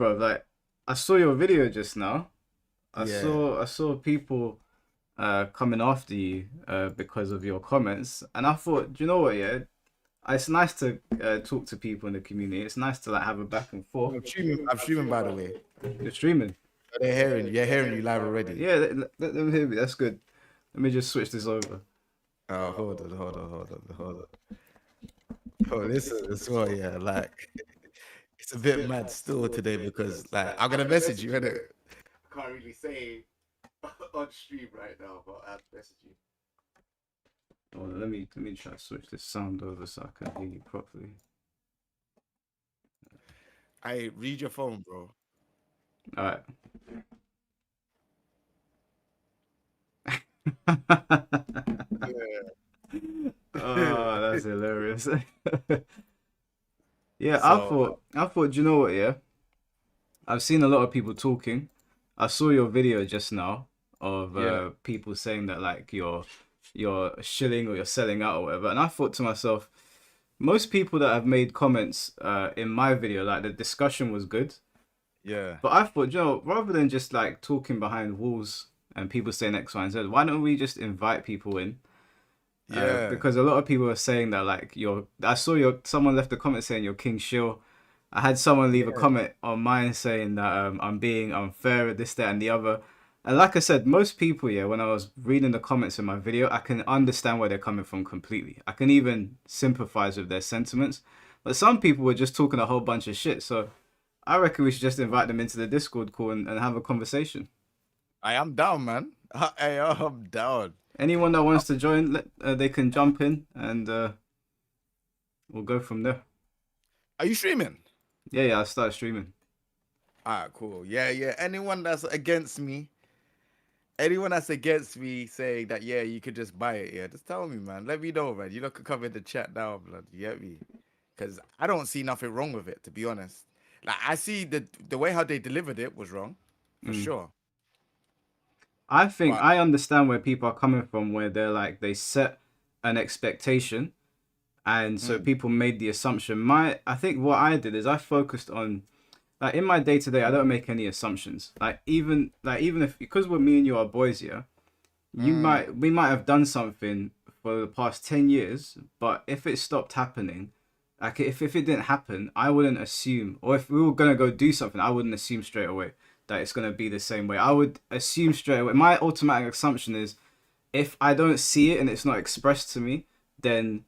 Bro, like I saw your video just now. Yeah. I saw people coming after you because of your comments, and I thought, do you know what? Yeah, it's nice to talk to people in the community. It's nice to like have a back and forth. I'm streaming by the way. You're streaming. They're hearing you live already. Yeah, let them hear me. That's good. Let me just switch this over. Oh, hold on. Oh, listen as well, yeah. Like it's a bit mad still today because like I'm gonna message you, innit? I can't really say on stream right now, but I'll message you. Oh, let me try to switch this sound over so I can hear you properly. I read your phone, bro. All right. Oh, that's hilarious. Yeah, So I thought, do you know what, yeah? I've seen a lot of people talking. I saw your video just now of yeah, people saying that like you're shilling or you're selling out or whatever. And I thought to myself, most people that have made comments in my video, like the discussion was good. yeah, But I thought, you know, rather than just like talking behind walls and people saying X, Y, and Z, why don't we just invite people in? yeah, Because a lot of people are saying that like I saw someone left a comment saying you're King Shill. I had someone leave a yeah. comment on mine saying that I'm being unfair at this, that, and the other. And like I said, most people, yeah, when I was reading the comments in my video, I can understand where they're coming from completely. I can even sympathize with their sentiments. But some people were just talking a whole bunch of shit. So I reckon we should just invite them into the Discord call and have a conversation. I am down, man. I am down. Anyone that wants to join, they can jump in and we'll go from there. Are you streaming? Yeah, I'll start streaming. Alright, cool. Yeah. Anyone that's against me saying that, yeah, you could just buy it, yeah, just tell me, man. Let me know, man. You look, come in the chat now, blood. You get me? Because I don't see nothing wrong with it, to be honest. Like I see the way how they delivered it was wrong, for Mm. sure. I think But I understand where people are coming from, where they're like they set an expectation, and so mm, people made the assumption. I think what I did is I focused on like in my day to day, I don't make any assumptions. Even if because we're me and you are boys, yeah, mm, we might have done something for the past 10 years, but if it stopped happening, like if it didn't happen, I wouldn't assume, or if we were gonna go do something, I wouldn't assume straight away that it's gonna be the same way. I would assume straight away. My automatic assumption is if I don't see it and it's not expressed to me, then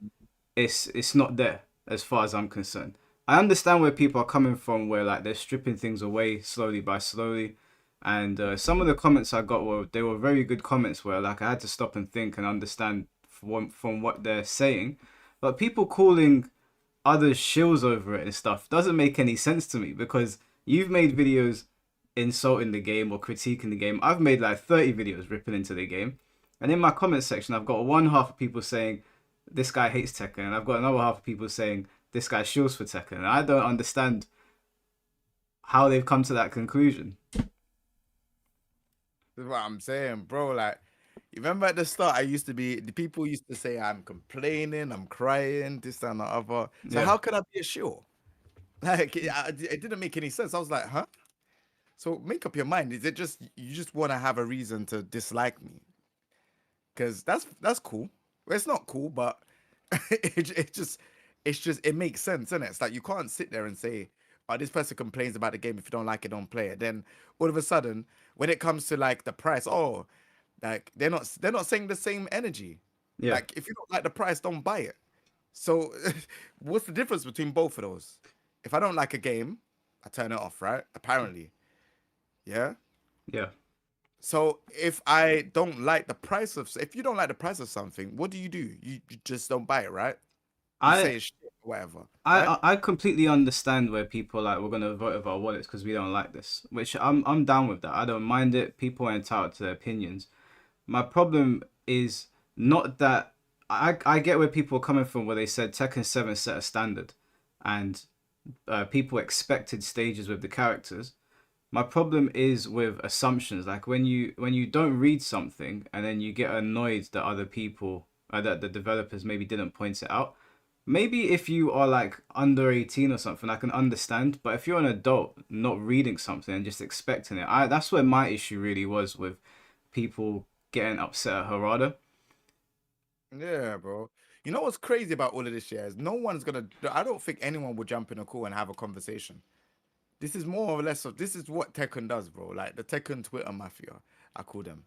it's not there as far as I'm concerned. I understand where people are coming from, where like they're stripping things away slowly by slowly, and some of the comments I got were very good comments where like I had to stop and think and understand from what they're saying, but people calling others shills over it and stuff doesn't make any sense to me because you've made videos insulting the game or critiquing the game. I've made like 30 videos ripping into the game. And in my comment section, I've got one half of people saying this guy hates Tekken, and I've got another half of people saying this guy shills for Tekken. And I don't understand how they've come to that conclusion. that's what I'm saying, bro. Like, you remember at the start, the people used to say I'm complaining, I'm crying, this that, and the other. So Yeah, how could I be a shill? Like, it didn't make any sense. I was like, huh? So make up your mind. Is it just you just want to have a reason to dislike me? Because that's cool. Well, it's not cool, but it makes sense, isn't it? It's like you can't sit there and say, "Oh, this person complains about the game. If you don't like it, don't play it." Then all of a sudden, when it comes to like the price, oh, like they're not saying the same energy. yeah. Like if you don't like the price, don't buy it. So what's the difference between both of those? If I don't like a game, I turn it off, right? Apparently, yeah. Yeah. So if you don't like the price of something, what do? You just don't buy it, right? You I say it's shit, whatever, right? I completely understand where people are like we're gonna vote with our wallets because we don't like this, which I'm down with that. I don't mind it. People are entitled to their opinions. My problem is not that I get where people are coming from where they said Tekken 7 set a standard and people expected stages with the characters. My problem is with assumptions. Like when you don't read something and then you get annoyed that other people that the developers maybe didn't point it out. Maybe if you are like under 18 or something, I can understand. But if you're an adult not reading something and just expecting it, that's where my issue really was with people getting upset at Harada. Yeah, bro. You know what's crazy about all of this shit is no one's gonna. I don't think anyone will jump in a call and have a conversation. This is more or less of this is what Tekken does, bro. Like the Tekken Twitter mafia, I call them.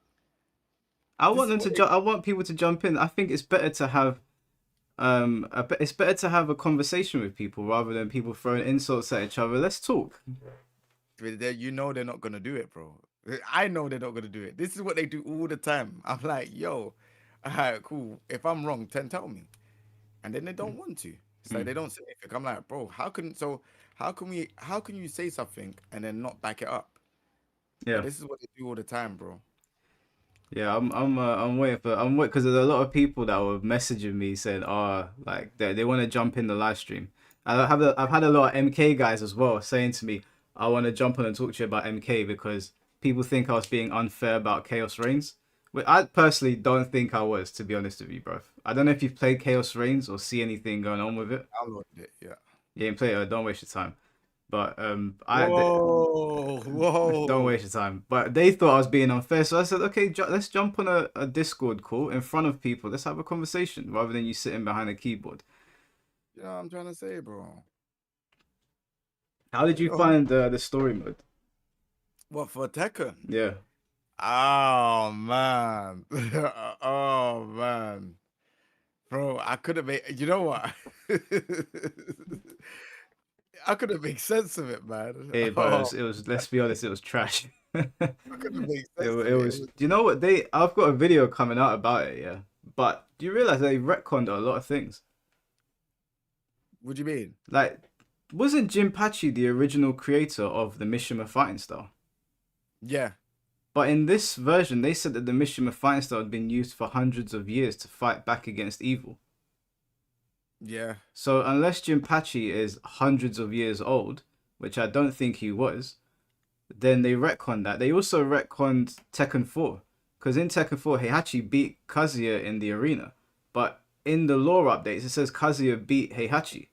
I This want is them what to they I want people to jump in. I think it's better to have it's better to have a conversation with people rather than people throwing insults at each other. Let's talk. you know they're not gonna do it, bro. I know they're not gonna do it. This is what they do all the time. I'm like, yo, all right, cool. If I'm wrong, then tell me. And then they don't want to. It's like Mm. they don't say anything. I'm like, bro, how can you say something and then not back it up? But Yeah. this is what they do all the time, bro. Yeah, I'm waiting for I'm wait because there's a lot of people that were messaging me saying, "Oh, like they want to jump in the live stream." I've had a lot of MK guys as well saying to me, "I want to jump on and talk to you about MK because people think I was being unfair about Chaos Reigns." But I personally don't think I was, to be honest with you, bro. I don't know if you've played Chaos Reigns or see anything going on with it. Downloaded it, yeah. You ain't play it, don't waste your time. But Whoa, don't whoa. waste your time. But they thought I was being unfair, so I said, okay, let's jump on a Discord call in front of people. Let's have a conversation rather than you sitting behind a keyboard. You know what I'm trying to say, bro? How did you Oh, find the story mode? what for Tekken? Yeah, Oh man. Oh man. Bro, I could have made you know what? I could have made sense of it, man. hey, but Oh, it was. Let's be honest, it was trash. I could have made It, sense it of it. It was. was, Do you know what they? I've got a video coming out about it. Yeah, but do you realize they retconned a lot of things? what do you mean? Like, wasn't Jim Pachi the original creator of the Mishima fighting style? Yeah. But in this version, they said that the Mishima fighting style had been used for hundreds of years to fight back against evil. Yeah. So unless Jinpachi is hundreds of years old, which I don't think he was, then they retconned that. They also retconned Tekken 4. Because in Tekken 4, Heihachi beat Kazuya in the arena. But in the lore updates, it says Kazuya beat Heihachi.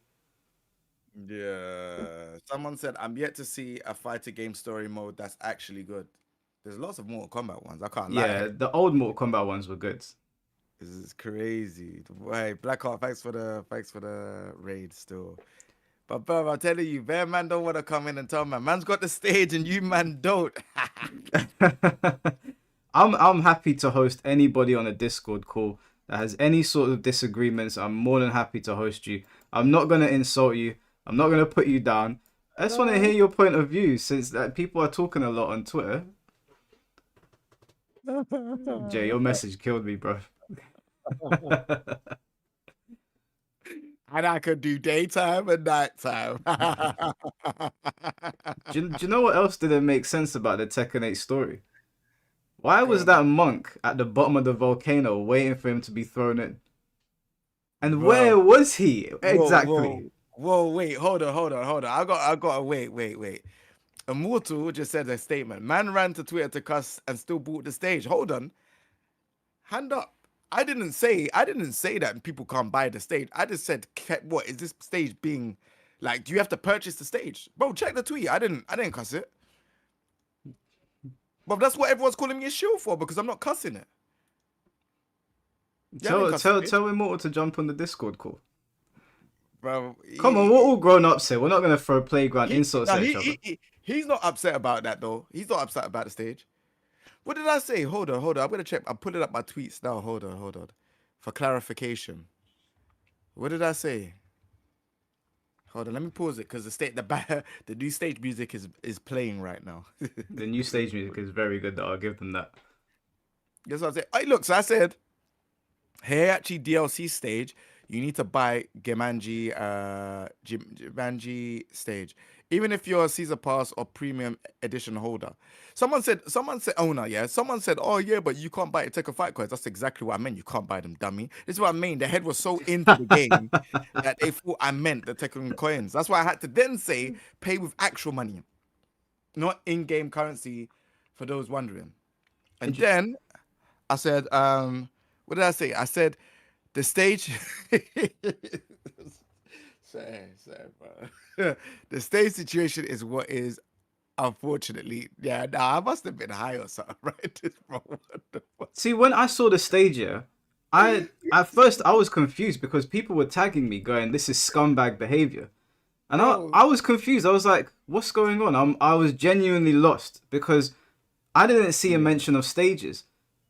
Yeah. Someone said, I'm yet to see a fighter game story mode that's actually good. There's lots of Mortal Kombat ones. I can't Yeah, lie. the old Mortal Kombat ones were good. This is crazy. Hey, Blackheart, thanks for the raid still. But bro, I'm telling you, Bear Man don't want to come in and tell man. Man's got the stage and you man don't. I'm happy to host anybody on a Discord call that has any sort of disagreements. I'm more than happy to host you. I'm not gonna insult you. I'm not gonna put you down. I just want to hear your point of view since that people are talking a lot on Twitter. Jay, your message killed me, bro. And I could do daytime and nighttime. Do you know what else didn't make sense about the Tekken 8 story? Why Go was on, that monk at the bottom of the volcano waiting for him to be thrown in? And bro. where was he Whoa, exactly? whoa, whoa, wait, hold on. I got wait. Immortal just said a statement. Man ran to Twitter to cuss and still bought the stage. Hold on. Hand up. I didn't say that people can't buy the stage. I just said, what is this stage being like? Do you have to purchase the stage? Bro, check the tweet. I didn't cuss it. But that's what everyone's calling me a shill for because I'm not cussing it. Yeah, I didn't cuss the stage. Tell Immortal to jump on the Discord call. Bro, Come on, we're all grown ups here. We're not gonna throw playground he, insults now at each other. he's not upset about that though. He's not upset about the stage. What did I say? Hold on. I'm gonna check. I'm pulling up my tweets now. Hold on. For clarification. What did I say? Hold on, let me pause it because the new stage music is playing right now. The new stage music is very good. Though I'll give them that. Guess what I said? Hey, look, so I said, hey, actually DLC stage, you need to buy Jumanji stage, even if you're a Caesar Pass or Premium Edition holder. Someone said, owner, yeah. Someone said, oh yeah, but you can't buy Take a Fight coins. That's exactly what I meant. You can't buy them, dummy. This is what I mean. The head was so into the game that they thought I meant the Tekken coins. That's why I had to then say pay with actual money, not in-game currency, for those wondering. And Inter- then I said, what did I say? I said The stage. Sorry, bro. The stage situation is what is unfortunately. Yeah, nah, I must have been high or something, right? This bro, what the fuck? See, when I saw the stage here, I at first I was confused because people were tagging me, going, "This is scumbag behavior," and I Bro, I was confused. I was like, "What's going on?" I was genuinely lost because I didn't see a mention of stages,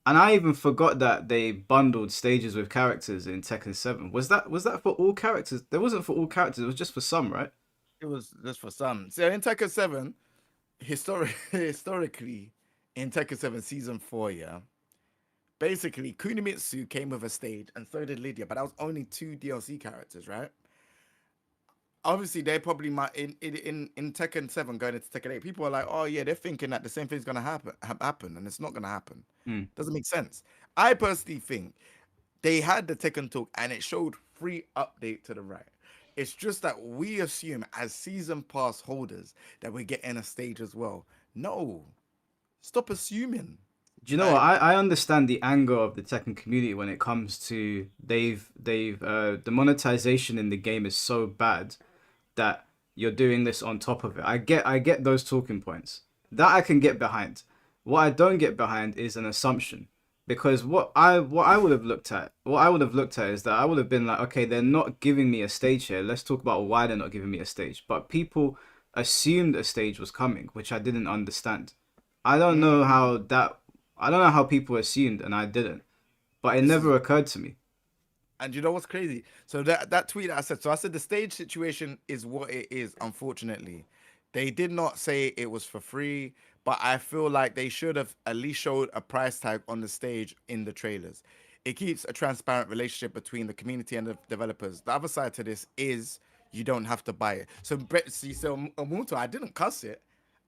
and I even forgot that they bundled stages with characters in Tekken 7. Was that for all characters? There wasn't for all characters. It was just for some, right? it was just for some. So in Tekken 7, historically, in Tekken 7 Season 4, yeah, basically Kunimitsu came with a stage and so did Lydia, but that was only two DLC characters, right? Obviously they probably might in Tekken 7 going into Tekken 8, people are like, oh yeah, they're thinking that the same thing's gonna happen, and it's not gonna happen. Hmm. Doesn't make sense. I personally think they had the Tekken talk and it showed free update to the right. It's just that we assume as season pass holders that we're getting a stage as well. No, stop assuming. Do you know what? Like, I understand the anger of the Tekken community when it comes to the monetization in the game is so bad that you're doing this on top of it. I get those talking points. That I can get behind. What I don't get behind is an assumption. Because what I would have looked at is that I would have been like, okay, they're not giving me a stage here. Let's talk about why they're not giving me a stage. But people assumed a stage was coming, which I didn't understand. I don't know mm, how that I don't know how people assumed and I didn't. But it this is never occurred to me. And you know what's crazy? So that tweet that I said, so I said the stage situation is what it is, unfortunately. They did not say it was for free, but I feel like they should have at least showed a price tag on the stage in the trailers. It keeps a transparent relationship between the community and the developers. The other side to this is you don't have to buy it. So, see, so Muto, I didn't cuss it.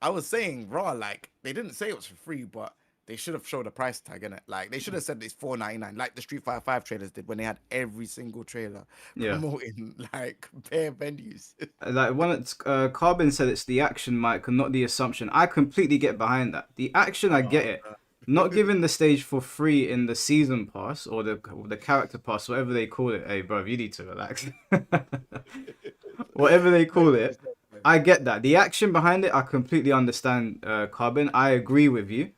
I was saying raw, like they didn't say it was for free, but they should have showed a price tag in it. Like they should have said it's 4.99, like the Street Fighter 5 trailers did when they had every single trailer Yeah. promoting like bare venues. Like one, Carbon said it's the action, Mike, and not the assumption. I completely get behind that. The action, I get it. Not giving the stage for free in the season pass or the character pass, whatever they call it. Hey, bro, you need to relax. Whatever they call it, I get that. The action behind it, I completely understand. Carbon, I agree with you.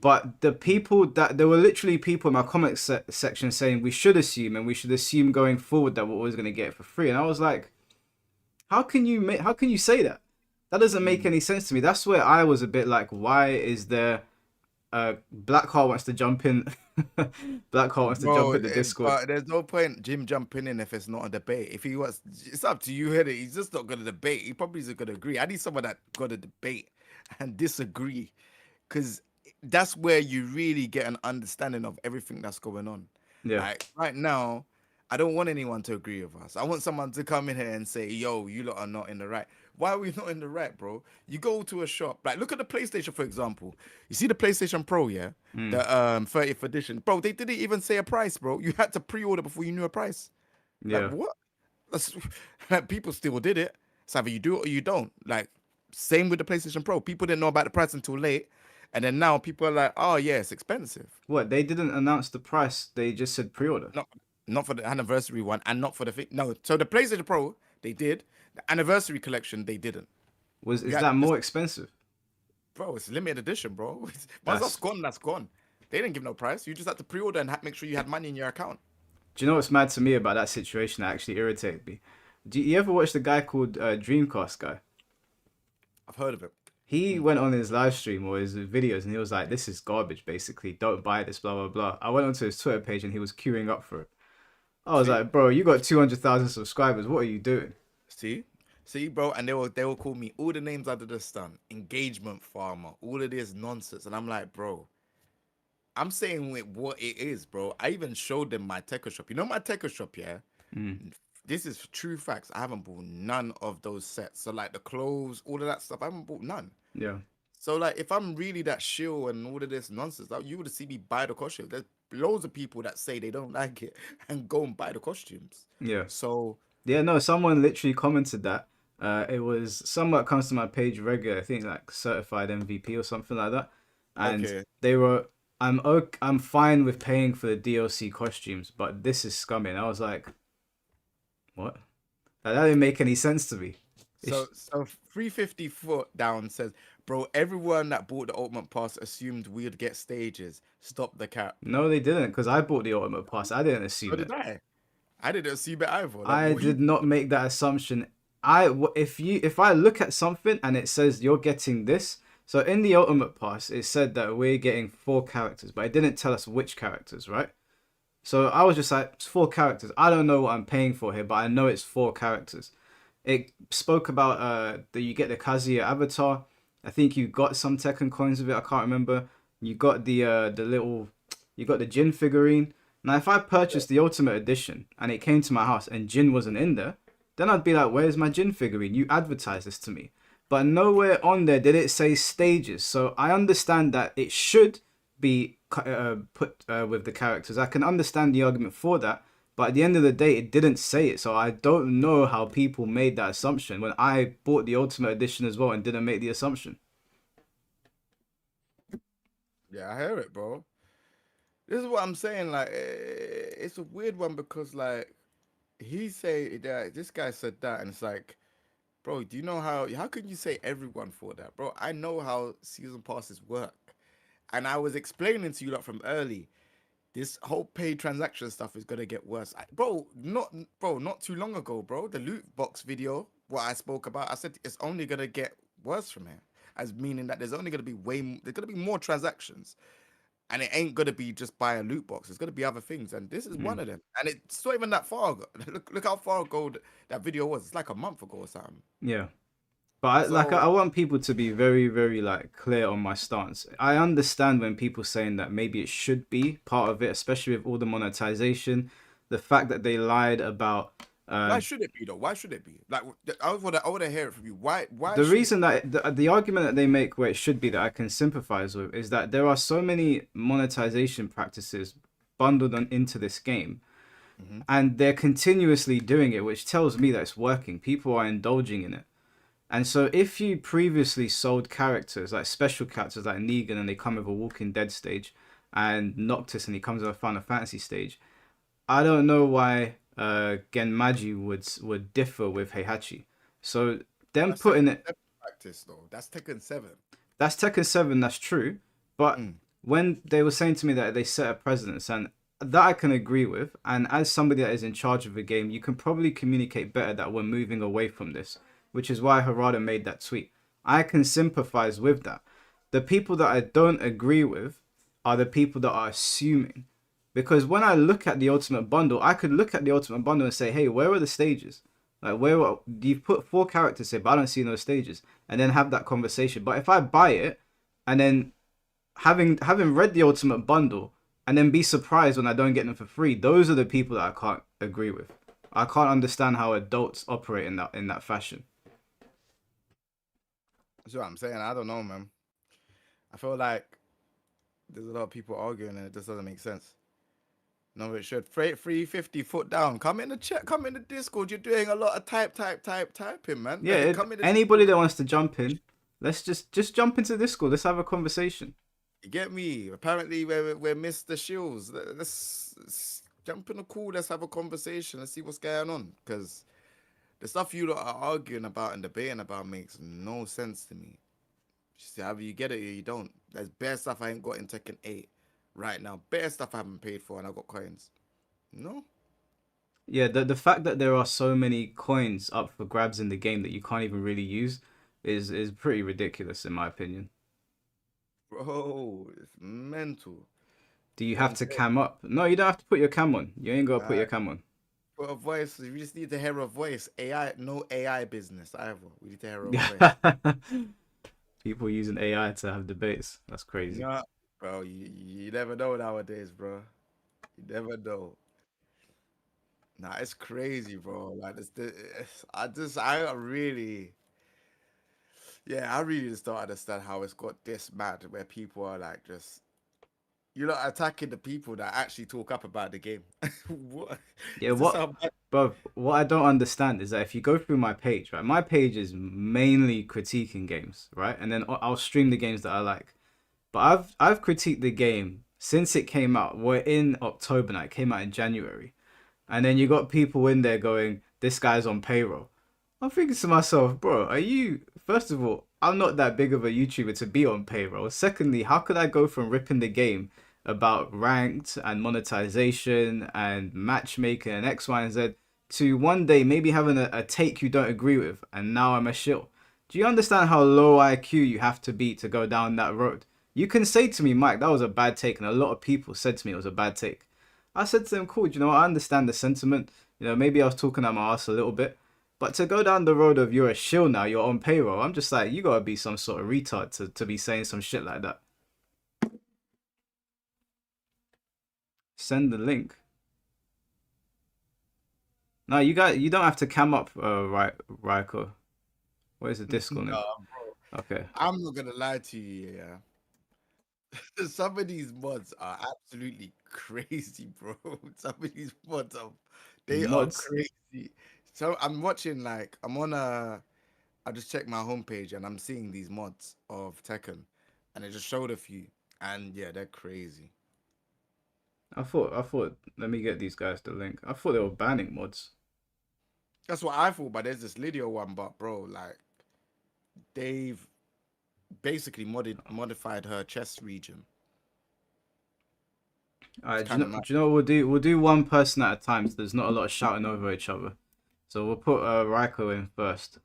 But the people that there were literally people in my section saying we should assume and we should assume going forward that we're always going to get it for free, and I was like, how can you say that? That doesn't make Mm. any sense to me. That's where I was a bit like, why is there Blackheart wants to jump in. Blackheart wants to jump Bro, in the Discord. but there's no point Jim jumping in if it's not a debate. If he wants, it's up to you. Hit it. He's just not gonna debate. He probably isn't gonna agree. I need someone that gonna debate and disagree, because that's where you really get an understanding of everything that's going on. Yeah. Like right now, I don't want anyone to agree with us. I want someone to come in here and say, "Yo, you lot are not in the right." Why are we not in the right, bro? You go to a shop, like look at the PlayStation, for example. You see the PlayStation Pro, yeah, Mm. the 30th edition, bro. They didn't even say a price, bro. You had to pre-order before you knew a price. Like Yeah. what? That's like people still did it. It's either you do it or you don't. Like same with the PlayStation Pro. People didn't know about the price until late, and then now people are like, "Oh yeah, it's expensive." What? They didn't announce the price. They just said pre-order. Not not for the anniversary one, and not for the thing. No, so the PlayStation Pro they did. The anniversary collection they didn't. You Is had that this, more expensive? bro. It's limited edition, bro. Once that's That's. gone, that's gone. They didn't give no price. You just had to pre-order and make sure you had money in your account. Do you know what's mad to me about that situation that actually irritated me? Do you ever watch the guy called Dreamcast guy? I've heard of it. He Mm. went on his live stream or his videos and he was like, "This is garbage. Basically, don't buy this." Blah blah blah. I went onto his Twitter page and he was queuing up for it. I was See, like, "Bro, you got 200,000 subscribers. What are you doing?" see, see, bro. And they will call me all the names under the sun, engagement farmer, all of this nonsense, and I'm like, bro. I'm saying with what it is, bro. I even showed them my Tekken shop. You know my Tekken shop, yeah? Mm. This is true facts. I haven't bought none of those sets. So like the clothes, all of that stuff, I haven't bought none. Yeah. So like if I'm really that shill and all of this nonsense, like, you would see me buy the costume. There's loads of people that say they don't like it and go and buy the costumes. Yeah. So Yeah, no, someone literally commented that. It was someone that comes to my page regular, I think like certified MVP or something like that. And okay. they were I'm fine with paying for the DLC costumes, but this is scummy. And I was like, what? That didn't make any sense to me. So It's, 350 foot down says, bro, everyone that bought the ultimate pass assumed we'd get stages. Stop the cap. no, they didn't, because I bought the ultimate pass. I didn't So assume did it. I. I didn't assume it either. Like, I what you? did not make that assumption. If I look at something and it says you're getting this, so in the ultimate pass it said that we're getting 4 characters, but it didn't tell us which characters, right? So I was just like, it's 4 characters. I don't know what I'm paying for here, but I know it's 4 characters. It spoke about that you get the Kazuya avatar. I think you got some Tekken coins with it. I can't remember. You got the little, you got the Jin figurine. Now, if I purchased the Ultimate Edition and it came to my house and Jin wasn't in there, then I'd be like, "Where's my Jin figurine? You advertised this to me." But nowhere on there did it say stages. So I understand that it should be put with the characters. I can understand the argument for that. But at the end of the day, it didn't say it. So I don't know how people made that assumption when I bought the Ultimate Edition as well and didn't make the assumption. Yeah, I hear it, bro. This is what I'm saying. Like, it's a weird one because, like, he say that this guy said that, and it's like, bro, do you know how can you say everyone for that, bro? I know how season passes work, and I was explaining to you that from early. This whole paid transaction stuff is gonna get worse, not too long ago, bro. The loot box video, what I spoke about, I said it's only gonna get worse from here, as meaning that there's only gonna be there's gonna be more transactions, and it ain't gonna be just buy a loot box. It's gonna be other things, and this is one Mm, of them. And it's not even that far ago. Look how far ago that video was. It's like a month ago or something. yeah. But I So want people to be very, very like clear on my stance. I understand when people saying that maybe it should be part of it, especially with all the monetization, the fact that they lied about why should it be though? Why should it be? Like I wanna hear it from you. Why the should it reason be? that the argument that they make where it should be that I can sympathize with is that there are so many monetization practices bundled into this game Hmm. and they're continuously doing it, which tells me that it's working. People are indulging in it. And so if you previously sold characters, like special characters like Negan and they come with a Walking Dead stage, and Noctis and he comes with a Final Fantasy stage, I don't know why Genmaji would differ with Heihachi. So them That's Tekken putting it, 7 practice though. That's Tekken 7. that's Tekken 7, that's true. But Mm. when they were saying to me that they set a precedence, and that I can agree with, and as somebody that is in charge of a game, you can probably communicate better that we're moving away from this, which is why Harada made that tweet. I can sympathize with that. The people that I don't agree with are the people that are assuming. Because when I look at the Ultimate Bundle, I could look at the Ultimate Bundle and say, hey, where are the stages? Like, you've put 4 characters here, but I don't see no stages. And then have that conversation. But if I buy it, and then having read the Ultimate Bundle, and then be surprised when I don't get them for free, those are the people that I can't agree with. I can't understand how adults operate in that fashion. That's what I'm saying. I don't know, man. I feel like there's a lot of people arguing and it just doesn't make sense. No, it should. 350 foot down. Come in the chat. Come in the Discord. You're doing a lot of typing, man. Yeah, Come in the anybody Discord. that wants to jump in, let's just jump into Discord. Let's have a conversation. You get me? Apparently, we're Mr. Shields. Let's jump in the call. Let's have a conversation. Let's see what's going on. Because the stuff you lot are arguing about and debating about makes no sense to me. Just either you get it or you don't. There's bare stuff I ain't got in Tekken 8 right now. Bare stuff I haven't paid for and I got coins. No? Yeah, the fact that there are so many coins up for grabs in the game that you can't even really use is pretty ridiculous in my opinion. Bro, it's mental. Do you What have I'm to saying. cam up? No, you don't have to put your cam on. You ain't got to put Uh, your cam on. for a voice, we just need to hear a voice. AI, no AI business either. We need to hear a voice. People using AI to have debates. That's crazy. Yeah, bro, you never know nowadays, bro. You never know. Nah, it's crazy, bro. Like I really, yeah, I really just don't understand how it's got this mad where people are like just you're not attacking the people that actually talk up about the game. What Yeah, is this what, how bad? but what I don't understand is that if you go through my page, right, my page is mainly critiquing games, right, and then I'll stream the games that I like. But I've critiqued the game since it came out, we're in October now. It came out in January, and then you got people in there going, "This guy's on payroll." I'm thinking to myself, bro, are you? First of all, I'm not that big of a YouTuber to be on payroll. Secondly, how could I go from ripping the game about ranked and monetization and matchmaking and X, Y, and Z to one day maybe having a take you don't agree with, and now I'm a shill? Do you understand how low IQ you have to be to go down that road? You can say to me, Mike, that was a bad take, and a lot of people said to me it was a bad take. I said to them, cool, do you know, I understand the sentiment. Maybe I was talking at my ass a little bit. But to go down the road of you're a shill now, you're on payroll, I'm just like, you gotta be some sort of retard to be saying some shit like that. Send the link. No, you don't have to cam up, right, Raiko. Where's the Discord No, link? bro. Okay. I'm not gonna lie to you, yeah. Some of these mods are absolutely crazy, bro. Some of these mods are they are Mods. crazy. So I'm watching like I'm on a I just checked my homepage and I'm seeing these mods of Tekken and it just showed a few and yeah, they're crazy. I thought let me get these guys the link. I thought they were banning mods. That's what I thought, but there's this Lydia one, but bro, like they've basically modified her chest region. It's Alright, kind of mad. do you know what we'll do? We'll do one person at a time so there's not a lot of shouting over each other. So we'll put Raiko in first.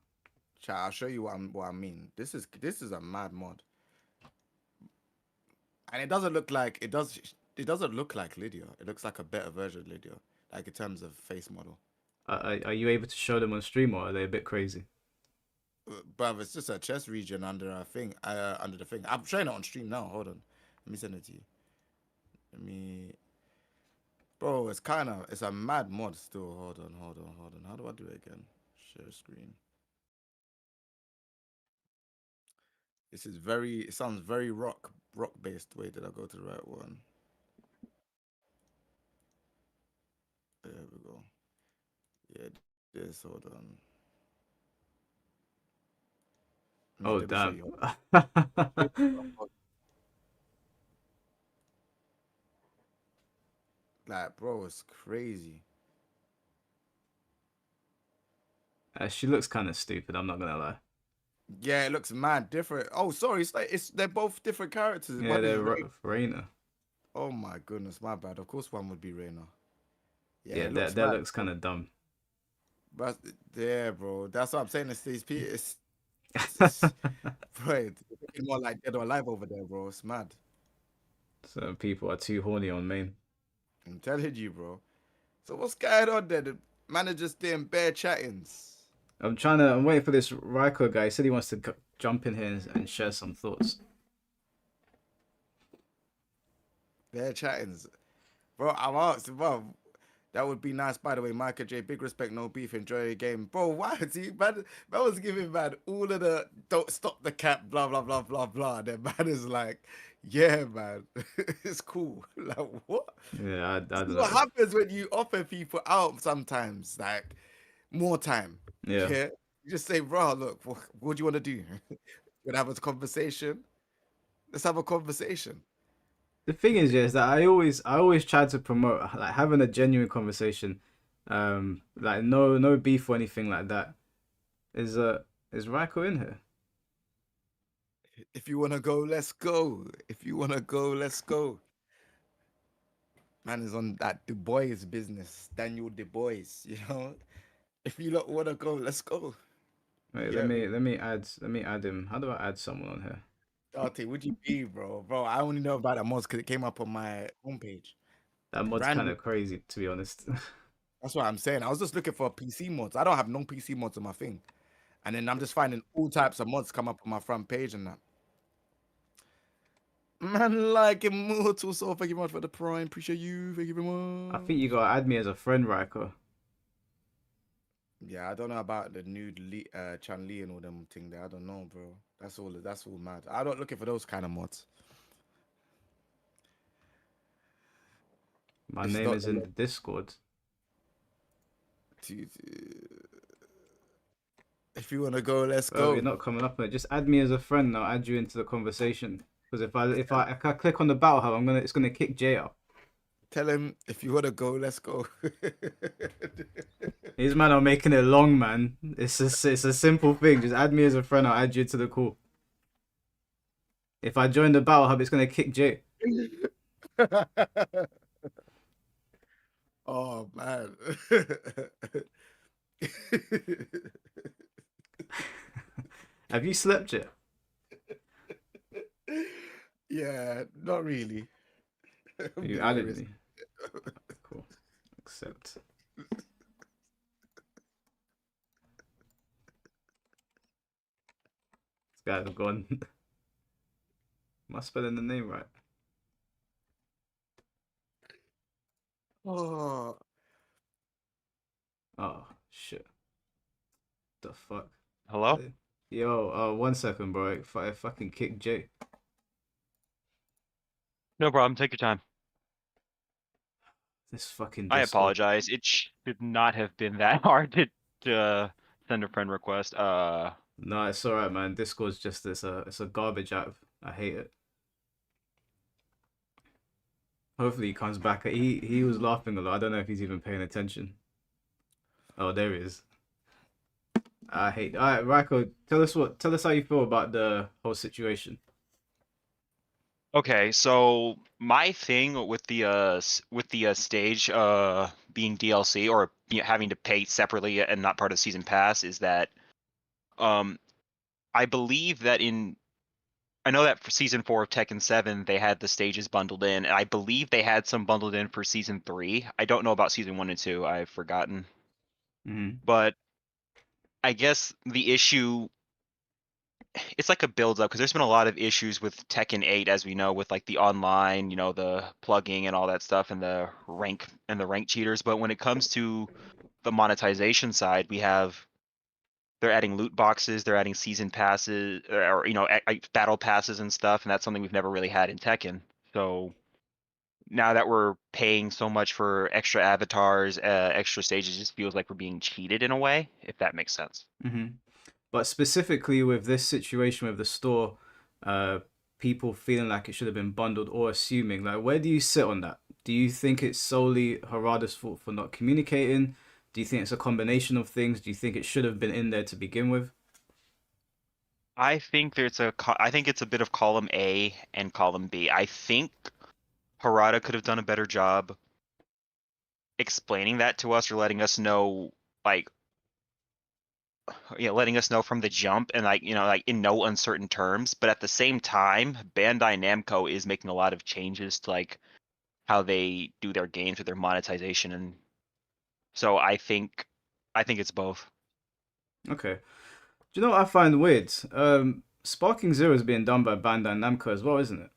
Chat, I'll show you what I mean. This is a mad mod. And it doesn't look like it doesn't look like Lydia. It looks like a better version of Lydia, like in terms of face model. Are you able to show them on stream or are they a bit crazy? But it's just a chest region under a thing, under the thing. I'm showing it on stream now. Hold on, let me send it to you. Let me, bro. It's a mad mod still. Hold on. How do I do it again? Share screen. This is very. It sounds very rock based. Wait, did I go to the right one? There we go. Yeah, this. Hold on. Oh Let me show damn. you. Like, bro, it's crazy. She looks kind of stupid, I'm not gonna lie. Yeah, it looks mad different. Oh, sorry, it's like they're both different characters. Yeah, One is they're Ray. Rainer. Oh my goodness, my bad. Of course, one would be Reina. Yeah, Yeah, it looks that mad. looks kind of dumb. But yeah, bro, that's what I'm saying. It's these people. It's bro, it's looking more like Dead or Alive over there, bro. It's mad. Some people are too horny on main. I'm telling you, bro. So what's going on there? The manager's doing bare chattings. I'm waiting for this Raiko guy. He said he wants to jump in here and share some thoughts. Bare chattings. Bro, I'm asked, bro. That would be nice, by the way, Micah J. Big respect, no beef, enjoy the game, bro. Why? See, man was giving man all of the don't stop the cap, blah blah blah blah blah. Then man is like, yeah, man, it's cool. Like what? Yeah, I This don't is what know. happens when you offer people out sometimes, like more time. Yeah. Yeah, you just say, bro, look, what do you want to do? You want to have a conversation? Let's have a conversation. The thing is, yeah, is that I always try to promote like having a genuine conversation, like no beef or anything like that. Is Raiko in here? If you want to go, let's go. If you want to go, let's go. Man is on that Du Bois business, Daniel Du Bois, you know? If you don't want to go, let's go. You Wait, get me? let me add him. How do I add someone on here? Dante, would you be, bro? Bro, I only know about that mods because it came up on my homepage. That mod's kind Randomly. of crazy, to be honest. That's what I'm saying. I was just looking for PC mods. I don't have no PC mods on my thing. And then I'm just finding all types of mods come up on my front page and that. Man, like Immortal, so thank you very much for the prime. Appreciate you. Thank you very I think you much. gotta add me as a friend, Raiko. Yeah, I don't know about the new Chan Lee and all them thing there. I don't know, bro. That's all mad. I'm not looking for those kind of mods. My It's name not is in the Discord. if you wanna go, let's Bro, you're go. not coming up on it. Just add me as a friend. I'll add you into the conversation. Because if I click on the battle hub, it's gonna kick Jay out. Tell him if you want to go, let's go. These men are making it long, man. It's a simple thing. Just add me as a friend. I'll add you to the call. If I join the battle hub, it's gonna kick Jay. Oh man. Have you slept yet? Yeah, not really. I'm You being added honest. me. Cool. Accept. This guy's gone. Am I spelling the name right? Oh, Oh shit. The fuck. Hello? Yo, 1 second, bro. I fucking kicked Jay. No problem. Take your time. This fucking I Discord. apologize. It should not have been that hard to send a friend request. No, it's alright, man. Discord's just it's a garbage app. I hate it. Hopefully he comes back. He was laughing a lot. I don't know if he's even paying attention. Oh, there he is. I hate. All right, Rako, tell us how you feel about the whole situation. Okay, so my thing with the stage being DLC or having to pay separately and not part of season pass is that um I believe that I know that for season 4 of Tekken 7 they had the stages bundled in, and I believe they had some bundled in for season 3. I don't know about season 1 and 2. I've forgotten. Hmm. But I guess the issue, it's like a build up because there's been a lot of issues with Tekken 8, as we know, with like the online, the plugging and all that stuff, and the rank cheaters. But when it comes to the monetization side, they're adding loot boxes, they're adding season passes, or battle passes and stuff, and that's something we've never really had in Tekken. So now that we're paying so much for extra avatars, extra stages, it just feels like we're being cheated in a way, if that makes sense. Hmm. But specifically with this situation with the store, uh, people feeling like it should have been bundled or assuming, like, where do you sit on that? Do you think it's solely Harada's fault for not communicating? Do you think it's a combination of things? Do you think it should have been in there to begin with? I think it's a bit of column A and column B. I think Harada could have done a better job explaining that to us or letting us know, like, letting us know from the jump and like in no uncertain terms. But at the same time, Bandai Namco is making a lot of changes to like how they do their games with their monetization, and so I think it's both. Okay. Do you know what I find weird? Sparking Zero is being done by Bandai Namco as well, isn't it?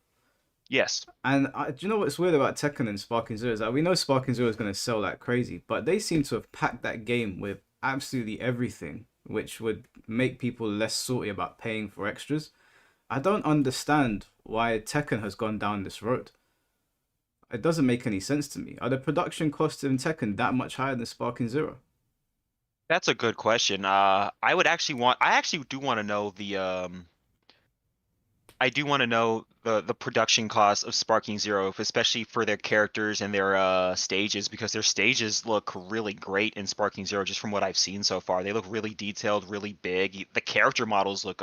Yes. And do you know what's weird about Tekken and Sparking Zero is that we know Sparking Zero is going to sell like crazy, but they seem to have packed that game with absolutely everything, which would make people less salty about paying for extras. I don't understand why Tekken has gone down this road. It doesn't make any sense to me. Are the production costs in Tekken that much higher than Sparking Zero? That's a good question. I actually do want to know I do want to know the production costs of Sparking Zero, especially for their characters and their stages, because their stages look really great in Sparking Zero, just from what I've seen so far. They look really detailed, really big. The character models look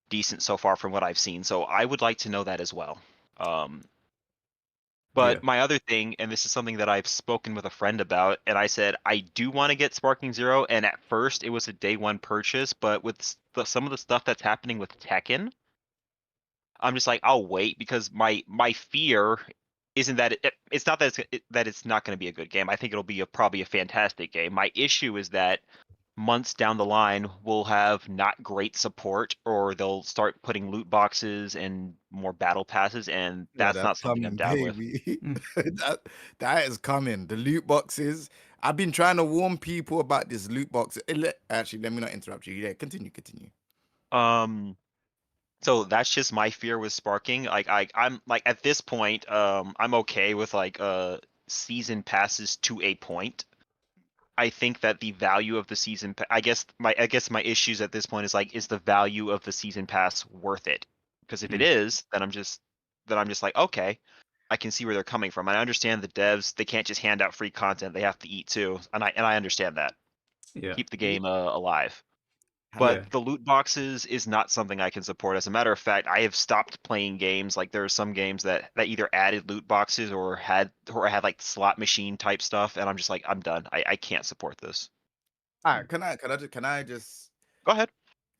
decent so far from what I've seen. So I would like to know that as well. Um, Yeah. but my other thing, and this is something that I've spoken with a friend about, and I said I do want to get Sparking Zero, and at first it was a day one purchase, but with some of the stuff that's happening with Tekken, I'm just like, I'll wait, because my fear isn't that it's not that it's not going to be a good game. I think it'll be probably a fantastic game. My issue is that months down the line we'll have not great support, or they'll start putting loot boxes and more battle passes, and yeah, that's that's not something I'm coming, down with. baby. Mm. that that is coming. The loot boxes. I've been trying to warn people about this loot box. Actually, let me not interrupt you. Yeah, continue, continue. Um, so that's just my fear with sparking. Like I'm like at this point, I'm okay with like season passes to a point. I think that the value of the I guess my issues at this point is like, is the value of the season pass worth it? Because if it is, then I'm just like, okay, I can see where they're coming from. I understand the devs, they can't just hand out free content, they have to eat too, and I understand that. Yeah. Keep the game alive. Yeah. But the loot boxes is not something I can support. As a matter of fact, I have stopped playing games. Like there are some games that either added loot boxes or had like slot machine type stuff, and I'm just like, I'm done. I can't support this. All right, can I just Go ahead.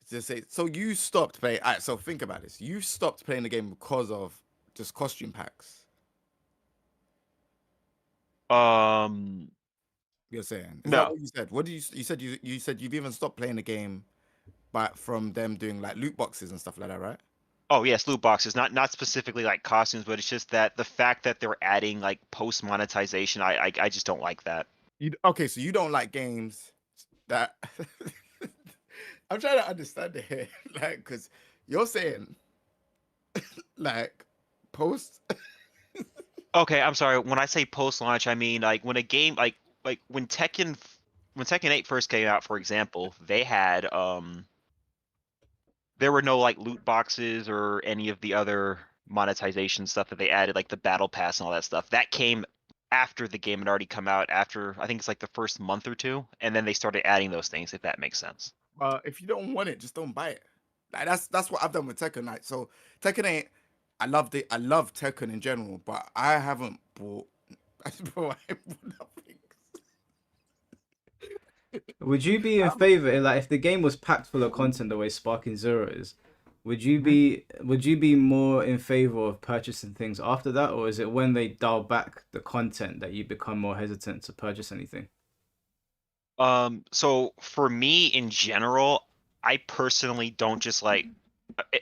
just say, so you stopped playing. All right, so think about this. You stopped playing the game because of just costume packs. You're saying, is that No. what you said? What did you said you said you've even stopped playing the game, but from them doing like loot boxes and stuff like that, right? Oh yes, loot boxes. Not specifically like costumes, but it's just that the fact that they're adding like post monetization, I just don't like that. Okay, so you don't like games that I'm trying to understand it here, like, because you're saying like post. Okay, I'm sorry. When I say post launch, I mean like when a game like when Tekken 8 first came out, for example, they had there were no like loot boxes or any of the other monetization stuff that they added, like the battle pass and all that stuff. That came after the game had already come out, after I think it's like the first month or two, and then they started adding those things, if that makes sense. If you don't want it, just don't buy it. Like that's what I've done with Tekken. Like, so Tekken ain't. I loved it. I love Tekken in general, but I haven't bought. Bro, I bought nothing. Would you be in favor, like, if the game was packed full of content the way Sparking Zero is? Would you be more in favor of purchasing things after that, or is it when they dial back the content that you become more hesitant to purchase anything? So for me in general, I personally don't just like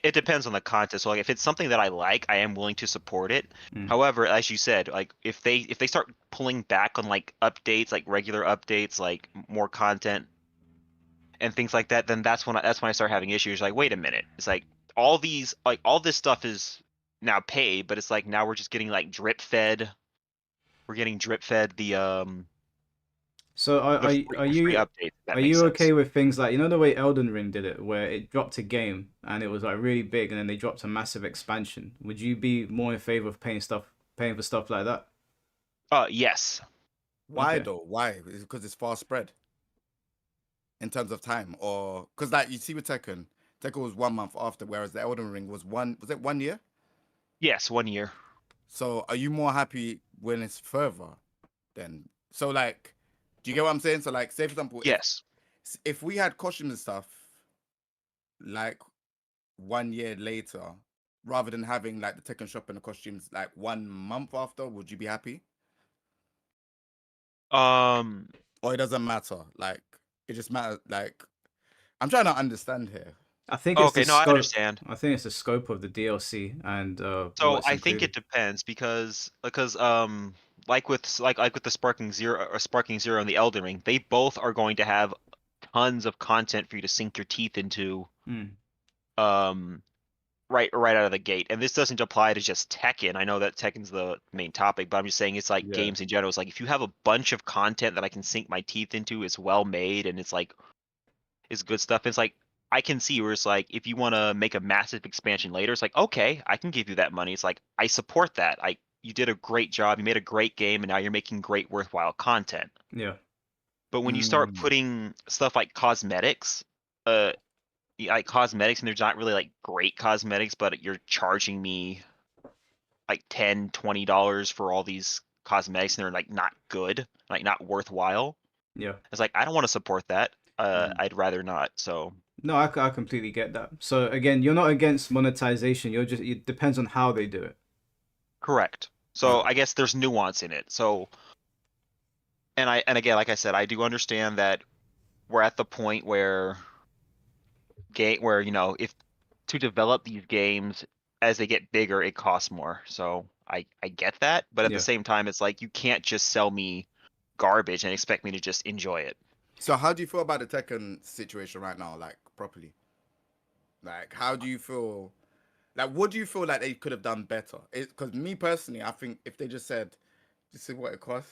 it depends on the content. So like if it's something that I like, I am willing to support it. Mm. However, as you said, like if they start pulling back on like updates, like regular updates, like more content and things like that, then that's when I start having issues. Like, wait a minute. It's like all this stuff is now paid, but it's like now we're just getting like drip fed. We're getting drip fed So the free updates, if are that makes you sense. okay with things like, the way Elden Ring did it, where it dropped a game and it was like really big, and then they dropped a massive expansion? Would you be more in favor of paying for stuff like that? Yes. Why Okay. though? Why? Is it because it's fast spread in terms of time, or because like you see with Tekken, Tekken was 1 month after, whereas the Elden Ring was one. Was it 1 year? Yes, 1 year. So are you more happy when it's further? Then so like, do you get what I'm saying? So like, say for example, Yes. if we had costumes and stuff like 1 year later, rather than having like the Tekken shop and the costumes like 1 month after, would you be happy? Um, Or it doesn't matter? Like it just matters. Like I'm trying to understand here. I think it's the okay, no, I scope. understand. I think it's the scope of the DLC and So what's I think included. it depends because like with the Sparking Zero and the Elden Ring, they both are going to have tons of content for you to sink your teeth into Mm. um right out of the gate. And this doesn't apply to just Tekken. I know that Tekken's the main topic, but I'm just saying it's like Yeah. games in general. It's like if you have a bunch of content that I can sink my teeth into, it's well made and it's like is good stuff. It's like I can see where it's like if you want to make a massive expansion later, it's like okay, I can give you that money. It's like I support that. You did a great job. You made a great game, and now you're making great, worthwhile content. Yeah. But when you start Mm. putting stuff like cosmetics, like cosmetics, and there's not really like great cosmetics, but you're charging me like $10, $20 for all these cosmetics, and they're like not good, like not worthwhile. Yeah. It's like I don't want to support that. Mm. I'd rather not. So. No, I completely get that. So again, you're not against monetization. It depends on how they do it. Correct. So Okay. I guess there's nuance in it. So and again, like I said, I do understand that we're at the point where if to develop these games as they get bigger, it costs more. So I get that, but at the Yeah. same time, it's like you can't just sell me garbage and expect me to just enjoy it. So how do you feel about the Tekken situation right now? Like properly. Like how do you feel? Like what do you feel like they could have done better? Because me personally, I think if they just said, "This is what it cost,"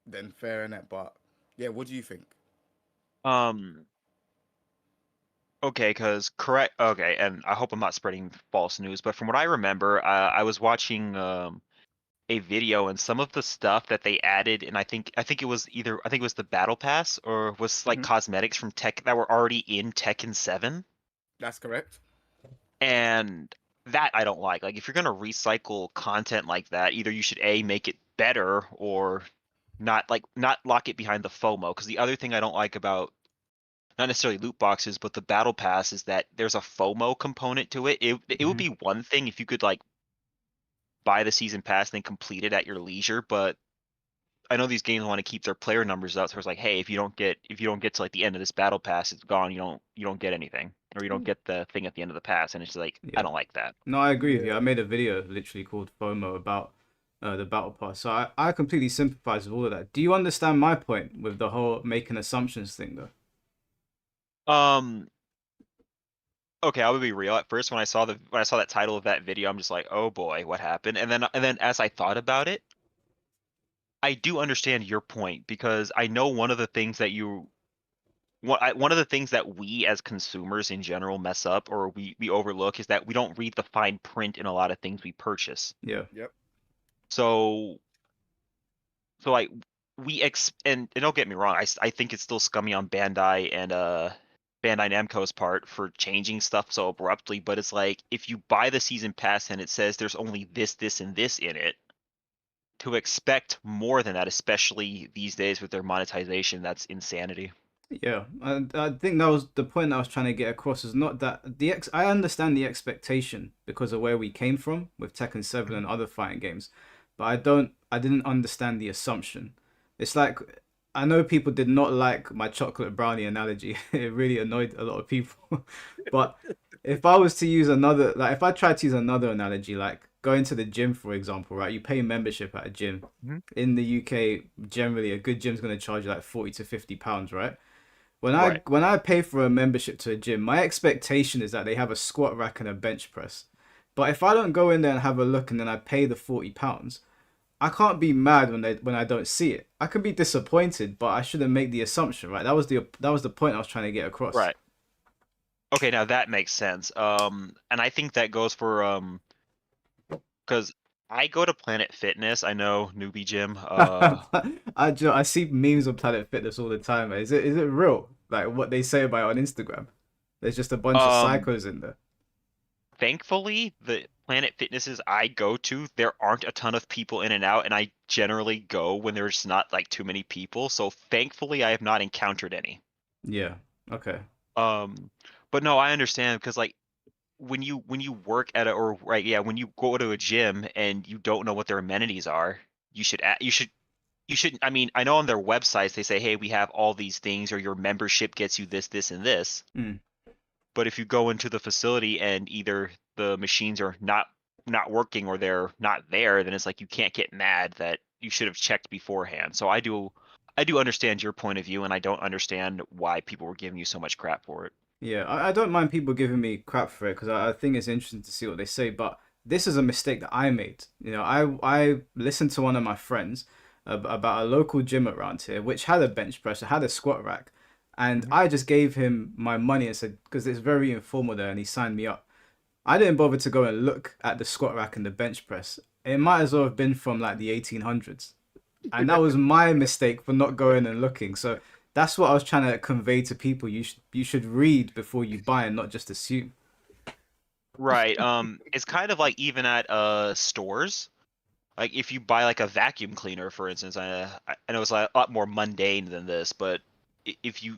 then fair enough. But yeah, what do you think? Um, Okay, because correct. Okay, and I hope I'm not spreading false news, but from what I remember, I was watching a video and some of the stuff that they added, and I think it was either I think it was the battle pass or was like Mhm. cosmetics from Tech that were already in Tekken 7, That's correct. and that I don't like. Like if you're gonna recycle content like that, either you should A, make it better, or not lock it behind the FOMO. Because the other thing I don't like about not necessarily loot boxes, but the battle pass is that there's a FOMO component to it. It would Mhm. be one thing if you could like buy the season pass and then complete it at your leisure, but I know these games want to keep their player numbers up, so it's like, hey, if you don't get to like the end of this battle pass, it's gone. You don't get anything, or you don't get the thing at the end of the pass, and it's like I Yeah. don't like that. No, I agree with you. I Yeah. made a video literally called FOMO about the battle pass. So I completely sympathize with all of that. Do you understand my point with the whole making assumptions thing though? Um, okay, I will be real. At first, when I saw that title of that video, I'm just like, oh boy, what happened? And then as I thought about it, I do understand your point because I know one of the things that we as consumers in general mess up or we overlook is that we don't read the fine print in a lot of things we purchase. Yeah. Yep. So like and don't get me wrong, I think it's still scummy on Bandai Namco's part for changing stuff so abruptly, but it's like if you buy the season pass and it says there's only this, and this in it, to expect more than that, especially these days with their monetization, that's insanity. Yeah, I think that was the point I was trying to get across. Is not that I understand the expectation because of where we came from with Tekken 7 and other fighting games, but I didn't understand the assumption. It's like I know people did not like my chocolate brownie analogy. It really annoyed a lot of people. But if I was to use another, like if I tried to use another analogy, like going to the gym, for example, right? You pay membership at a gym. Mhm. In the UK, generally, a good gym's going to charge you like 40 to 50 pounds, right? Right. When I pay for a membership to a gym, my expectation is that they have a squat rack and a bench press. But if I don't go in there and have a look and then I pay the £40, I can't be mad when I don't see it. I can be disappointed, but I shouldn't make the assumption, right? That was the point I was trying to get across. Right. Okay, now that makes sense. And I think that goes for because I go to Planet Fitness. I know newbie gym. I see memes of Planet Fitness all the time. Is it real? Like what they say about it on Instagram? There's just a bunch of Um, psychos in there. Thankfully, the Planet Fitnesses I go to, there aren't a ton of people in and out, and I generally go when there's not like too many people. So thankfully, I have not encountered any. Yeah. Okay. Um, but no, I understand because like when you work at a or right, yeah, when you go to a gym and you don't know what their amenities are, you should. I mean, I know on their websites they say, hey, we have all these things, or your membership gets you this, and this. Mm. But if you go into the facility and either the machines are not working or they're not there, then it's like you can't get mad that you should have checked beforehand. So I do understand your point of view, and I don't understand why people were giving you so much crap for it. Yeah, I don't mind people giving me crap for it because I think it's interesting to see what they say. But this is a mistake that I made. You know, I listened to one of my friends about a local gym around here which had a bench press, it had a squat rack, and Mhm. I just gave him my money and said because it's very informal there, and he signed me up. I didn't bother to go and look at the squat rack and the bench press. It might as well have been from like the 1800s, and that was my mistake for not going and looking. So that's what I was trying to convey to people. You should read before you buy and not just assume. Right. It's kind of like even at stores. Like if you buy like a vacuum cleaner, for instance, I know it's a lot more mundane than this, but if you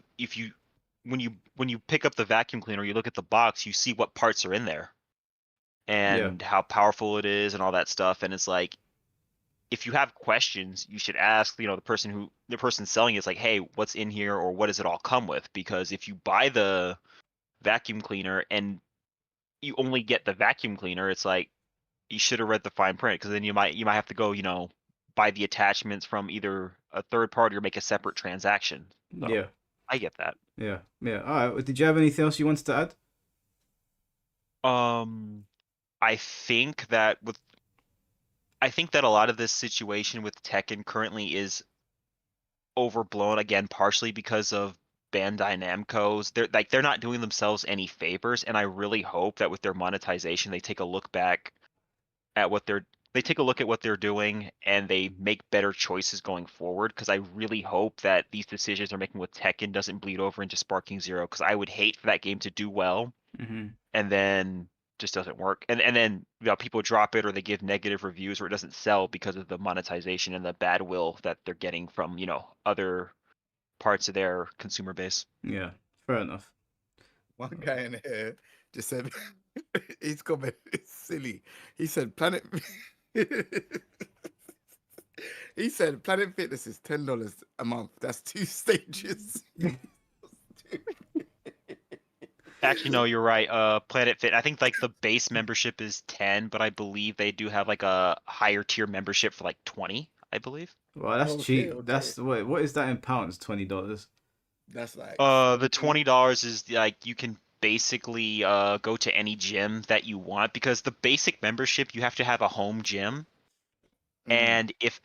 when you pick up the vacuum cleaner, you look at the box, you see what parts are in there Yeah, and how powerful it is and all that stuff, and it's like if you have questions, you should ask, the person selling it's like, hey, what's in here or what does it all come with? Because if you buy the vacuum cleaner and you only get the vacuum cleaner, it's like you should have read the fine print because then you might have to go, buy the attachments from either a third party or make a separate transaction. So yeah, I get that. yeah. All right. Did you have anything else you wanted to add? Um, I think that with I think that a lot of this situation with Tekken currently is overblown again, partially because of Bandai Namco's. They're not doing themselves any favors, and I really hope that with their monetization, they take a look back at what they take a look at what they're doing and they make better choices going forward. Because I really hope that these decisions they're making with Tekken doesn't bleed over into Sparking Zero. Because I would hate for that game to do well Mm-hmm. and then just doesn't work, and then people drop it or they give negative reviews or it doesn't sell because of the monetization and the bad will that they're getting from other parts of their consumer base. Yeah, fair enough. One guy in here just said his comment is silly. He said Planet He said Planet Fitness is $10 a month. That's 2 stages. Actually, no, you're right. Planet Fit. I think like the base membership is 10, but I believe they do have like a higher tier membership for like 20. I believe. Well, that's Okay, cheap. okay. That's what is that in pounds? $20. That's like The $20 is like you can basically go to any gym that you want, because the basic membership you have to have a home gym. And if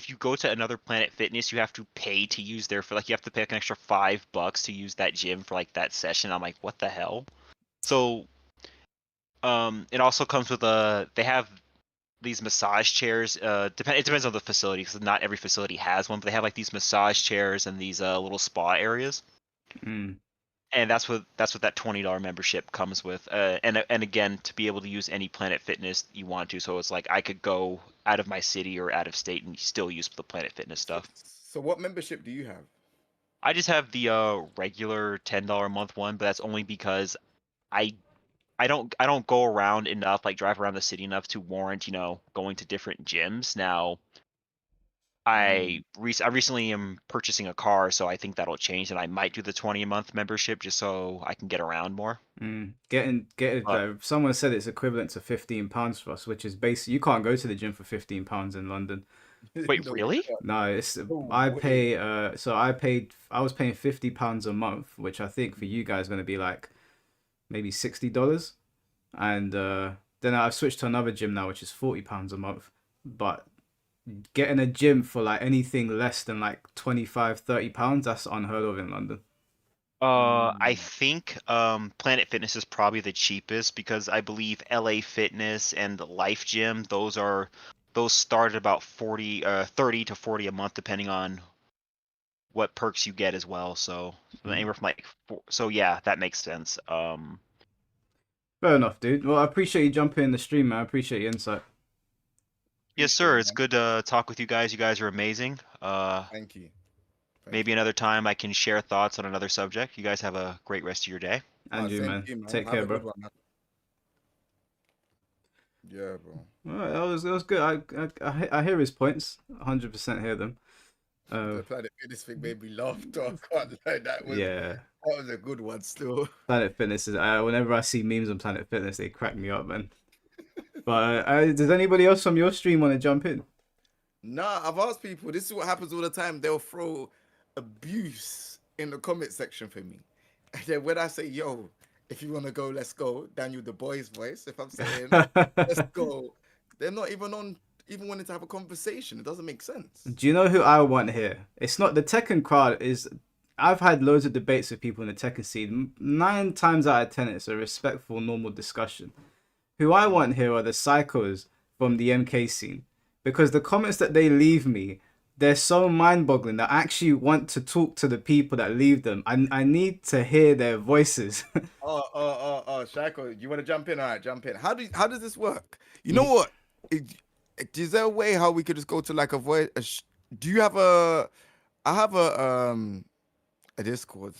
you go to another Planet Fitness, you have to pay to use there for like you have to pay like an extra $5 to use that gym for like that session. I'm like, what the hell? So it also comes with they have these massage chairs. It depends on the facility, because not every facility has one, but they have like these massage chairs and these little spa areas. Mm. And that's what that $20 membership comes with. And again, to be able to use any Planet Fitness you want to. So it's like I could go out of my city or out of state and still use the Planet Fitness stuff. So what membership do you have? I just have the regular $10 a month one, but that's only because I don't go around enough, like drive around the city enough to warrant, going to different gyms. Now, I recently am purchasing a car, so I think that'll change, and I might do the 20 a month membership just so I can get around more. Getting But- someone said it's equivalent to £15 for us, which is basically you can't go to the gym for £15 in London. Wait, No, really? No, it's No I way. pay I was paying £50 a month, which I think for you guys is gonna be like maybe $60. And then I've switched to another gym now, which is £40 a month. But getting a gym for like anything less than like £25-30, that's unheard of in London. I think Planet Fitness is probably the cheapest, because I believe LA Fitness and Life Gym, those start at about 30 to 40 a month, depending on what perks you get as well. So anywhere from like so yeah, that makes sense. Fair enough, dude. Well, I appreciate you jumping in the stream, man. I appreciate your insight. Yes, sir. It's good to talk with you guys. You guys are amazing. Thank you. Maybe another time I can share thoughts on another subject. You guys have a great rest of your day. And you, same man. to you, Take Have care, a good bro. one, man. Yeah, bro. Alright, that was good. I hear his points. 100% hear them. The Planet Fitness thing made me laugh. Though. I can't lie. That was a good one still. Planet Fitness is. Whenever I see memes on Planet Fitness, they crack me up, man. But does anybody else from your stream want to jump in? Nah, I've asked people. This is what happens all the time. They'll throw abuse in the comment section for me. And then when I say, yo, if you want to go, let's go. Daniel the boy's voice. If I'm saying, let's go, they're not even wanting to have a conversation. It doesn't make sense. Do you know who I want here? It's not the Tekken crowd. I've had loads of debates with people in the Tekken scene. 9 times out of 10, it's a respectful, normal discussion. Who I want here are the psychos from the MK scene. Because the comments that they leave me, they're so mind-boggling that I actually want to talk to the people that leave them. I need to hear their voices. Shaiko, you want to jump in? All right, jump in. How does this work? You know what? Is there a way how we could just go to like a voice? Do you have a? I have a Discord.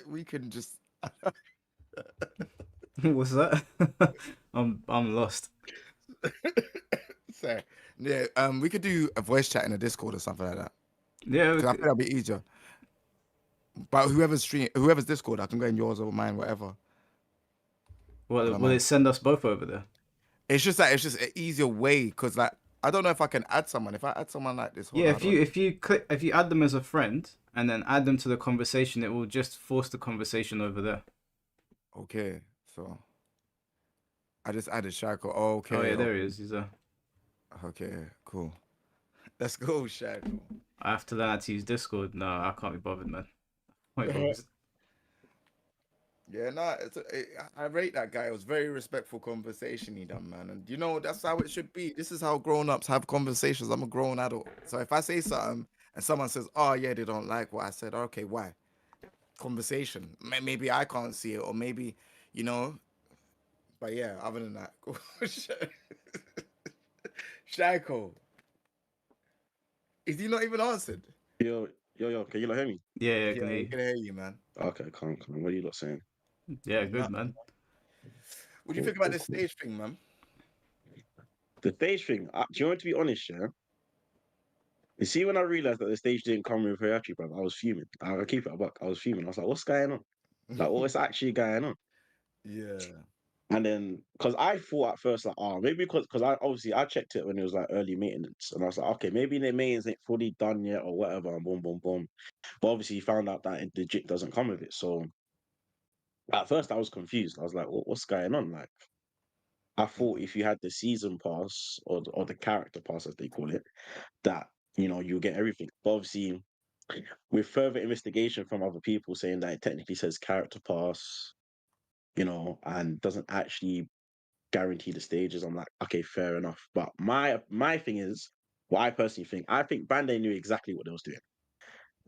We can just. What's that? I'm lost. So, yeah, we could do a voice chat in a Discord or something like that. Yeah. Because I think that'd be easier. But whoever's Discord, I can go in yours or mine, whatever. Will it send us both over there? It's just an easier way, because like I don't know if I can add someone. If I add someone like this, Yeah, if you add them as a friend and then add them to the conversation, it will just force the conversation over there. Okay, so I just added Shaco. Oh, okay. Oh yeah, there he is. He's Okay, cool. Let's go, Shaco. I have to learn how to use Discord. No, I can't be bothered, man. Wait, Roose. Yeah, no, I rate that guy. It was very respectful conversation he done, man. And you know, that's how it should be. This is how grown-ups have conversations. I'm a grown adult. So if I say something and someone says, oh yeah, they don't like what I said, okay, why? Conversation. Maybe I can't see it, or maybe, you know, but yeah, other than that, Shaiko, is he not even answered? Yo, can you not hear me? Yeah, I Yeah, can hear we you. can hear you, man. Okay, calm. What are you lot saying? Yeah, No. good man. What do you Cool, think about cool, this cool. stage thing, man? The stage thing, do you want to be honest, yeah? You see, when I realized that the stage didn't come with Hayachi, bro, I was fuming. I keep it a buck. I was fuming. I was like, what's going on? Like, what's actually going on? Yeah. And then, because I thought at first, like, oh, maybe because I checked it when it was like early maintenance, and I was like, okay, maybe the maintenance ain't fully done yet or whatever, and boom, boom, boom. But obviously, you found out that the jit doesn't come with it. So at first, I was confused. I was like, what's going on? Like, I thought if you had the season pass or the character pass, as they call it, that you'll get everything. But obviously, with further investigation from other people saying that it technically says character pass, and doesn't actually guarantee the stages, I'm like, okay, fair enough. But my thing is, what I personally think, I think Bandai knew exactly what they was doing,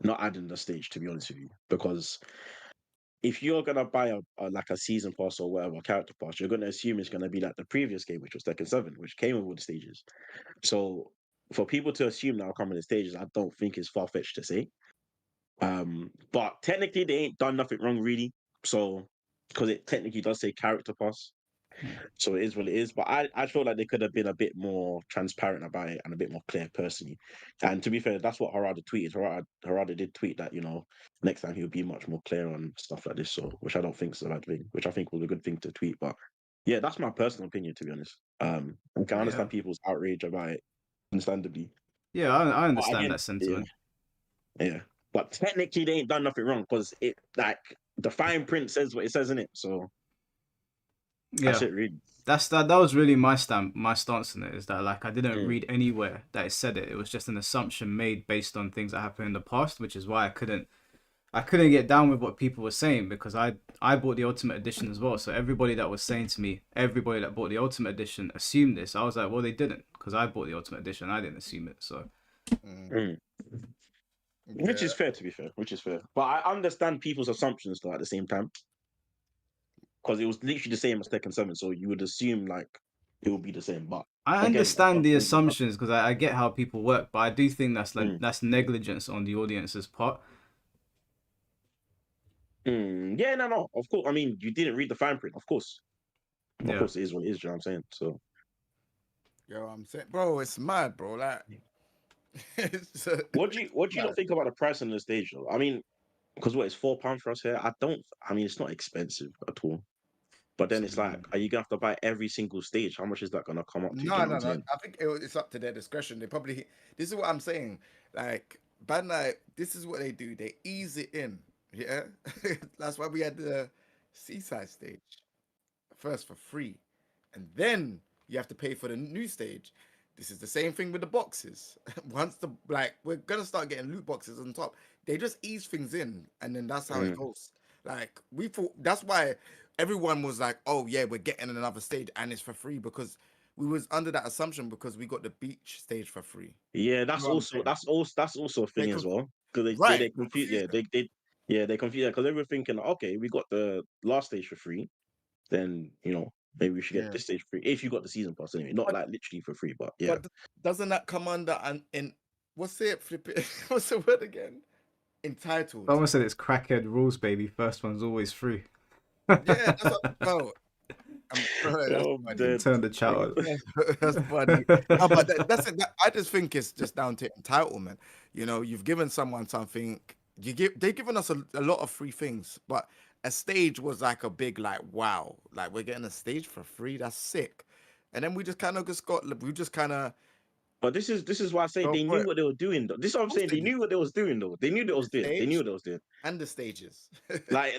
not adding the stage, to be honest with you, because if you're gonna buy like a season pass or whatever, character pass, you're gonna assume it's gonna be like the previous game, which was Tekken 7, which came with all the stages. So for people to assume that will come in the stages, I don't think it's far fetched to say. But technically they ain't done nothing wrong really. So because it technically does say character pass. Hmm. So it is what it is. But I feel like they could have been a bit more transparent about it and a bit more clear personally. And to be fair, that's what Harada tweeted. Harada did tweet that, next time he'll be much more clear on stuff like this. So which I don't think is a bad thing, which I think was a good thing to tweet. But yeah, that's my personal opinion, to be honest. I can Yeah, understand people's outrage about it, understandably. yeah, I But understand again, that yeah, sentiment. yeah. But technically they ain't done nothing wrong because it like the fine print says what it says in it. So that's Yeah, it really. that was really my stance on it, is that like I didn't Mm, read anywhere that it said it. It was just an assumption made based on things that happened in the past, which is why I couldn't get down with what people were saying, because I bought the Ultimate Edition as well. So everybody that was saying to me, everybody that bought the Ultimate Edition assumed this. I was like, well, they didn't, because I bought the Ultimate Edition. I didn't assume it. So mm. Which Yeah. is fair, to be fair, which is fair. But I understand people's assumptions though at the same time. Because it was literally the same as Tekken 7, so you would assume like it would be the same. But I again, I understand don't the think that. assumptions, because I get how people work, but I do think Mm, that's negligence on the audience's part. yeah, no. Of course. I mean, you didn't read the fine print, of course. Of Yeah, course, it is what it is. You know what I'm saying? So, Yo, I'm saying, bro, it's mad, bro. Like, it's, what do you not mad. think about the price on the stage though? I mean, because what, it's £4 for us here. I don't. I mean, it's not expensive at all. But then it's like, are you gonna have to buy every single stage? How much is that gonna come up to? Do you No, know what no, I'm no. saying? I think it's up to their discretion. They probably. This is what I'm saying. Like Bandai, this is what they do. They ease it in. Yeah, that's why we had the seaside stage first for free, and then you have to pay for the new stage. This is the same thing with the boxes. Once we're gonna start getting loot boxes on top. They just ease things in, and then that's how it Mm. goes. Like we thought. That's why everyone was like, "Oh yeah, we're getting another stage, and it's for free," because we was under that assumption because we got the beach stage for free. Yeah, You that's know what I'm also saying? a They thing as could, well. Because they right? They confuse, confused yeah, them. they confuse, because they were thinking, okay, we got the last stage for free, then maybe we should get Yeah, this stage free if you got the season pass anyway, not but like literally for free, but yeah. but doesn't that come under an in what's it? Flip it. What's the word again? Entitled. someone said it's crackhead rules, baby. First one's always free. Yeah, that's what, bro. Bro, that's Oh, funny. dead. Turn the chat on. That's funny. No, but that's it. I just think it's just down to entitlement. You know, you've given someone something. They've given us a lot of free things, but a stage was like a big like wow, like we're getting a stage for free. That's sick. And then we just kind of we just kind of But this is why I say go they for knew it. what they were doing though. This is what Of I'm course saying. they They did. knew what they was doing though. They knew what they The was doing. They knew stage what they was doing. and the stages. Like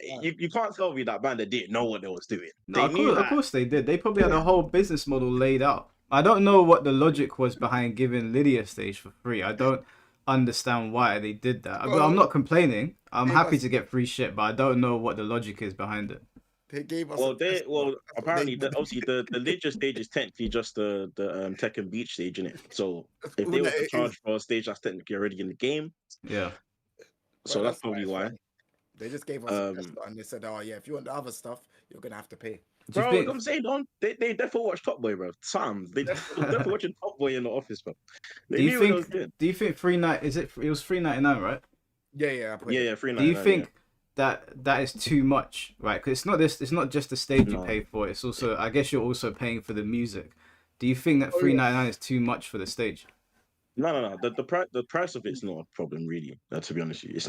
Yeah. you can't tell me that band that didn't know what they was doing. No, They knew of that. course they did. They probably had a whole business model laid out. I don't know what the logic was behind giving Lydia stage for free. understand why they did that. But Bro, I'm not complaining. I'm they happy must- to get free shit, but I don't know what the logic is behind it. They gave us. Well, a test, bro. That's what apparently they- obviously the ninja stage is technically just the Tekken Beach stage in it. So if all they that was to it charge is. for a stage that's technically already in the game, Yeah. so Well, that's that's probably why. fine. They just gave us a test Um, and they said, "Oh yeah, if you want the other stuff, you're gonna have to pay." Do you bro, think? I'm saying, they definitely watch Top Boy, bro. Sam, they definitely watching Top Boy in the office, bro. They Do you knew what they was think? doing. Do you think free night? Is it? It was $3.99, right? Yeah, I put Yeah, it. yeah, free Do you 99, think that is too much, right? Because it's not this. It's not just the stage you No. pay for. It's also, I guess, you're also paying for the music. Do you think that Oh, yeah. $3.99 is too much for the stage? No. The price of it's not a problem, really. To be honest with you, it's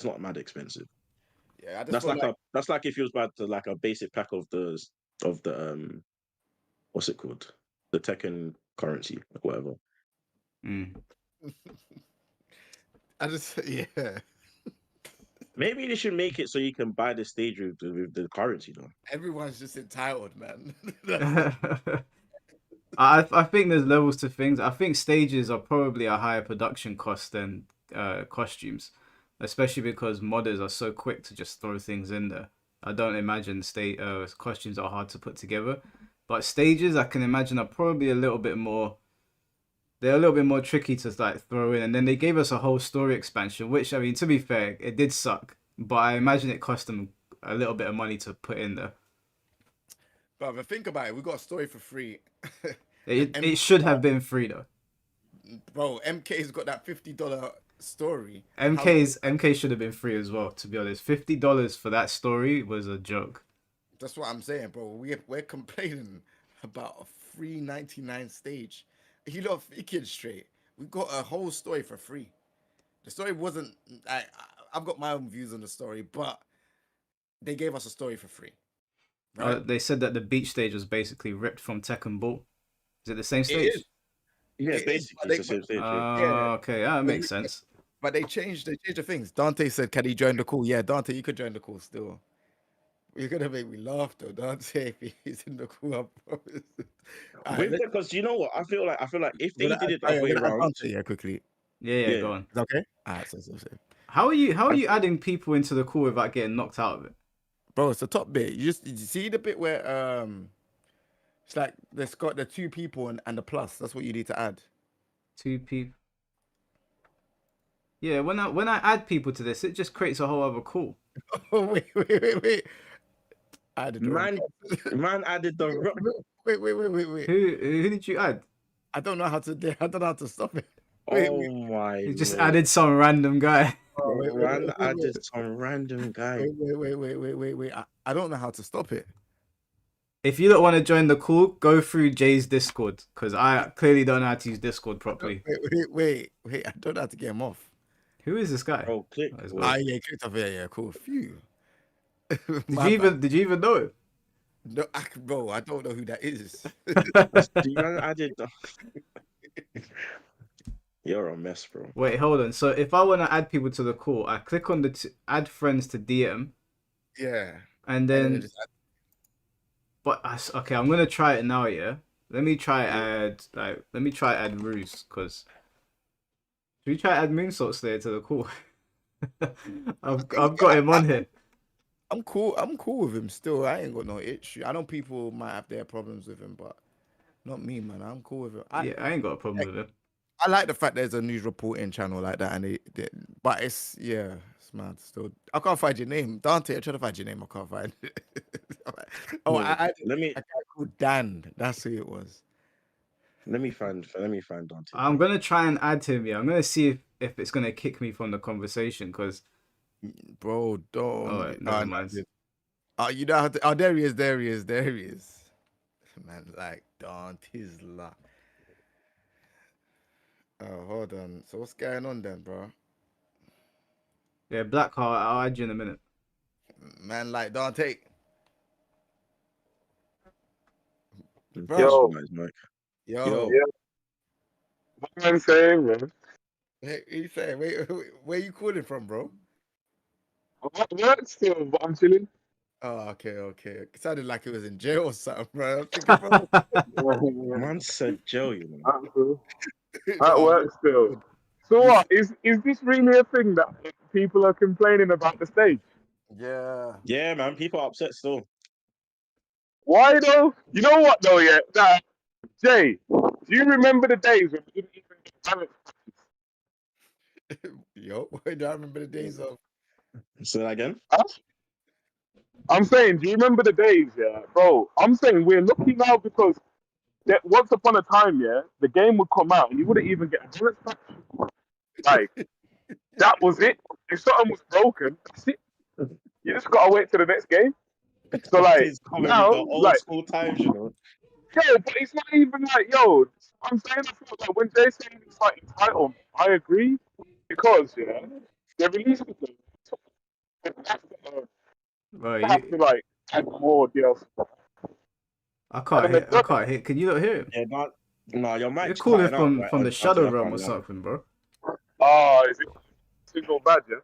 not mad expensive. Yeah, I just That's feel like like that's like if you was about to like a basic pack of the what's it called, the Tekken currency or whatever. Mm. I just yeah. Maybe they should make it so you can buy the stage with the currency though. Everyone's just entitled, man. I think there's levels to things. I think stages are probably a higher production cost than costumes, especially because modders are so quick to just throw things in there. I don't imagine costumes are hard to put together, but stages I can imagine are probably a little bit more. They're a little bit more tricky to like throw in, and then they gave us a whole story expansion, which I mean, to be fair, it did suck, but I imagine it cost them a little bit of money to put in there. But think about it, we got a story for free. It should have been free though. Bro, MK's got that $50 story. MK should have been free as well. To be honest, $50 for that story was a joke. That's what I'm saying, bro. We're complaining about a free 99 stage. You lot thinking straight. We got a whole story for free. The story wasn't. I've got my own views on the story, but they gave us a story for free. Right? They said that the beach stage was basically ripped from Tekken Ball. Is it the same stage? is. Yeah, It is, basically but it's the same stage. Okay, that makes sense. But they changed the things. Dante said, "Can he join the call?" Yeah, Dante, you could join the call still. You're gonna make me laugh though, Dante. If he's in the call, I promise. Alright, Because you know what, I feel like if they will I did it the add- other way will I add around, Dante, yeah, quickly. Yeah, go Yeah. on. Is that okay? Alright, so. How are you adding people into the call without getting knocked out of it? Bro, it's the top bit. You see the bit where it's like there's got the two people and the plus. That's what you need to add. 2 people. Yeah, when I add people to this, it just creates a whole other call. Oh wait. I added the wrong man added the Wait. Who did you add? I don't know how to stop it. oh my You just Lord. added some random guy. Man added some random guy. Wait. I don't know how to stop it. If you don't want to join the call, go through Jay's Discord, because I clearly don't know how to use Discord properly. Wait. I don't know how to get him off. Who is this guy? Bro, click. Oh, it's Wait. gone. Yeah, clicked off. Yeah, cool. Phew. Did you even know it? No, bro, I don't know who that is. You man added the... You're a mess, bro. Wait, hold on. So if I want to add people to the call, I click on the add friends to DM, Yeah. and then. just Okay, I'm gonna try it now. Yeah, let me try add Roose, because should we try add Moonsault Slayer to the call? I've got him on here. I'm cool with him still. I ain't got no issue. I know people might have their problems with him, but not me, man. I'm cool with him. Yeah, I ain't got a problem with him. I like the fact there's a news reporting channel like that, and but it's mad still. I can't find your name, Dante. I try to find your name. I can't find it. No, I let me a guy called Dan. That's who it was. let me find Dante. I'm gonna try and add him. Yeah, I'm gonna see if it's gonna kick me from the conversation, because. Bro, don't. Oh, wait, never mind. You know how to. Oh, there he is. Man, like Dante's luck. Oh, hold on. So what's going on then, bro? Yeah, Blackheart. I'll add you in a minute. Man, like Dante. Bro. Yo, Mike. Yo. What am I saying, man? Hey, you say, wait, where you calling from, bro? I'm work still, but I'm chilling. Oh, okay. It sounded like it was in jail or something, bro. I'm thinking, bro. Man said Joe, you know. At work still. So what? Is this really a thing that people are complaining about the stage? Yeah. Yeah, man, people are upset still. Why though? You know what though? Yeah, nah, Jay. Do you remember the days when we didn't even get balance? Yo, do I remember the days of? Say that again. Huh? I'm saying, do you remember the days, yeah, bro? I'm saying we're lucky now because that once upon a time, yeah, the game would come out and you wouldn't even get a balance patch. Like that was it. If something was broken, that's it. You just gotta wait till the next game. So like It's coming with now, the old like school times, you know. yo, but it's not even like yo. I'm saying I feel like when Jay's saying it's like entitled, I agree because yeah, they released the game. They Bro, have you, to like add more DLC. I And can't then hear. they've I done it. can't hear. Can you not hear him? Yeah, no, your You're mic's calling cutting out, from right? the Until shadow I realm can't or lie. something, bro. Oh, is it signal bad? Yeah.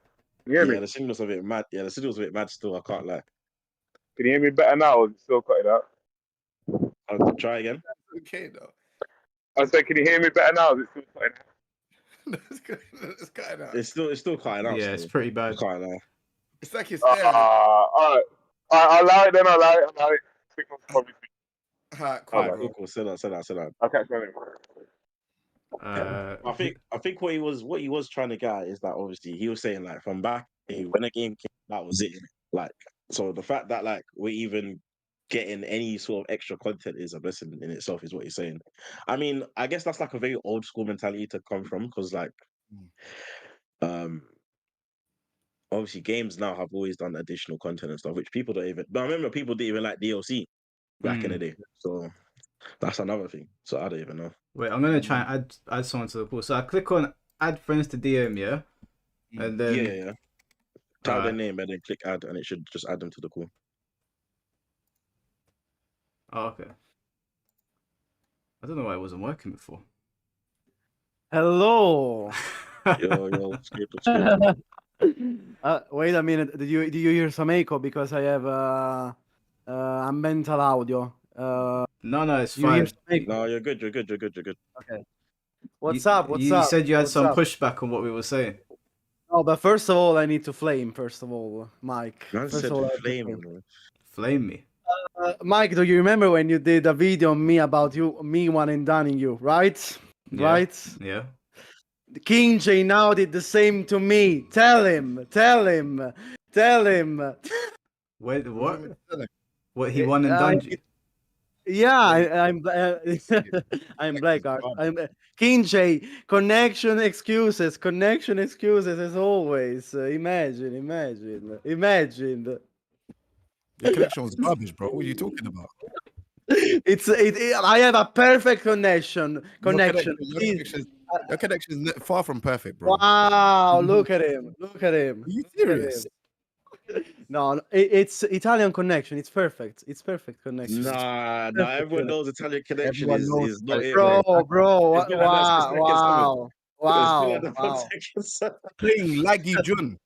Can you hear Yeah, me? the signal's a bit mad. Yeah, the signal's a bit mad still. I can't lie. Can you hear me better now? Or is it still cutting out? I'll try again. Okay, though. I said, can you hear me better now? Or is it still cutting out? It's kind of. It's still cutting out. Yeah, it's Still. pretty I bad. can't lie. It's like it's All there. right. I'll allow it then. I'll allow it. Signal's probably. Alright, All cool, right, bro. cool. Sit down. I'll catch you later. I think what he was trying to get at is that obviously he was saying like from back when the game came, that was it. Like so the fact that like we're even getting any sort of extra content is a blessing in itself, is what he's saying. I mean, I guess that's like a very old school mentality to come from because like um obviously games now have always done additional content and stuff, which people don't even. But I remember people didn't even like DLC back in the day, so that's another thing. So I don't even know. Wait, I'm gonna try and add someone to the pool. So I click on add friends to DM, yeah, and then Yeah. Type their name and then click add, and it should just add them to the call. Oh, okay. I don't know why it wasn't working before. Hello. Yo, skip. Wait a minute. Did you hear some echo? Because I have ambiental audio. No, it's You hear fine. some echo? No, you're good. Okay. What's up? You said you had What's some up? pushback on what we were saying. No, but first of all, I need to flame. First of all, Mike. Man First said of all, I have to flame. flame. Bro. Flame me. Mike, do you remember when you did a video on me about me one and dunning you, right? Yeah. Right? Yeah. King J now did the same to me. Tell him. Wait, what? What? What he won and done you? Yeah, I'm Blackguard. I'm King J. Connection excuses as always. Imagine. Your connection was garbage, bro. What are you talking about? I have a perfect connection. Your Please. connection is far from perfect, bro. Wow, look at him. Are you serious? No, it's Italian connection. It's perfect. It's perfect connection. Nah, Perfect everyone knows Italian connection Everyone knows is not it, Bro, bro. It's been like that since Tekken 7. It's been like that from wow. Tekken 7. Playing laggy Jun.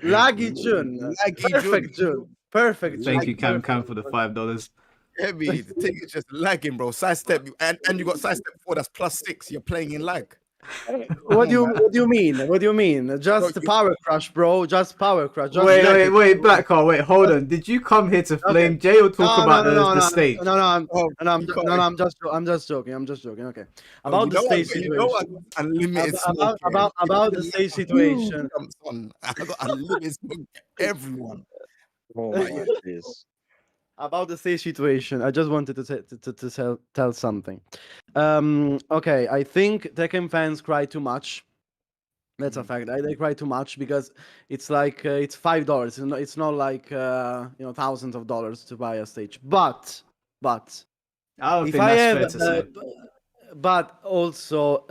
Laggy Jun. Laggy Perfect Jun. Perfect Thank Jun. you, Cam, for the $5. Heavy. The thing is just lagging, bro. Sidestep, and you got sidestep 4. That's +6. You're playing in lag. What do you mean? Just Bro, power crush, bro. Just power crush. Just Wait, Black Car, wait, hold on. Did you come here to flame Jay or talk about the stage? I'm just joking. Okay. About the stage situation. Unlimited smoke. About the stage situation. I got unlimited smoke. Everyone. Oh my days. About the stage situation, I just wanted to tell something. Okay, I think Tekken fans cry too much. That's a fact. They cry too much because it's like it's $5. It's not like thousands of dollars to buy a stage. But I don't if think I that's fair have, to say. but also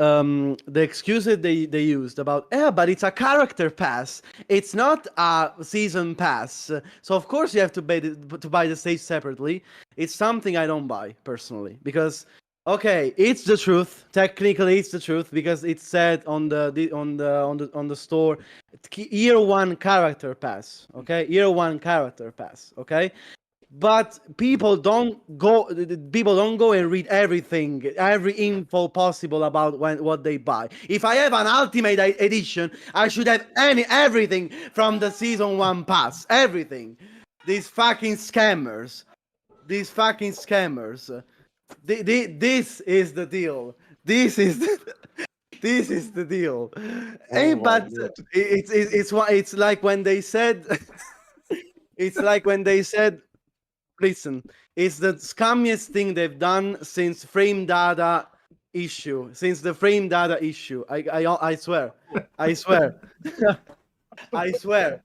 the excuse that they used about but it's a character pass. It's not a season pass. So of course you have to buy the stage separately. It's something I don't buy personally because okay, it's the truth. Technically, it's the truth because it's said on the store. Year 1 character pass. Okay, year 1 character pass. Okay. but people don't go and read every info possible about what they buy. If I have an ultimate edition, I should have everything from the season 1 pass, everything. These fucking scammers, this is the deal. This is this is the deal. Oh my But God. it's like when they said it's like when they said, listen, it's the scummiest thing they've done since frame data issue. Since the frame data issue. I swear. I swear. I swear.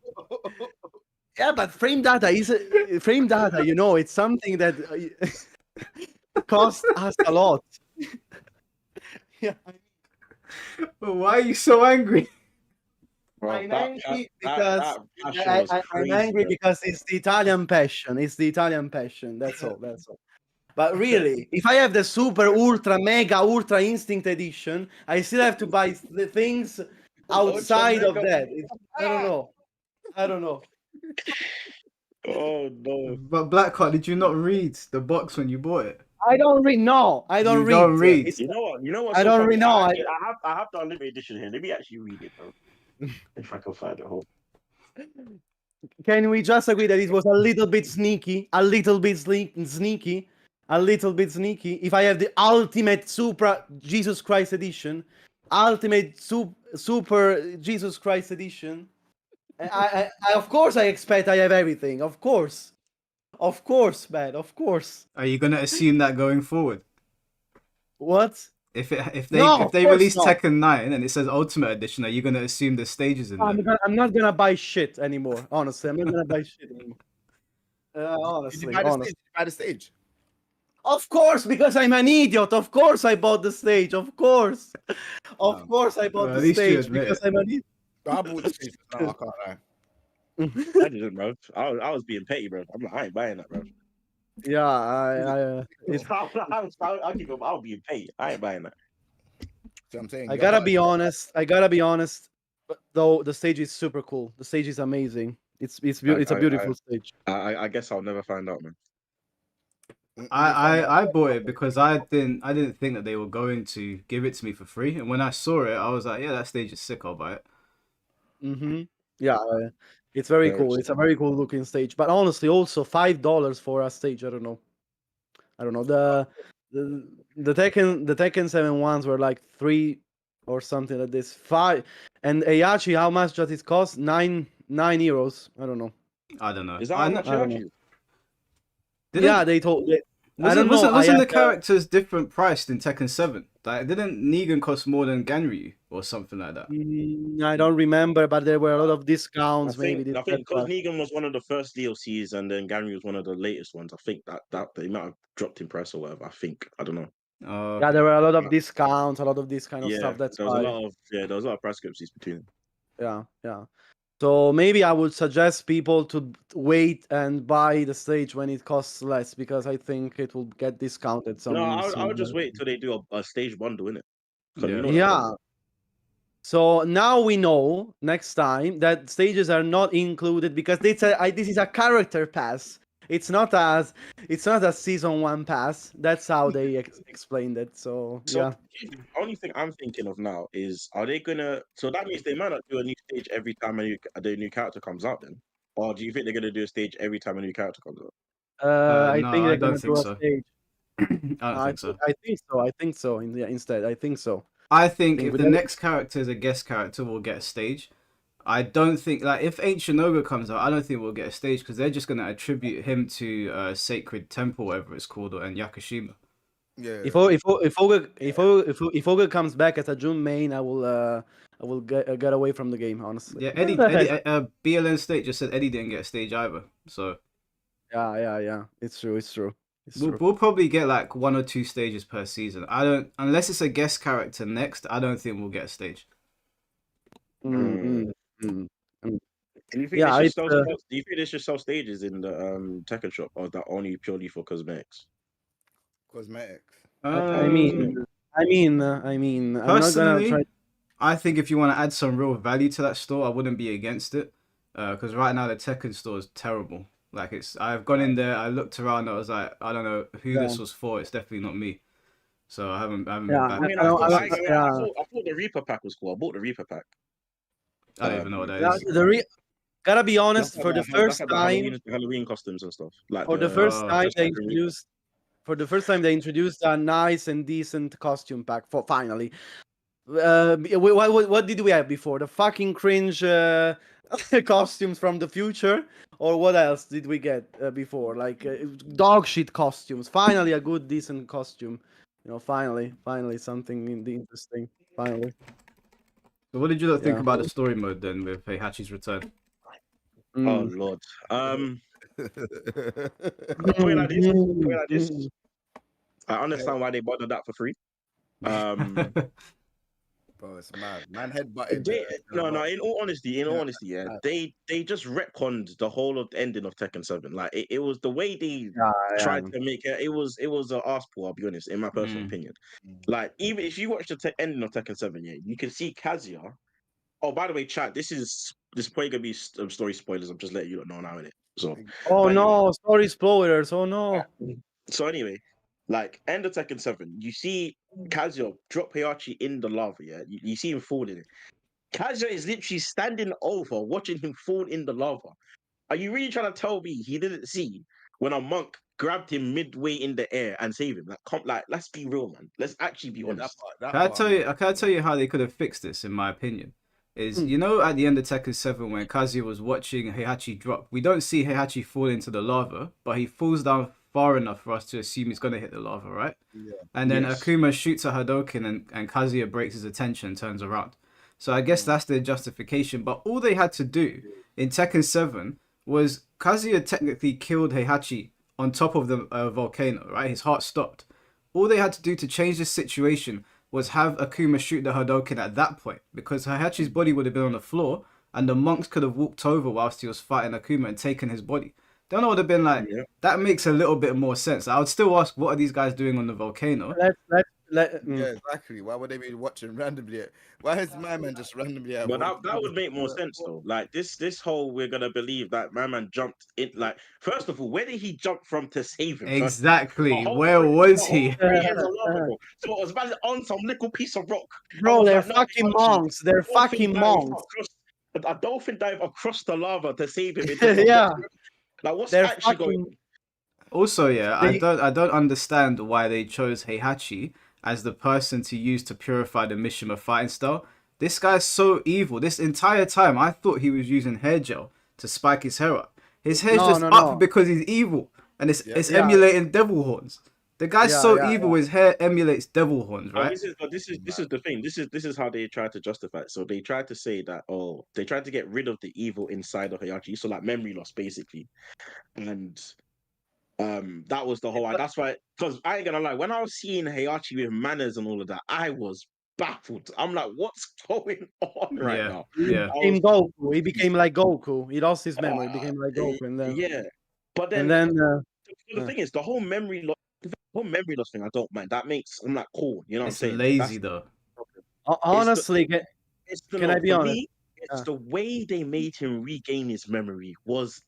Yeah, but frame data is frame data, you know, it's something that costs us a lot. Yeah. But why are you so angry? Bro, I'm that angry that because passion was I'm crazy, angry bro. because it's the Italian passion. It's the Italian passion. That's all. That's all. But really, if I have the super ultra mega ultra instinct edition, I still have to buy the things outside of that. I don't know. I don't know. Oh no. But Blackheart, did you not read the box when you bought it? I don't read. No, I don't You read. don't read. It's, You know what? You know what's I so don't funny? read. No, I have the unlimited edition here. Let me actually read it, bro. If I can find it. Hold. can we just agree that it was a little bit sneaky, a little bit sneaky, a little bit sneaky? If I have the ultimate super Jesus Christ edition, ultimate super Jesus Christ edition, I of course I expect I have everything. Of course, man. Of course. Are you gonna assume that going forward? What? If No, of they course release not. Tekken 9 and it says Ultimate Edition, are you gonna assume the stages in there? I'm not gonna buy shit anymore. Honestly, I'm not gonna buy shit anymore. Did you Honestly, buy the honestly. stage? Did you buy the stage? Of course, because I'm an idiot. Of course, I bought the stage. Of course, No. course, I bought Well, the at least you stage admit because it. I'm an idiot. I bought the stage. No, I can't lie. I didn't, bro. I was being petty, bro. I'm like, I ain't buying that, bro. Yeah, it's. I'll keep it. I'll be petty. I ain't buying that. So I'm saying I you gotta gotta be honest. I gotta be honest. Though the stage is super cool. The stage is amazing. It's a beautiful stage. I guess I'll never find out, man. you find out. I bought it because I didn't think that they were going to give it to me for free, and when I saw it, I was like, yeah, that stage is sick. I'll buy it. Yeah, it's very Very cool. It's a very cool looking stage. But honestly, also $5 for a stage. I don't know. The the Tekken 7 ones were like 3 or something like this. 5 and Ayachi, how much does it cost? 9 euros. I don't know. I don't know. Is that how much I don't it know. actually? Yeah, they told. I don't know. Wasn't the characters different priced in Tekken 7? Like, didn't Negan cost more than Ganryu or something like that? I don't remember, but there were a lot of discounts. I think That's because why. Negan was one of the first DLCs and then Ganryu was one of the latest ones. I think that they might have dropped in price or whatever. I think I don't know. Oh, Yeah, okay. there were a lot of discounts, a lot of this kind of Yeah, stuff. That's there was why. there was a lot of price discrepancies between them. Yeah. So maybe I would suggest people to wait and buy the stage when it costs less because I think it will get discounted. No, I would just wait till they do a stage bundle in it. Yeah. You know that Yeah. problem. So now we know next time that stages are not included because this is a character pass. It's not a season 1 pass. That's how they explained it. So yeah. Only thing I'm thinking of now is, are they gonna? So that means they might not do a new stage every time the new character comes out, then, or do you think they're gonna do a stage every time a new character comes out? I No, think I they're don't gonna think do a so. stage. I don't think so. I think so. I think so. Instead, I think so. I think think if with the every- next character is a guest character, we'll get a stage. I don't think, like, if Ancient Ogre comes out, I don't think we'll get a stage because they're just gonna attribute him to Sacred Temple, whatever it's called, and Yakushima. Yeah. If Ogre comes back as a June main, I will get away from the game. Honestly. Yeah, Eddie BLN State just said Eddie didn't get a stage either, so Yeah. It's true. we'll probably get like 1 or 2 stages per season. I don't, unless it's a guest character next, I don't think we'll get a stage. Mm. And you think Yeah, they should it's, sell? Do you think they should sell stages in the Tekken shop, or is that only purely for cosmetics? Cosmetics. I mean, I'm not gonna Personally, try. I think if you want to add some real value to that store, I wouldn't be against it. Because right now the Tekken store is terrible. Like I've gone in there, I looked around, I was like, I don't know who this was for. It's definitely not me. So I haven't been Yeah, back. I mean, I don't- I don't- since. yeah. I thought the Reaper pack was cool. I bought the Reaper pack. I don't even know what that Yeah, is. Gotta be honest, That's for the like first the time, Halloween costumes and stuff. Like for the the first Oh. time just they like the Reaper. introduced, for the first time they introduced a nice and decent costume pack. For finally, what did we have before? The fucking cringe costumes from the future, or what else did we get before? Like dog shit costumes. Finally, a good decent costume. You know, finally something interesting. Finally, So what did you think Yeah. about the story mode then with Heihachi's return? Oh Mm. Lord. I'll put it like this. Put it like this. I understand why they bought that for free. Bro, it's mad. Man headbutted. No. In all honesty, yeah, they just retconned the whole of the ending of Tekken 7. Like it was the way they tried to make it. It was an arse pull. I'll be honest, in my personal opinion. Like even if you watch the ending of Tekken 7, yeah, you can see Kazuya. Oh, by the way, chat. This is probably gonna be story spoilers. I'm just letting you know now, innit? So. Oh But anyway. no, story spoilers. Oh no. So anyway, like end of Tekken 7, you see Kazuya drop Heihachi in the lava, yeah? You see him fall in it. Kazuya is literally standing over, watching him fall in the lava. Are you really trying to tell me he didn't see when a monk grabbed him midway in the air and saved him? Like, let's be real, man. Let's actually be honest. Can I tell you how they could have fixed this, in my opinion? Is you know at the end of Tekken 7 when Kazuya was watching Heihachi drop, we don't see Heihachi fall into the lava, but he falls down far enough for us to assume he's gonna hit the lava, right? Yeah. And then Yes. Akuma shoots a Hadoken and Kazuya breaks his attention and turns around. So I guess that's their justification. But all they had to do in Tekken 7 was Kazuya technically killed Heihachi on top of the volcano, right? His heart stopped. All they had to do to change this situation was have Akuma shoot the Hadoken at that point, because Heihachi's body would have been on the floor, and the monks could have walked over whilst he was fighting Akuma and taken his body. Don't know, would have been like, Yeah. that makes a little bit more sense. I would still ask, what are these guys doing on the volcano? Yeah, exactly. Why would they be watching randomly? Why is my man just randomly at But one that would make more sense though. Like this whole we're gonna believe that my man jumped in. Like first of all, where did he jump from to save him? Exactly. Where was he? 3 years of lava, bro. So it was about on some little piece of rock. I Bro, was they're like, no, fucking Heihachi, monks. They're a dolphin fucking dive monks. a dolphin dive across the lava to save him. Into Yeah. Like what's They're actually going on? fucking. Also, yeah, They- I don't understand why they chose Heihachi as the person to use to purify the Mishima fighting style. This guy's so evil. This entire time, I thought he was using hair gel to spike his hair up. His hair's No, just no, up no. because he's evil, and it's Yeah. emulating devil horns. The guy's Yeah, so yeah, evil. His hair emulates devil horns, Oh, right? this is the thing. This is how they try to justify it. So they tried to say that they tried to get rid of the evil inside of Heihachi, so like memory loss basically, and that was the whole. That's why, because I ain't gonna lie, when I was seeing Heihachi with manners and all of that, I was baffled. I'm like, what's going on right Yeah, now? He yeah. became Goku. He became like Goku. He lost his memory. He became like Goku, and then Yeah, but and then then the thing is, the whole memory loss thing, I don't mind. That makes I'm like cool. You know what I'm It's saying? lazy though. honestly, can I be for honest? me, it's the way they made him regain his memory was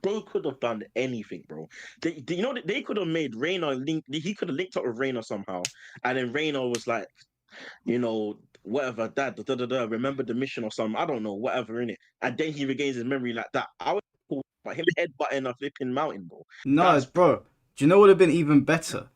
bro could have done anything, bro. They could have made Reina link. He could have linked up with Reina somehow, and then Reina was like, whatever, dad, remember the mission or something. I don't know, whatever in it, and then he regains his memory like that. I would cool, but him headbutting a flipping mountain, bro. No, bro. Do you know what would have been even better?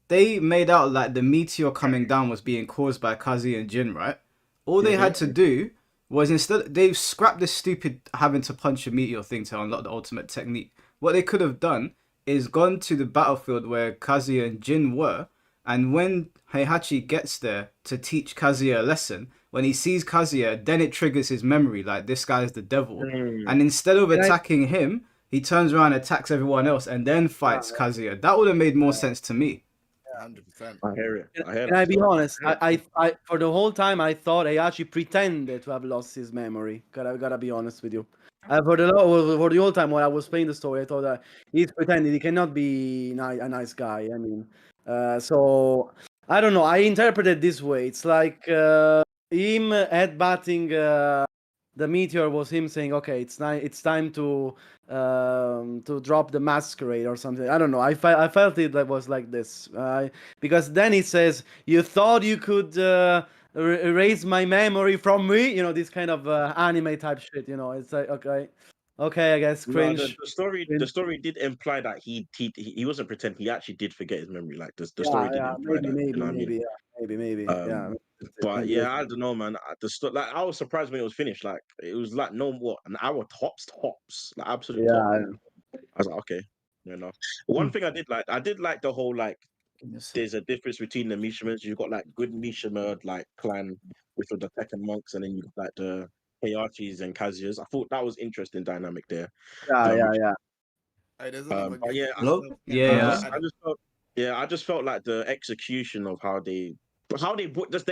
They made out like the meteor coming down was being caused by Kazi and Jin, right? All they had to do was instead they've scrapped this stupid having to punch a meteor thing to unlock the ultimate technique. What they could have done is gone to the battlefield where Kazuya and Jin were, and when Heihachi gets there to teach Kazuya a lesson, when he sees Kazuya, then it triggers his memory, like this guy's the devil. And instead of attacking him, he turns around, attacks everyone else, and then fights Kazuya. That would have made more sense to me. 100%. I hear it. Can I be honest? I for the whole time I thought Heihachi pretended to have lost his memory. Gotta be honest with you. For the whole time while I was playing the story, I thought that he's pretending. He cannot be a nice guy. I mean, so I don't know. I interpret it this way. It's like him headbutting the meteor was him saying, "Okay, it's time to drop the masquerade or something." I don't know. I felt it that was like this because then he says, "You thought you could erase my memory from me," this kind of anime type shit. It's like okay, I guess No, cringe. the story did imply that he wasn't pretending. He actually did forget his memory. Like the story did Yeah, imply that. You know what I mean? maybe, yeah. But Maybe yeah, I don't know, man. Like I was surprised when it was finished. Like it was like no what an hour tops, like absolute top. yeah. I was like, okay, you know. One thing I did like the whole like there's a difference between the Mishimans. You've got like good Mishima like clan, which were the Tekken monks, and then you got like the Heiachis and Kazuyas. I thought that was interesting dynamic there. Yeah, Which, yeah. Hey, there's another but guest. yeah, Hello? Yeah, I just felt like the execution of the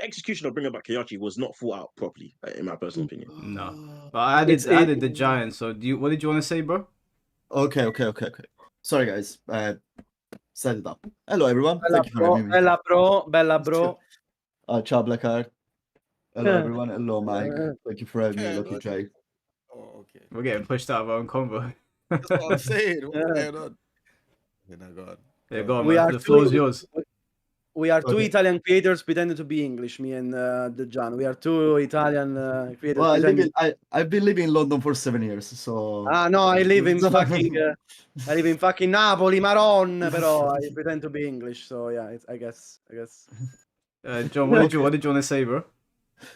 execution of bringing back Heihachi was not thought out properly, in my personal opinion. no. But I It's added the giant. So what did you want to say, bro? Okay. Sorry, guys. Set it up. Hello, everyone. bella Thank you for having me. bella bro. Ciao, Blackheart. Hello, everyone. Hello, Mike. Thank you for having me, Yeah, Lucky man. Jay. Oh, okay. We're getting pushed out of our own convo. That's what I'm saying. What's Yeah. going on? Yeah, no, go on. Yeah, Go go on. on, We man. are The floor's two. yours. We are two Okay. Italian creators pretending to be English. Me and the John. We are two Italian creators Well, pretending. I've been living in London for 7 years, so. No, I live in fucking Napoli, Maron, però I pretend to be English. So yeah, I guess. John, what did you want to say, bro?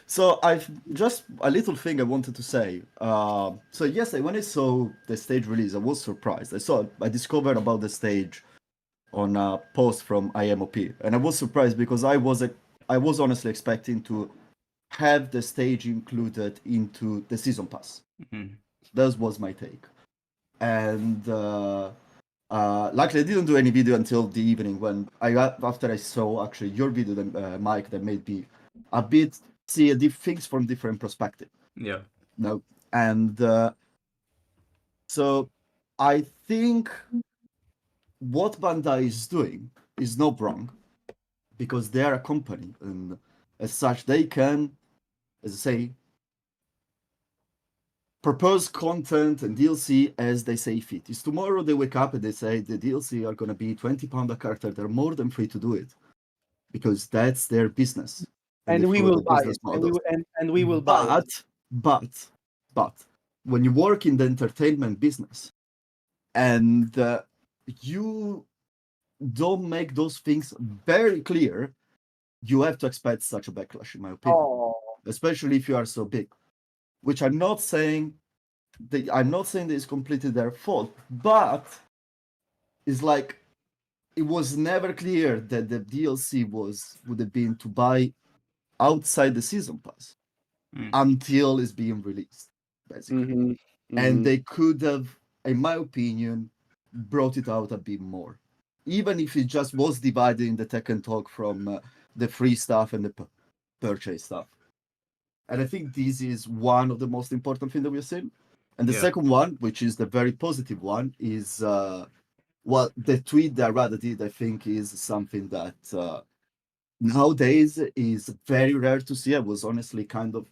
So I've just a little thing I wanted to say. So yesterday when I saw the stage release, I was surprised. I discovered about the stage on a post from IMOP, and I was surprised because I was honestly expecting to have the stage included into the season pass. Mhm. That was my take, and luckily I didn't do any video until the evening when after I saw actually your video, Mike, that made me a bit see things from different perspective. Yeah. No, and so I think what Bandai is doing is not wrong because they are a company, and as such they can, as I say, propose content and DLC as they say fit. Is tomorrow they wake up and they say the DLC are gonna be £20 a character, they're more than free to do it because that's their business. And they we follow will the buy business it. And models. we will buy it. But when you work in the entertainment business and you don't make those things very clear, you have to expect such a backlash, in my opinion. Oh, Especially if you are so big. Which I'm not saying that it's completely their fault, but it's like it was never clear that the DLC would have been to buy outside the season pass until it's being released, basically. And they could have, in my opinion, brought it out a bit more, even if it just was divided in the Tekken talk from the free stuff and the purchase stuff. And I think this is one of the most important things that we've seen. And the second one, which is the very positive one, is the tweet that Rada did, I think, is something that nowadays is very rare to see. I was honestly kind of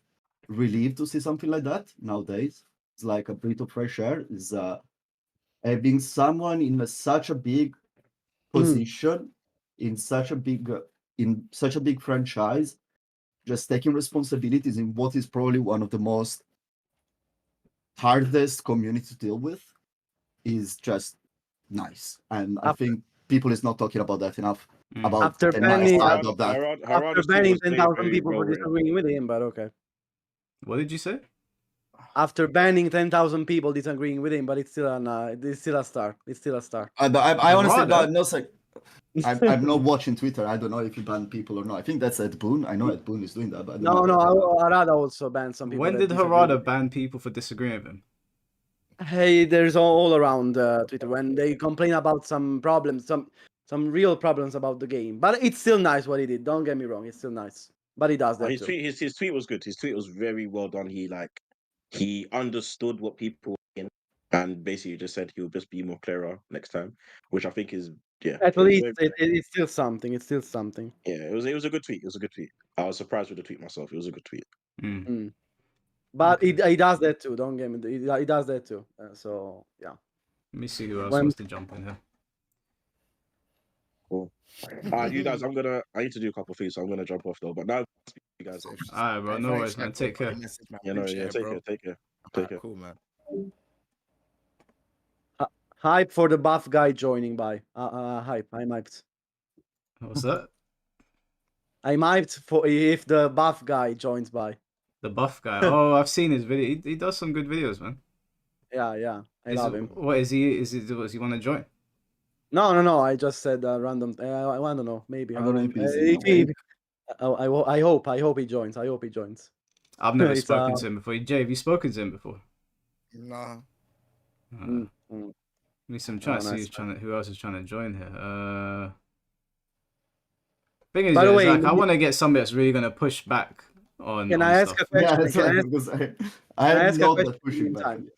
relieved to see something like that nowadays. It's like a breath of fresh air. Is having someone in such a big position, in such a big franchise, just taking responsibilities in what is probably one of the most hardest community to deal with is just nice. And I think people is not talking about that enough. About after the nice banning, side of that. after banning 10,000 people for disagreeing with him, but okay. What did you say? After banning 10,000 people disagreeing with him, but it's still a star. It's still a star. I honestly Harder. not say. I'm not watching Twitter. I don't know if he banned people or not. I think that's Ed Boon. I know Ed Boon is doing that, but I don't know. Arada also banned some people. When that did disagree Harada with him. ban people for disagreeing with him? Hey, there's all around Twitter when they complain about some problems, some real problems about the game. But it's still nice what he did. Don't get me wrong, it's still nice. But he does that His too. tweet was good. His tweet was very well done. He understood what people were in, and basically just said he'll just be more clearer next time, which I think is At least it's still something. It's still something. Yeah, it was a good tweet. It was a good tweet. I was surprised with the tweet myself. It was a good tweet. But Okay. he does that too. Don't get me. He does that too. So yeah. Let me see who else When wants to jump in here. Cool. You guys, I need to do a couple of things, so I'm gonna jump off though. But now, speak to you guys. Safe. Alright, bro. Hey, No thanks, worries, man. Shaq, Take for the care. message, man. You know, Appreciate yeah. it, Take bro. care. Take care. Take Alright, care. cool, man. hype for the buff guy joining by. Hype. I'm hyped. What's that? I'm hyped for if the buff guy joins by. The buff guy. Oh, I've seen his video. He does some good videos, man. Yeah. I love him. What is he? Does he want to join? No. I just said random. I don't know. Maybe. I don't know if he's If in he, I hope he joins. I hope he joins. I've never It's, spoken to him before. Jay, have you spoken to him before? Nah. mm. Let me see. I'm trying to see Nice. who else is trying to join here. Thing is, By the it's way, like I want to get somebody that's really gonna push back on Can I ask stuff. a question? Yeah, that's Can I right. ask- Because I Can I am ask a not question that in the pushing back. meantime?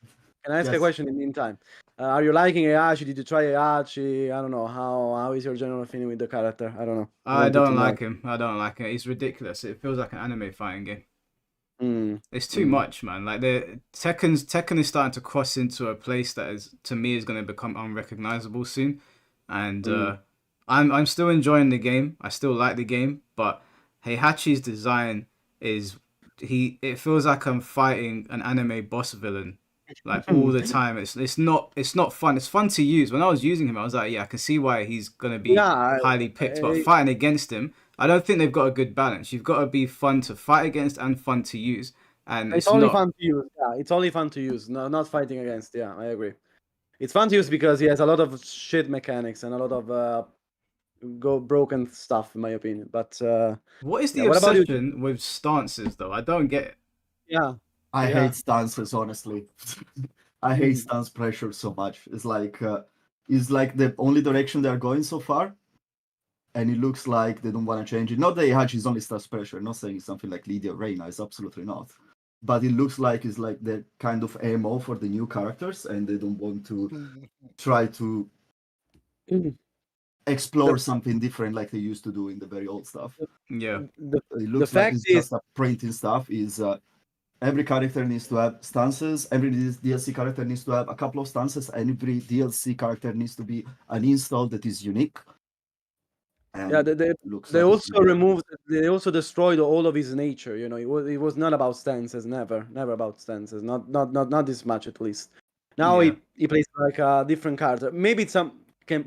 Can I ask a Yes. question in the meantime? Are you liking Heihachi? Did you try Heihachi? I don't know. How is your general feeling with the character? I don't know. I don't like him. I don't like him. He's ridiculous. It feels like an anime fighting game. him. It's too much, man. Like Tekken is starting to cross into a place that is, to me, is going to become unrecognizable soon. And I'm still enjoying the game. I still like the game, but Heihachi's design is it feels like I'm fighting an anime boss villain like all the time. It's not fun. It's fun to use. When I was using him, I was like, yeah, I can see why he's gonna be highly picked. But fighting against him, I don't think they've got a good balance. You've got to be fun to fight against and fun to use. And It's only fun to use. Yeah, it's only fun to use. No, not fighting against. Yeah, I agree. It's fun to use because he has a lot of shit mechanics and a lot of broken stuff, in my opinion. But what is the what about you? obsession with stances, though? I don't get it. Yeah, I Yeah. hate stances, honestly. I hate stance pressure so much. It's like the only direction they're going so far, and it looks like they don't want to change it. Not that Heihachi is only stance pressure. I'm not saying it's something like Lydia Reina. It's absolutely not. But it looks like it's like the kind of MO for the new characters, and they don't want to try to explore something different like they used to do in the very old stuff. Yeah. It looks like fact it's is- just a printing stuff. Is every character needs to have stances. Every DLC character needs to have a couple of stances. And every DLC character needs to be an install that is unique. And Yeah, they looks they like also removed. They also destroyed all of his nature. You know, it was not about stances. Never about stances. Not this much at least. Now Yeah. he plays like a different character. Maybe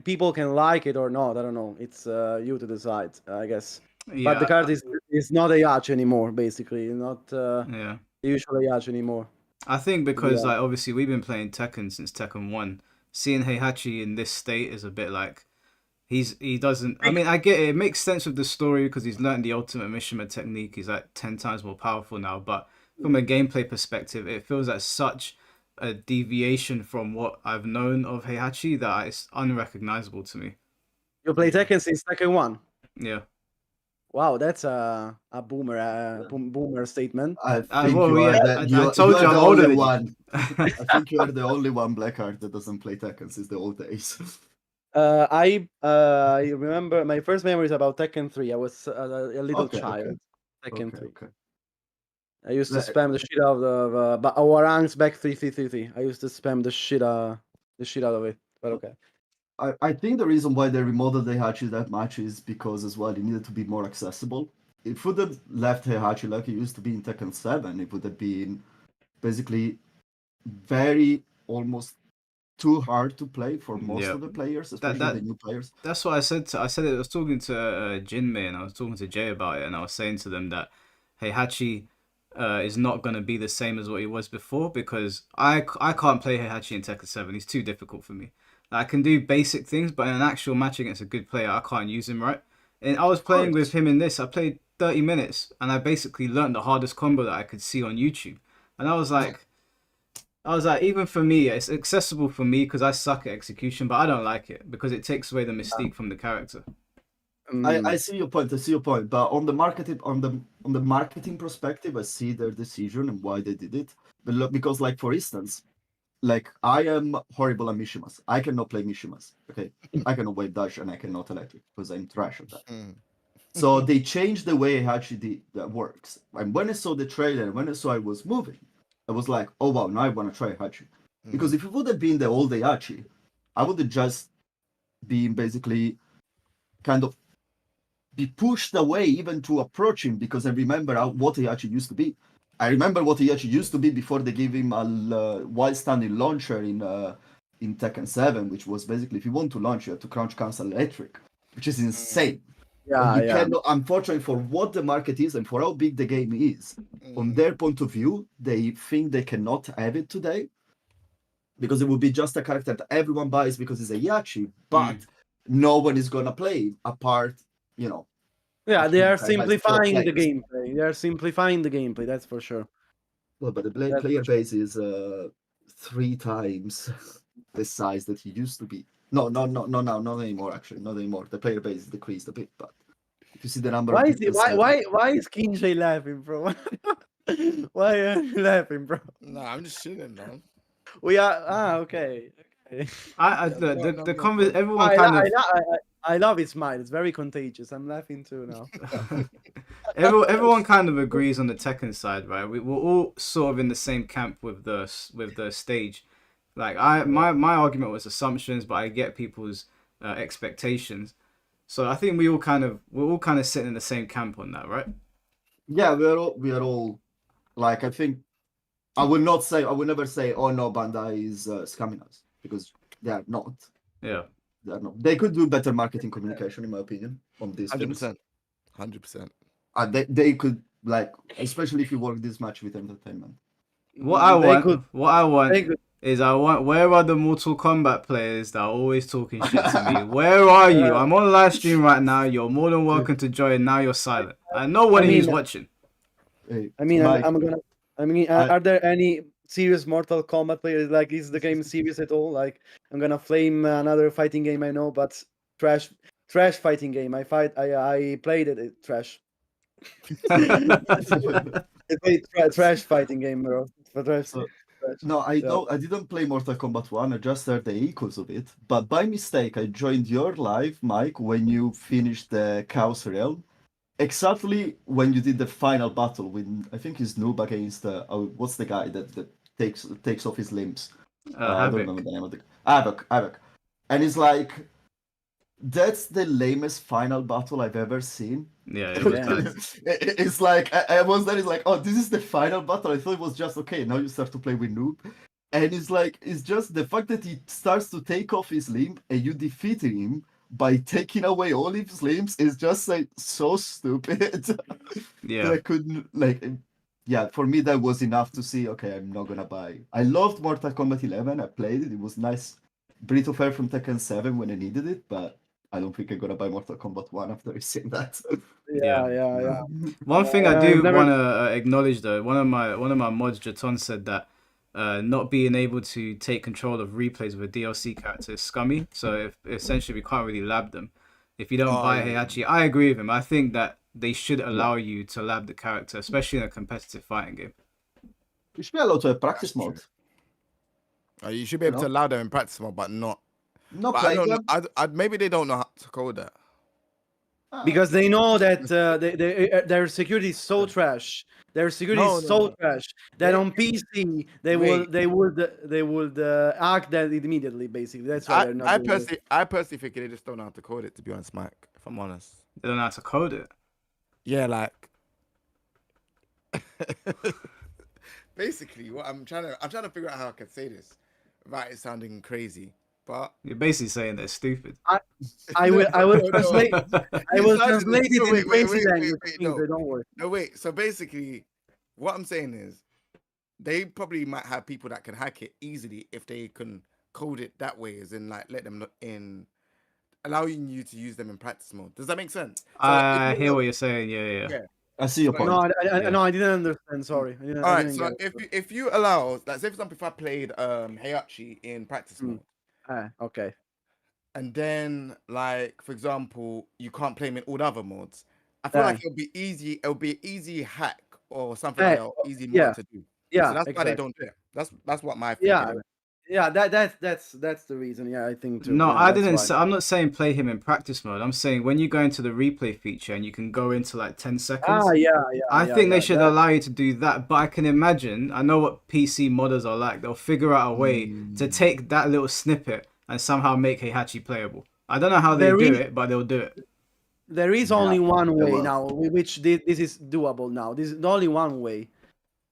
people can like it or not. I don't know. It's you to decide, I guess. Yeah. But the card is not a yacht anymore. Basically, not yeah. the usual yacht anymore. I think because Yeah. like obviously we've been playing Tekken since Tekken 1. Seeing Heihachi in this state is a bit like he doesn't. I mean, I get it. It makes sense with the story because he's learned the ultimate Mishima technique. He's like 10 times more powerful now. But from a gameplay perspective, it feels like such a deviation from what I've known of Heihachi that it's unrecognizable to me. You play Tekken since Tekken 1. Yeah. Wow, that's a boomer statement. I think well, you are yeah, the, I told you are I'm the older only than you. one. I think you are the only one Blackheart that doesn't play Tekken since the old days. I remember my first memories about Tekken 3. I was a little Okay, child. Tekken okay, 3. okay. I used to Le- spam the shit out of but our ranks back 3. I used to spam the shit out of it. But okay. I think the reason why they remodeled Heihachi that much is because as well it needed to be more accessible. If would have left Heihachi like it used to be in Tekken 7, it would have been basically very almost too hard to play for most Yeah. of the players, especially the new players. That's what I said. I said it. I was talking to Jinmei and I was talking to Jay about it, and I was saying to them that Heihachi is not going to be the same as what he was before because I can't play Heihachi in Tekken 7. He's too difficult for me. I can do basic things, but in an actual match against a good player, I can't use him right. And I was playing with him in this. I played 30 minutes, and I basically learned the hardest combo that I could see on YouTube. And I was like, even for me, it's accessible for me because I suck at execution, but I don't like it because it takes away the mystique from the character. I see your point. But on the marketing perspective, I see their decision and why they did it. But look, because, like, for instance, like I am horrible at Mishimas. I cannot play Mishimas. Okay, I cannot wave dash and I cannot electric because I'm trash at that. So they changed the way actually that works. And when I saw the trailer, when I saw I was moving, I was like, oh wow, now I want to try Heihachi. Mm. Because if it would have been the old Heihachi, I would have just been basically kind of be pushed away even to approach him because I remember what Heihachi used to be. I remember what Heihachi used to be before they gave him a while standing launcher in Tekken 7, which was basically if you want to launch, you have to crouch cancel electric, which is insane. Yeah, And you yeah. cannot, unfortunately, for what the market is and for how big the game is, from Mm. their point of view, they think they cannot have it today because it would be just a character that everyone buys because it's a Yachi, but no one is gonna play apart, you know. Yeah, they Him are has 4 simplifying the players. gameplay. They are simplifying the gameplay. That's for sure. Well, but the That's player for sure. base is 3 times the size that he used to be. No, not anymore. Actually, not anymore. The player base decreased a bit, but if you see the number Why of is people, why is Kinjay laughing, bro? Why are you laughing, bro? Nah, I'm just chilling, man. We are okay. Okay. Everyone kind of I love his smile. It's very contagious. I'm laughing too now. everyone kind of agrees on the Tekken side, right? We're all sort of in the same camp with the stage. Like my argument was assumptions, but I get people's expectations. So I think we're all kind of sitting in the same camp on that, right? yeah, we are all like I think I will never say oh no Bandai is scamming us because they are not. Yeah. They are not. They could do better marketing communication, in my opinion, on these things. 100%. 100%. They could like, especially if you work this much with entertainment. What I They want, could- what I want they could- is where are the Mortal Kombat players that are always talking shit to me? Where are you? I'm on live stream right now. You're more than welcome to join. Now you're silent. I know one of you's watching. Hey, I mean, Mike, are there any serious Mortal Kombat players? Like, is the game serious at all? Like, I'm gonna flame another fighting game I know, but trash fighting game. I played it. Trash. It's a trash fighting game, bro. For trash. So- trash. No, Yeah. I didn't play Mortal Kombat 1, I just heard the echoes of it. But by mistake, I joined your live, Mike, when you finished the Chaos Realm. Exactly when you did the final battle with, I think it's Noob against, what's the guy that takes off his limbs? I don't remember Havoc. the name of the... Havoc. And it's like, that's the lamest final battle I've ever seen. Yeah, it was bad. It's like I was there. It's like, oh, this is the final battle. I thought it was just okay. Now you start to play with Noob, and it's just the fact that he starts to take off his limb and you defeat him by taking away all his limbs is just like so stupid. Yeah. I couldn't yeah. For me, that was enough to see. Okay, I'm not gonna buy. I loved Mortal Kombat 11. I played it. It was nice. Breath of Fire from Tekken 7 when I needed it, but I don't think I'm gonna buy Mortal Kombat 1 after seeing that. Yeah. One thing I I've do never- want to acknowledge though, one of my mods, Jaton, said that not being able to take control of replays with a DLC character is scummy. So if essentially we can't really lab them. If you don't buy Heihachi, I agree with him. I think that they should allow you to lab the character, especially in a competitive fighting game. You should be allowed to have practice mode. You should be able to allow them in practice mode, but not. Not But I playing don't. them. Maybe they don't know how to code that. Because they know that their security is so trash. Their security is so trash that on PC they would hack that immediately. Basically, that's why they're not. I doing it. personally think they just don't know how to code it. To be honest, Mike, if I'm honest. They don't know how to code it. Yeah, like. Basically, what I'm trying to figure out how I can say this without it sounding crazy. But You're basically saying they're stupid. I will translate. No. I will translate it in Wait, crazy language. no. Don't worry. No, wait. So basically, what I'm saying is, they probably might have people that can hack it easily if they can code it that way, as in like let them in, allowing you to use them in practice mode. Does that make sense? So I hear what you're saying. Yeah. I see your point. No, I didn't understand. Sorry. I didn't, All I right. didn't So get it. if you allow, like, say for example, if I played Heihachi in practice mode, Okay. and then like for example, you can't play him in all the other modes, I feel like it'll be easy. It'll be an easy hack or something like that, or easy mod to do. Yeah, So that's why they exactly. don't do it. That's what my Yeah. thinking is. Yeah, that's the reason. Yeah, I think too. No, Yeah, I that's didn't why. say. I'm not saying play him in practice mode. I'm saying when you go into the replay feature and you can go into like 10 seconds. Yeah, I think they should that- allow you to do that, but I can imagine. I know what PC modders are like. They'll figure out a way to take that little snippet and somehow make Heihachi playable. I don't know how they There do is- it, but they'll do it. There is only one they way will. now, which this is doable now. This is the only one way.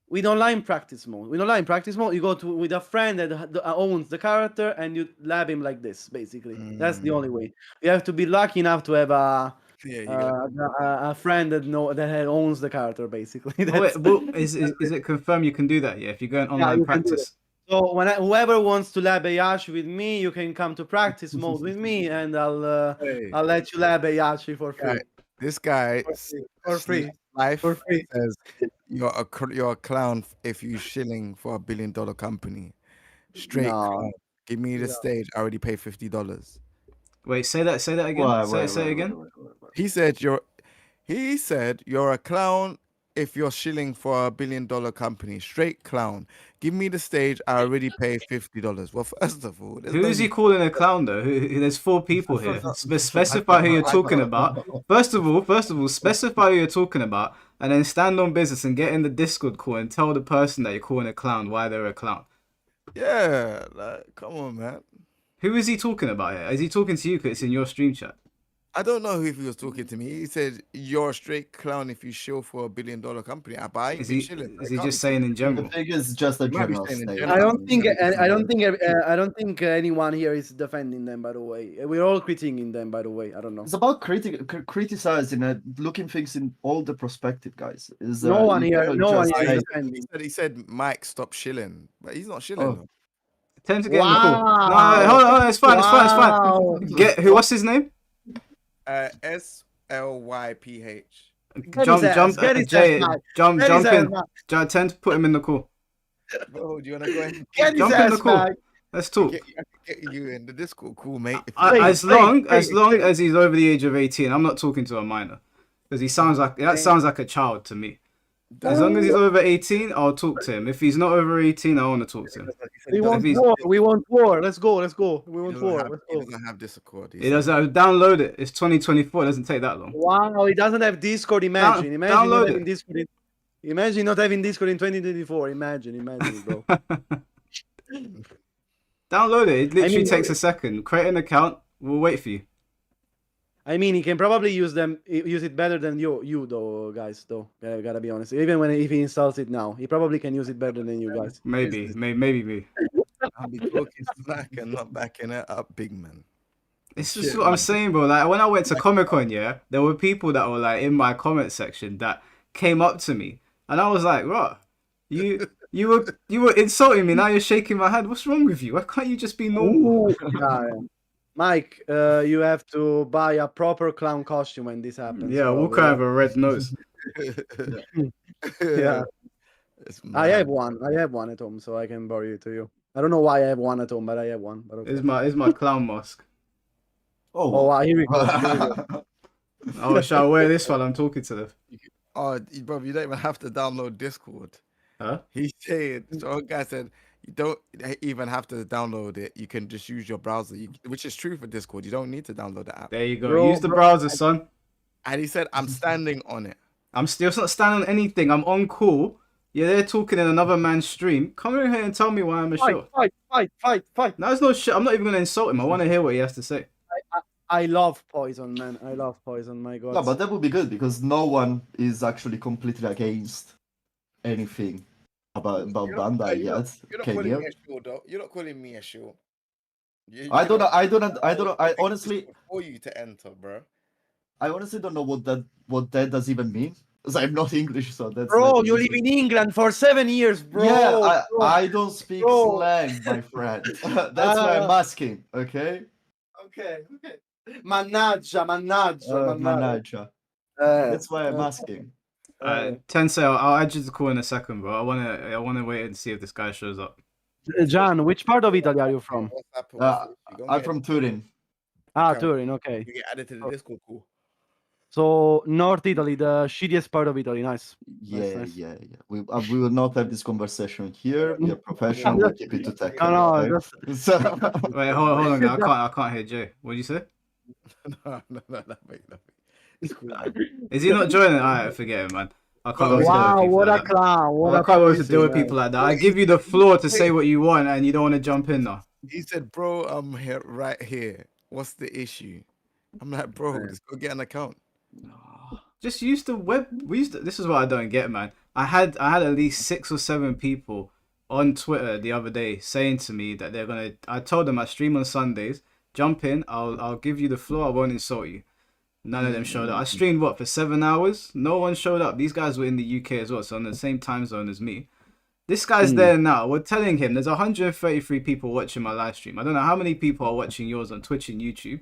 With online practice mode. With online practice mode, you go to with a friend that owns the character and you lab him like this, basically. That's the only way. You have to be lucky enough to have Yeah, you gotta, a friend that owns the character, basically. Oh, wait, That's, well, is it confirmed you can do that? Yeah, if you go in online you can do practice. So whoever wants to lab Ayashi with me, you can come to practice mode with me, and Hey. I'll let you lab Ayashi for free. this guy For free. life For free. says you're a clown if you shilling for $1 billion company. Straight No. clown. Give me the stage. I already paid $50. Wait, say that again. Say it again. He said you're a clown if you're shilling for $1 billion company. Straight clown. Give me the stage. I already paid $50. Well, first of all, Who is he calling a clown though? There's 4 people here. Specify who you're talking about. First of all, specify who you're talking about, and then stand on business and get in the Discord call and tell the person that you're calling a clown why they're a clown. Yeah, like, come on, man. Who is he talking about here? Is he talking to you because it's in your stream chat? I don't know if he was talking to me. He said you're a straight clown if you shill for $1 billion company. But I ain't Is been he shilling. is he just saying in The general? thing is just a Might be general saying in statement. general. I don't think anyone here is defending them. By the way, we're all critiquing them. By the way, I don't know. It's about criticizing and looking things in all the perspective, guys. Is No one you here. cannot No one just here say- is defending. He said Mike stop shilling, but he's not shilling. Oh. Though. Tell him to get in the call. No, Wow. hold on, it's fine, Wow. it's fine. Get who? What's his name? SLYPH. Get his ass, get his Jay, ass, Mike. jump Get his in. ass, Tell him to put him in the call. Bro, do you wanna go ahead? Get his Jump in the ass, call. Mike. Let's talk. I can get you in the Discord, cool, mate. If I- you- as long as he's over the age of 18, I'm not talking to a minor, because he sounds like a child to me. As long as he's over 18, I'll talk to him. If he's not over 18, I want to talk to him. We want If he's- war. We want war. Let's go. We he want doesn't war. have- Let's he go. doesn't have Discord. It doesn't download it. It's 2024. It doesn't take that long. Wow, he doesn't have Discord. Imagine download not it. having Discord. Imagine not having Discord in 2024. Imagine, bro. Download it. It literally mean- takes a second. Create an account. We'll wait for you. I mean, he can probably use it better than you though, guys. Though, gotta be honest. Even if he installs it now, he probably can use it better than you guys. Maybe me. I'll be talking smack and not backing it up, big man. It's just what I'm saying, bro. Like when I went to Comic Con, yeah, there were people that were like in my comment section that came up to me, and I was like, "What? You were insulting me. Now you're shaking my hand. What's wrong with you? Why can't you just be normal?" Ooh, yeah. Mike, you have to buy a proper clown costume when this happens. Yeah, probably, Walker have a red nose. Yeah. It's I mad. have one. I have one at home, so I can borrow it to you. I don't know why I have one at home, but I have one. But okay. It's my clown mask. Oh wow, here we go. Oh, shall I wear this while I'm talking to them? Oh, bro, you don't even have to download Discord. Huh? He said, so a guy said, you don't even have to download it. You can just use your browser, which is true for Discord. You don't need to download the app. There you go. Bro, Use the browser, son. And he said, I'm standing on it. I'm still not standing on anything. I'm on call. You're there talking in another man's stream. Come in here and tell me why I'm a show. Fight. No, it's no shit. I'm not even gonna insult him. I want to hear what he has to say. I love Poison, man. I love Poison, my god. No, but that would be good because no one is actually completely against anything about Bandai yet. You're not Can calling you? me a show, though. You're not calling me a show. I don't know. I honestly, For you to enter, bro. I honestly don't know what that does even mean. Because I'm not English, so that's. Bro, like- you live in England for 7 years, bro. Yeah, bro. I don't speak Bro. slang, my friend. That's why I'm asking. Okay. Okay. Mannaggia. Manager. That's why I'm asking. Tensei, I'll add you to call in a second, bro. I wanna wait and see if this guy shows up. John, which part of Italy are you from? I'm from Turin. Ah, Okay. Turin, okay. You get added to the Discord, cool. So, North Italy, the shittiest part of Italy, nice. Yeah, nice. yeah, yeah. We will not have this conversation here. We are professional. We keep it to Tekken. No, Okay? that's So, Wait, hold on, guys. I can't hear Jay. What did you say? no, mate, no. It's cool, man. Is he not joining? Alright, forget it, man. I can't Bro, always deal with wow, people what a like that. clown! What I a can't always deal pussy, with man. people like that. I give you the floor to say what you want, and you don't want to jump in now. He said, bro, I'm here right here. What's the issue? I'm like, bro, just go get an account. Just use the web. This is what I don't get, man. I had at least 6 or 7 people on Twitter the other day saying to me that they're gonna. I told them I stream on Sundays. Jump in. I'll give you the floor. I won't insult you. None of them showed up. I streamed what for 7 hours. No one showed up. These guys were in the UK as well, so on the same time zone as me. This guy's there now. We're telling him there's 133 people watching my live stream. I don't know how many people are watching yours on Twitch and YouTube.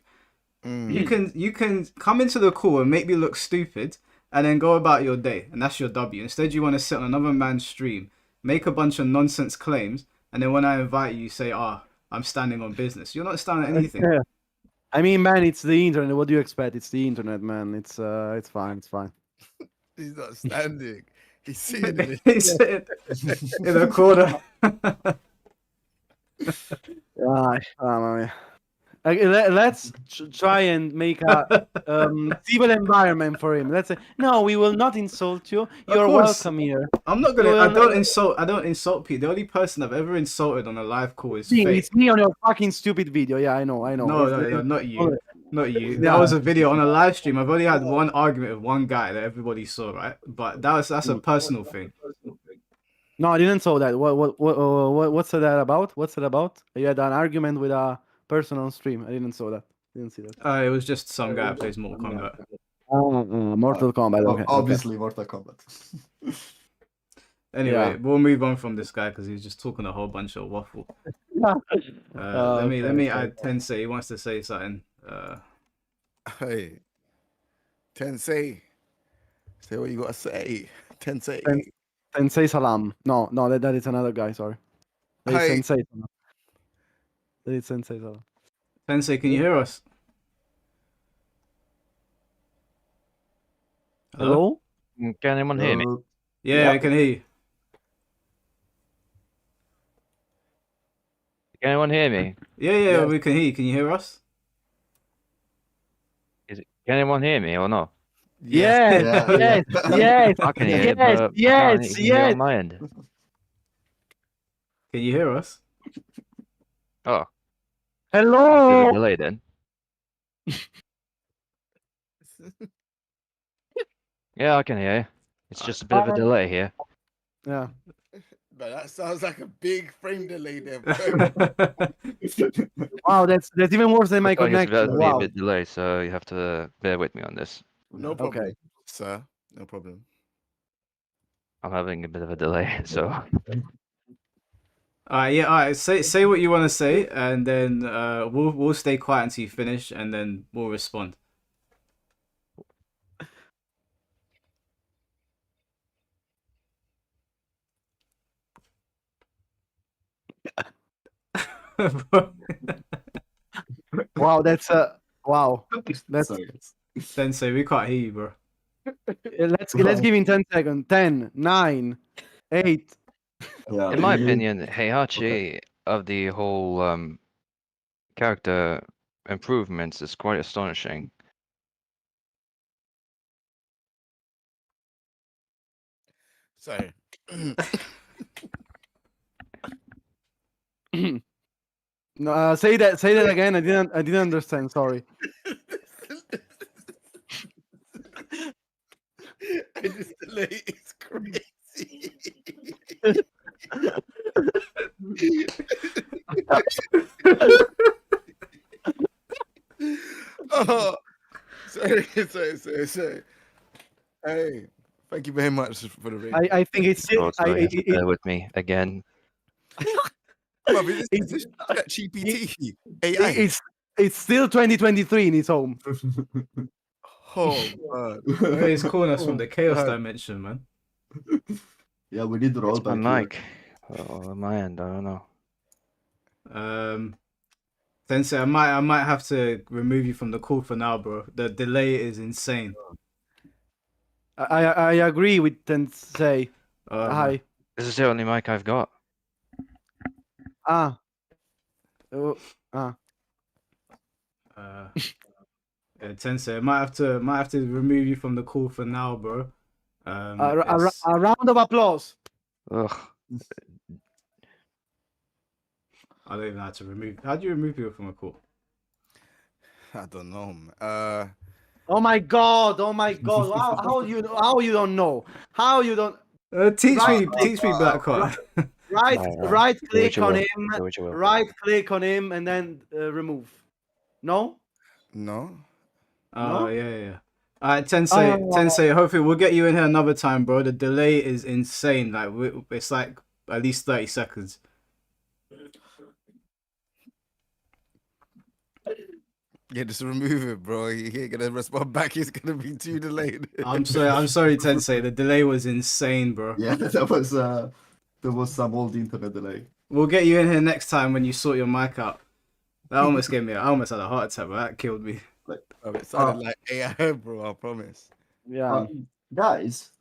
You can come into the call and make me look stupid and then go about your day, and that's your W. Instead, you want to sit on another man's stream, make a bunch of nonsense claims, and then when I invite you, you say, I'm standing on business. You're not standing on anything. Yeah. I mean, man, it's the internet. What do you expect? It's the internet, man. It's fine. It's fine. He's not standing. He's sitting in it. He's sitting in a corner. Let's try and make a civil environment for him. Let's say, no, we will not insult you. You're course. welcome here. I'm not gonna. I don't insult people. The only person I've ever insulted on a live call is See, Faye. it's me on your fucking stupid video. Yeah, I know. No, not you. Not you. Yeah. That was a video on a live stream. I've only had one argument with one guy that everybody saw, right? But that's a personal thing. No, I didn't saw that. What's that about? What's it about? You had an argument with a person on stream. I didn't saw that. Didn't see that. It was just some guy that plays Mortal Kombat. Mortal Kombat. Okay. obviously, Mortal Kombat. Anyway, Yeah. we'll move on from this guy because he's just talking a whole bunch of waffle. Let me Okay. add Tensei. He wants to say something. Hey, Tensei. Say what you gotta say. Tensei. Sensei Salam. No, that is another guy. Sorry. That is Hey. Sensei Salam. That is Sensei Salam. Tensei, can you hear us? Hello? Can anyone hear me? Yeah, I can hear you. Can anyone hear me? Yeah, Yes. we can hear you. Can you hear us? Can anyone hear me or not? Yes, Yeah, yes, yeah. yes, I can hear yes, it, but I can't yes, hear yes. on my end. Can you hear us? Oh, there's a Hello. delay then. Yeah, I can hear you. It's just a bit of a delay here. Yeah. But that sounds like a big frame delay there, bro. Wow, that's even worse than my Oh, yes, connection. there'll be a Wow. bit delay, so you have to bear with me on this. No problem, Okay. sir. No problem. I'm having a bit of a delay, so Alright, say what you want to say, and then we'll stay quiet until you finish, and then we'll respond. Wow, that's wow. That's Sorry. Sensei, we can't hear you, bro. let's give him 10 seconds. 10, 9, 8. Yeah, in my we- opinion, Heihachi of the whole character improvements is quite astonishing. Sorry. No, say that again. I didn't understand. Sorry. This delay is crazy. Oh, sorry. Hey, thank you very much for the rating. I think it's So you have to bear with me again. Bruv, is this ChatGPT AI? it's still 2023 in his home. Oh, He's calling us from the chaos God. dimension, man. yeah, we need It's my rollback. here. mic. Or my end, I don't know. Sensei, I might have to remove you from the call for now, bro. The delay is insane. I agree with Tensei. Uh, Hi. This is the only mic I've got. Ah. Oh, ah. Yeah, Tensei, might have to remove you from the call for now, bro. A round of applause. Ugh. I don't even know how to remove. How do you remove people from a call? I don't know. Man. Oh my god! Oh my god! How you don't know? How you don't? Teach Right, me, teach me, Blackheart. Right, Right. right Do what click you on will. him. Do what you will. Right click on him and then remove. No. No. Oh No? yeah. Alright, Tensei. Hopefully, we'll get you in here another time, bro. The delay is insane. Like it's like at least 30 seconds. Yeah, just remove it, bro. He ain't gonna respond back. He's gonna be too delayed. I'm sorry, Tensei. The delay was insane, bro. Yeah, there was some old internet delay. We'll get you in here next time when you sort your mic out. That almost gave me. I almost had a heart attack, but that killed me. Oh, it sounded like AI, bro. I promise. Yeah. Guys,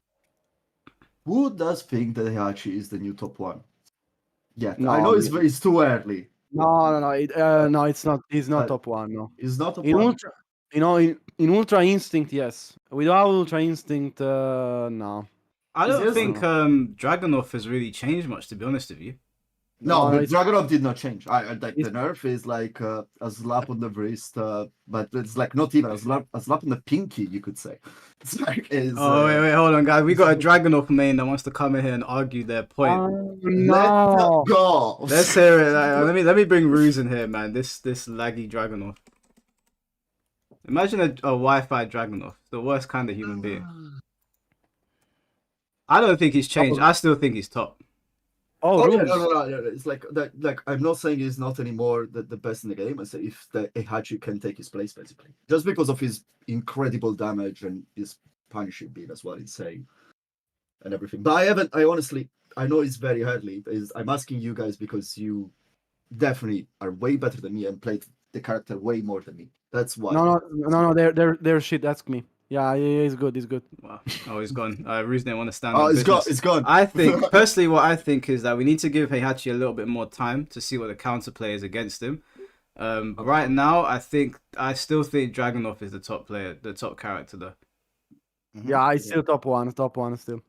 who does think that Heihachi is the new top one? Yeah, No, I know it's too early. No, it's not. He's not But- top one. No. It's not top In one. Ultra, in Ultra Instinct, yes. Without Ultra Instinct, no. I don't Yes. think Dragunov has really changed much, to be honest with you. No, but it's- Dragunov did not change. I like the it's- nerf is like a slap on the wrist, but it's like not even a slap on the pinky, you could say. It's like Oh wait, hold on, guys. We got a Dragunov main that wants to come in here and argue their point. No. Let's go. Let's hear it. Let me bring Roose in here, man. This laggy Dragunov. Imagine a Wi-Fi Dragunov, the worst kind of human being. I don't think he's changed. I still think he's top. Oh, Oh, yeah, Roose. no. It's like that. Like I'm not saying he's not anymore the best in the game. I say if the Heihachi can take his place, basically, just because of his incredible damage and his punishing being as well insane and everything. But I honestly, I know it's very early. I'm asking you guys because you definitely are way better than me and played the character way more than me. That's why. No. They're shit. Ask me. Yeah, he's good. He's good. Wow. Oh, he's gone. Roose didn't want to stand Oh, on it's gone. business. It's gone. I think, personally, what I think is that we need to give Heihachi a little bit more time to see what the counterplay is against him. Right now, I still think Dragunov is the top player, the top character, though. Yeah, he's still top one still.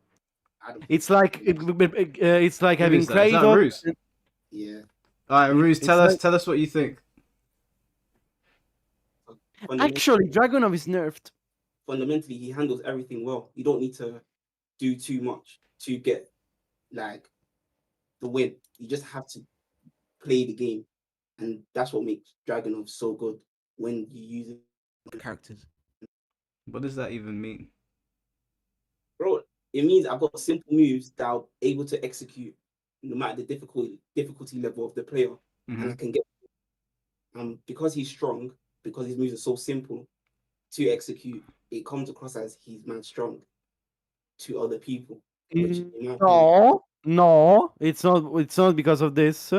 It's like it's like having Is that Kratos. Roose? Yeah. All right, Roose, It's tell like- us what you think. Actually, Dragunov is nerfed. Fundamentally, he handles everything well. You don't need to do too much to get like the win. You just have to play the game, and that's what makes Dragunov so good when you use it. Characters. What does that even mean? Bro, it means I've got simple moves that are able to execute no matter the difficulty level of the player, and I can get because he's strong, because his moves are so simple to execute. It comes across as he's man strong to other people. Which, in my opinion, No, it's not. It's not because of this.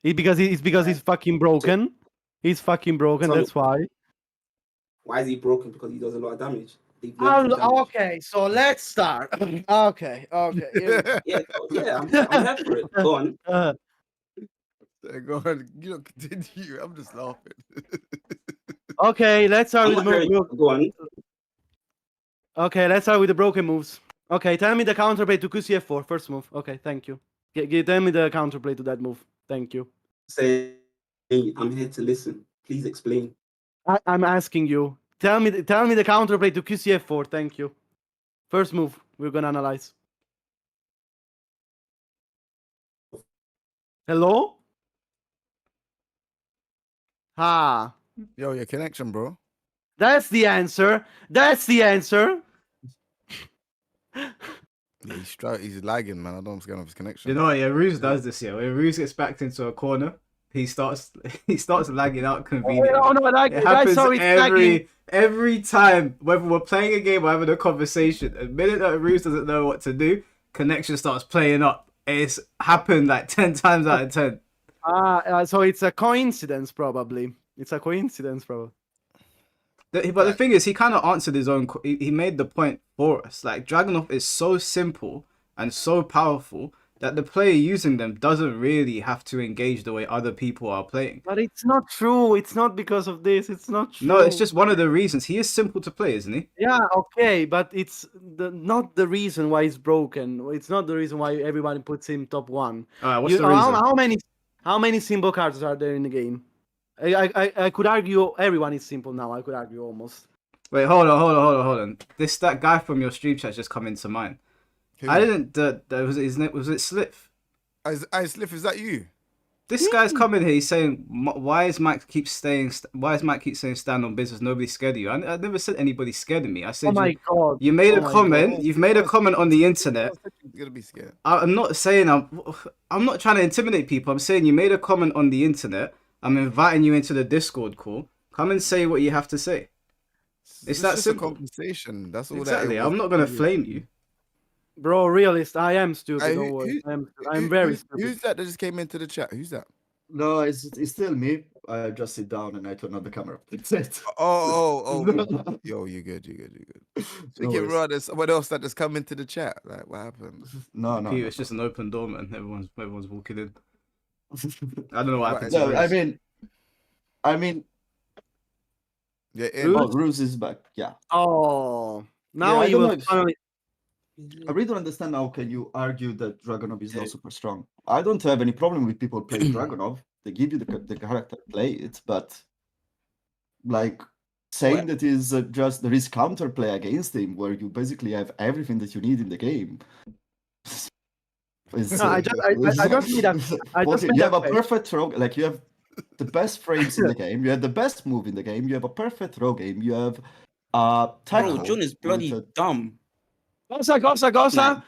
It's because he's fucking broken. He's fucking broken. So- That's why. why is he broken? Because he does a lot of damage. They've nerfed his damage. Okay, so let's start. Okay. Yeah, I'm here for it. Go on. Go on, you know, continue. I'm just laughing. Okay, let's start I'm with not hearing you. Go on. Okay, let's start with the broken moves. Okay, tell me the counterplay to QCF4, first move. Okay, thank you. Tell me the counterplay to that move. Thank you. Say, I'm here to listen. Please explain. I'm asking you. Tell me the counterplay to QCF4. Thank you. First move we're gonna analyze. Hello? Ah, Yo, your connection, bro. that's the answer. That's the answer. Yeah, he's lagging, man. I don't know what's going on with his connection. You know what? Yeah, Roose does this. Yeah, when Roose gets backed into a corner, he starts lagging out conveniently. Oh, no, like, It I happens saw it lagging. every time, whether we're playing a game or having a conversation. The minute that Roose doesn't know what to do, connection starts playing up. It's happened like 10 times out of 10. So it's a coincidence, probably. It's a coincidence, probably. But the thing is, he kind of answered his own. He made the point for us. Like Dragunov is so simple and so powerful that the player using them doesn't really have to engage the way other people are playing. But it's not true. It's not because of this. It's not true. No, it's just one of the reasons. He is simple to play, isn't he? Yeah, okay, but it's not the reason why it's broken. It's not the reason why everybody puts him top 1. What's the reason? How many simple cards are there in the game? I could argue everyone is simple now. I could argue almost. Wait, hold on. That guy from your stream chat just come into mind. Who? I didn't. Was it his name? Was it Sliff? Sliff, is that you? This guy's coming here. He's saying, "Why is Mike keep saying stand on business? Nobody's scared of you." I never said anybody's scared of me. I said, "Oh my god!" You made a my comment. God. You've made a comment on the internet. You're gonna be scared. I'm not saying I'm not trying to intimidate people. I'm saying you made a comment on the internet. I'm inviting you into the Discord call. Come and say what you have to say. It's that just simple. a conversation. That's all. Exactly. That it was. I'm not gonna flame you. Bro, realist, I am stupid. Hey, Don't worry. I'm very stupid. Who's that just came into the chat? Who's that? No, it's still me. I just sit down and I turn on the camera. That's it. Oh. Yo, you're good. Thinking, bro, there's someone else that just come into the chat. Like, what happened? No. It's just an open door, man. Everyone's walking in. I don't know what happened. No, To I mean, Yeah, Roose is back. Yeah. Oh, now I you don't will know. finally. I really don't understand how can you argue that Dragunov is not super strong. I don't have any problem with people playing Dragunov. They give you the character, play it, but like saying that is just there is counterplay against him, where you basically have everything that you need in the game. No, I just need that. You have a perfect throw, like you have the best frames in the game. You have the best move in the game. You have a perfect throw game. You have tackle. Bro, Jun is bloody dumb. Gosa.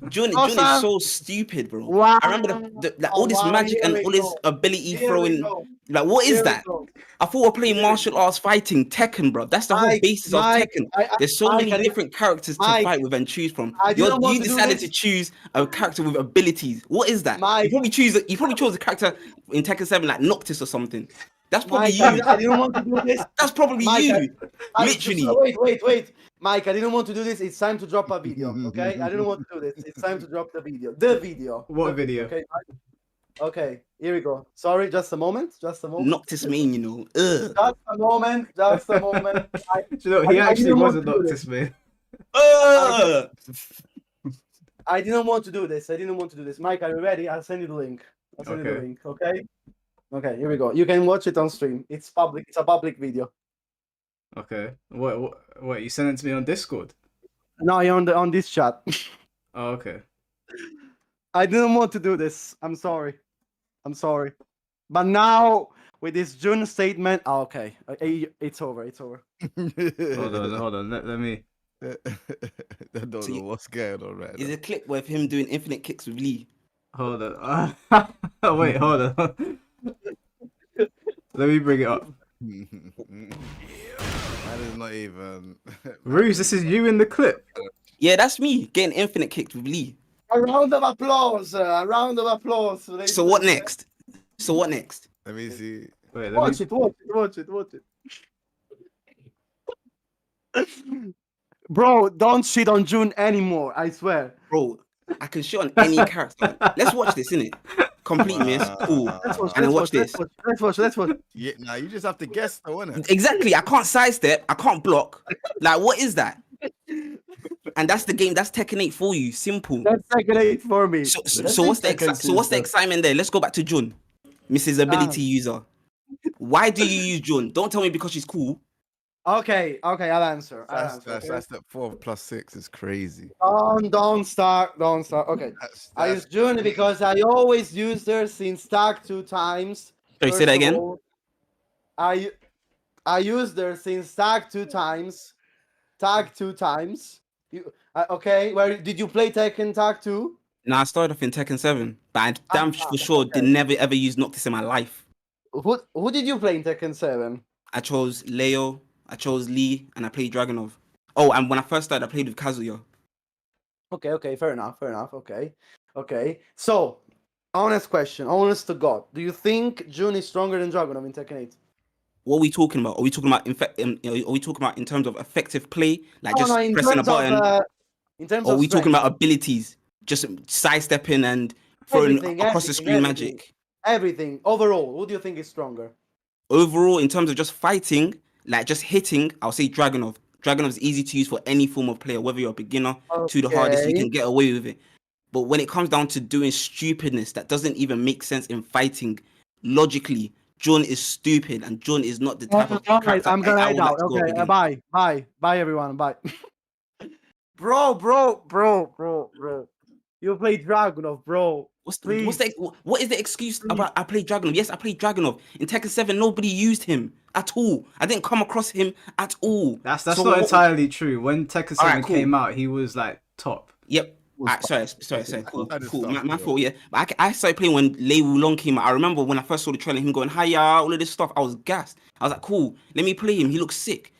Jun is so stupid, bro. Wow. I remember all this magic and all this ability throwing. Like, what is that? I thought we're playing martial arts fighting Tekken, bro. That's the whole basis of Tekken. There's so many different characters to fight with and choose from. You decided to choose a character with abilities. What is that? You probably chose a character in Tekken 7 like Noctis or something. That's probably you. I didn't want to do this. That's probably you. Literally. Wait. Mike, I didn't want to do this. It's time to drop a video, okay? I didn't want to do this. It's time to drop the video. The video. What video? Okay, okay, here we go. Sorry, just a moment. Noctis main, you know. Ugh. Just a moment. He actually was a Noctis main. I didn't want to do this. Mike, are you ready? I'll send you the link. Okay? Okay, here we go. You can watch it on stream. It's public. It's a public video. Okay. What? You sent it to me on Discord? No, you're on this chat. Oh, okay. I didn't want to do this. I'm sorry. But now with this June statement, okay, it's over. Hold on. Let me. I don't know what's going on right Is now. a clip with him doing infinite kicks with Lee. Hold on. Wait, hold on. Let me bring it up. That is not even. Roose, this is you in the clip. Yeah, that's me getting infinite kicked with Lee. A round of applause. So what next? Let me see. Wait, Watch it. Bro, don't shit on June anymore. I swear. Bro, I can shit on any character. Let's watch this, innit? Complete miss. Cool. And then watch this. Let's watch. Yeah, now you just have to guess, though, innit? Exactly. I can't sidestep. I can't block. Like, what is that? And that's the game. That's Tekken 8 for you. Simple. That's Tekken 8 for me. So what's the excitement there? Let's go back to Jun, Mrs. Ability User. Why do you use Jun? Don't tell me because she's cool. Okay, I'll answer. That's that 4 + 6 is crazy. Don't start. Okay. I use June because I always used her since tag 2 times. Sorry, say that again. I used her since tag 2 times. Okay, where did you play Tekken tag 2? No, I started off in Tekken 7, but I for sure did never ever use Noctis in my life. Who did you play in Tekken 7? I chose Leo, I chose Lee, and I played Dragunov. Oh, and when I first started, I played with Kazuya. Okay, fair enough. Okay. So, honest question, honest to God, do you think Jun is stronger than Dragunov in Tekken 8? What are we talking about? Are we talking about are we talking about in terms of effective play, like No, just in pressing a terms of button, in terms or are of we talking strength, about abilities, just sidestepping and throwing across the screen magic? everything. Overall, who do you think is stronger? Overall, in terms of just fighting, like just hitting, I'll say Dragunov. Dragunov is easy to use for any form of player, whether you're a beginner to the hardest, you Okay. can get away with it. But when it comes down to doing stupidness that doesn't even make sense in fighting, logically, John is stupid, and John is not the type of Alright, character I'm gonna I head would like out. to go up Okay, against. bye, everyone, bye. bro. You play Dragunov, bro. What is the excuse about I play Dragunov? Yes, I played Dragunov. In Tekken 7, nobody used him at all. I didn't come across him at all. That's So not entirely true. When Tekken 7 Alright, cool. came out, he was like top. Yep. Was Sorry. Cool. Other Cool. stuff, My bro. fault, yeah. But I started playing when Lei Wulong came out. I remember when I first saw the trailer, him going, hiya, all of this stuff. I was gassed. I was like, cool, let me play him. He looks sick.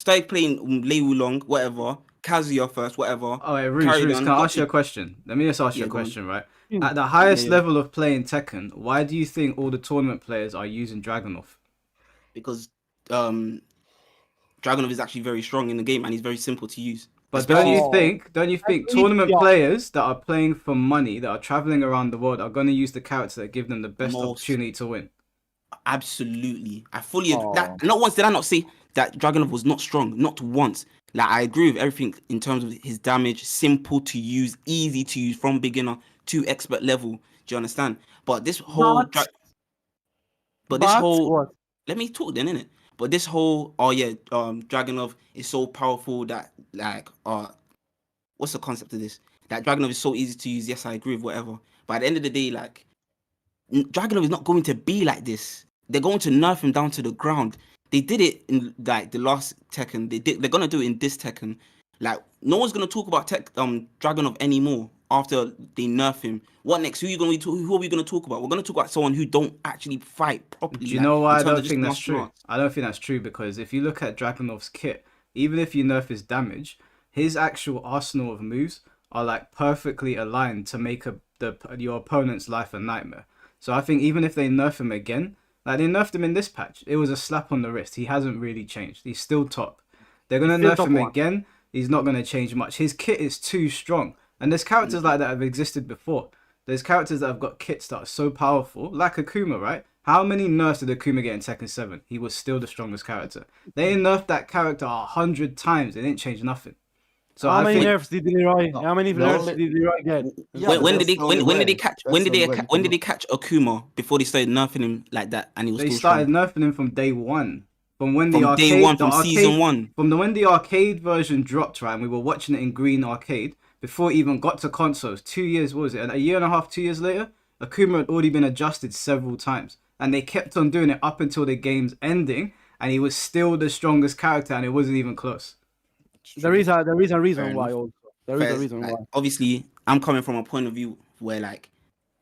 Started playing Lei Wulong, whatever. Kazuya first, whatever. Oh, wait, Roose, Carried Roose, on. can I got ask you a to- question? Let me just ask you Yeah, a go on. question, right? At the highest Yeah. level of playing Tekken, why do you think all the tournament players are using Dragunov? Because Dragunov is actually very strong in the game and he's very simple to use. But Especially don't you think That's tournament easy. players that are playing for money, that are traveling around the world, are going to use the characters that give them the best Most- opportunity to win? Absolutely. I fully agree. That, not once did I not say that Dragunov was not strong. Not once. Like, I agree with everything in terms of his damage, simple to use, easy to use from beginner to expert level. Do you understand? But this whole What? let me talk then, innit? But this whole Dragunov is so powerful that like what's the concept of this? That Dragunov is so easy to use. Yes, I agree with whatever. But at the end of the day, like Dragunov is not going to be like this. They're going to nerf him down to the ground. They did it in like the last Tekken. They're gonna do it in this Tekken. Like no one's gonna talk about Dragunov anymore after they nerf him. What next? Who are we gonna talk about? We're gonna talk about someone who don't actually fight properly. Do you know why I in terms of don't just think that's martial true? arts. I don't think that's true because if you look at Dragunov's kit, even if you nerf his damage, his actual arsenal of moves are like perfectly aligned to make your opponent's life a nightmare. So I think even if they nerf him again, like they nerfed him in this patch, it was a slap on the wrist. He hasn't really changed. He's still top. They're gonna Still nerf top him one. again. He's not gonna change much. His kit is too strong, and there's characters like that have existed before. There's characters that have got kits that are so powerful, like Akuma, right? How many nerfs did Akuma get in Tekken 7? He was still the strongest character. They nerfed that character 100 times. They didn't change nothing. So How I many think nerfs did Leroy? No, How many the nerfs only- did Leroy get? Yeah, but when that's the only did they way. catch That's the only way. when did they catch Akuma before they started nerfing him like that and he was they still started strong? nerfing him from day one. From when From the arcade, day one, the from arcade, season one. from when the arcade version dropped, right? And we were watching it in green arcade before it even got to consoles. 2 years, what was it? A year and a half, 2 years later, Akuma had already been adjusted several times, and they kept on doing it up until the game's ending, and he was still the strongest character, and it wasn't even close. There is a reason Fair why enough. also. There is a reason Like, why. obviously, I'm coming from a point of view where like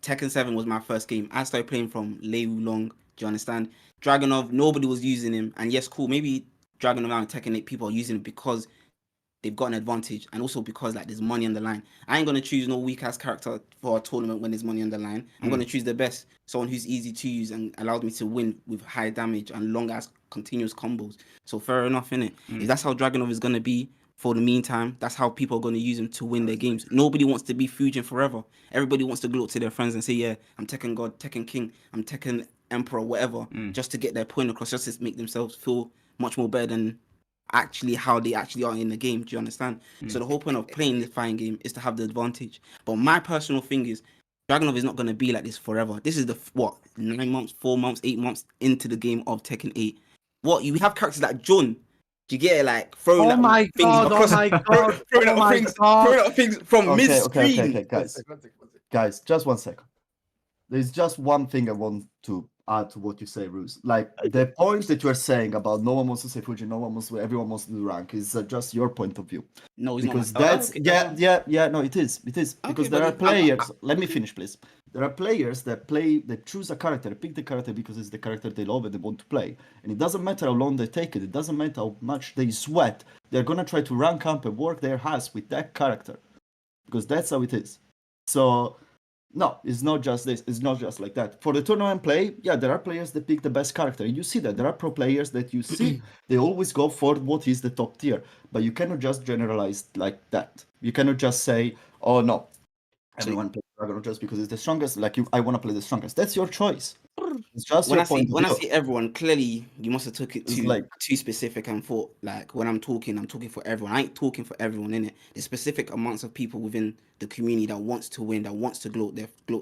Tekken 7 was my first game. I started playing from Lei Wulong. Do you understand? Dragunov, nobody was using him. And yes, cool, maybe Dragunov and Tekken 8 people are using it because they've got an advantage and also because like there's money on the line. I ain't gonna choose no weak ass character for a tournament when there's money on the line. I'm gonna choose the best, someone who's easy to use and allows me to win with high damage and long ass continuous combos. So fair enough, innit? If that's how Dragunov is gonna be for the meantime, that's how people are gonna use him to win their games. Nobody wants to be Fujin forever. Everybody wants to go up to their friends and say, yeah, I'm Tekken God, Tekken King, I'm Tekken Emperor, whatever, just to get their point across, just to make themselves feel much more better than actually how they actually are in the game. Do you understand? So the whole point of playing the fighting game is to have the advantage. But my personal thing is Dragunov is not going to be like this forever. This is the 9 months, 4 months, 8 months into the game of Tekken 8. What you have characters like John. Do you get it? Like throwing Oh my things god! across, Oh my god! throwing Oh out my things, god! throwing out things from mid screen. Okay, guys, just 1 second. There's just one thing I want to add to what you say, Roose. Like the point that you're saying about no one wants to say Fuji, no one wants to, everyone wants to do rank is just your point of view. No, it's Because not. that's Okay, no, it is because Okay, there are but players. Let me finish, please. There are players that choose a character, pick the character because it's the character they love and they want to play, and it doesn't matter how long they take it. It doesn't matter how much they sweat. They're gonna try to rank up and work their ass with that character because that's how it is. So No, it's not just this. It's not just like that. For the tournament play, yeah, there are players that pick the best character. You see that. There are pro players that you see, they always go for what is the top tier. But you cannot just generalize like that. You cannot just say, oh no, everyone plays Dragon just because it's the strongest. Like I want to play the strongest. That's your choice. It's just When your I say point of when I view. say everyone, clearly you must have took it It's too like- too specific and thought like when I'm talking for everyone. I ain't talking for everyone in it. There's specific amounts of people within the community that wants to win, that wants to gloat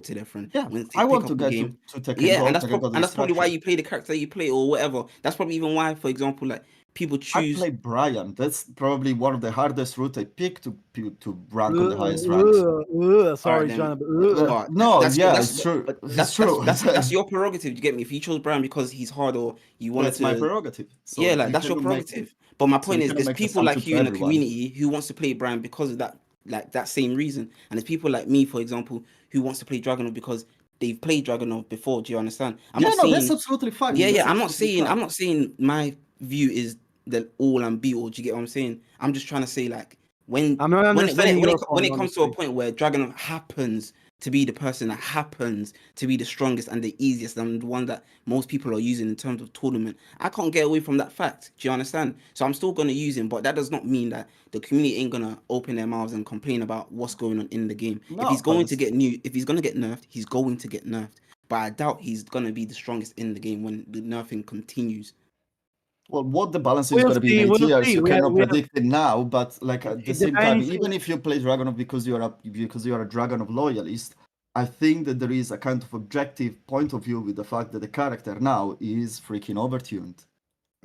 to their friend. Yeah, When they I want pick to up a get game, to Tekken yeah, Gold, and that's Tekken Gold and that's probably why Destruction. you play the character you play or whatever. That's probably even why, for example, like people I choose. play Brian. That's probably one of the hardest routes I pick to rank on the highest ranks. Sorry, then. John. Alright, No, that's- yeah, that's- it's true. but It's true. That's your prerogative. You get me? If you chose Brian because he's hard or you wanted That's to, my prerogative. So yeah, like you that's your cannot make- prerogative. But my so point you is, cannot there's make people like assumptions you to in the everyone. community who wants to play Brian because of that same reason, and there's people like me, for example, who wants to play Dragonov because they've played Dragonov before. Do you understand? That's absolutely fine. Yeah, That's yeah. I'm not absolutely saying. fine. I'm not saying my view is the all and be all. Do you get what I'm saying? I'm just trying to say like when I'm not understanding your when point, it comes to a honestly. point where Dragonov happens to be the person that happens to be the strongest and the easiest and the one that most people are using in terms of tournament, I can't get away from that fact. Do you understand? So I'm still going to use him, but that does not mean that the community ain't going to open their mouths and complain about what's going on in the game. No, if he's but going to get nerfed, he's going to get nerfed. But I doubt he's going to be the strongest in the game when the nerfing continues. Well, what the balance is We'll going to be in see, 8 years, you We have- cannot we have- predict it now. But like at the It same time, depends. even if you play Dragonov because you are a Dragonov loyalist, I think that there is a kind of objective point of view with the fact that the character now is freaking overtuned.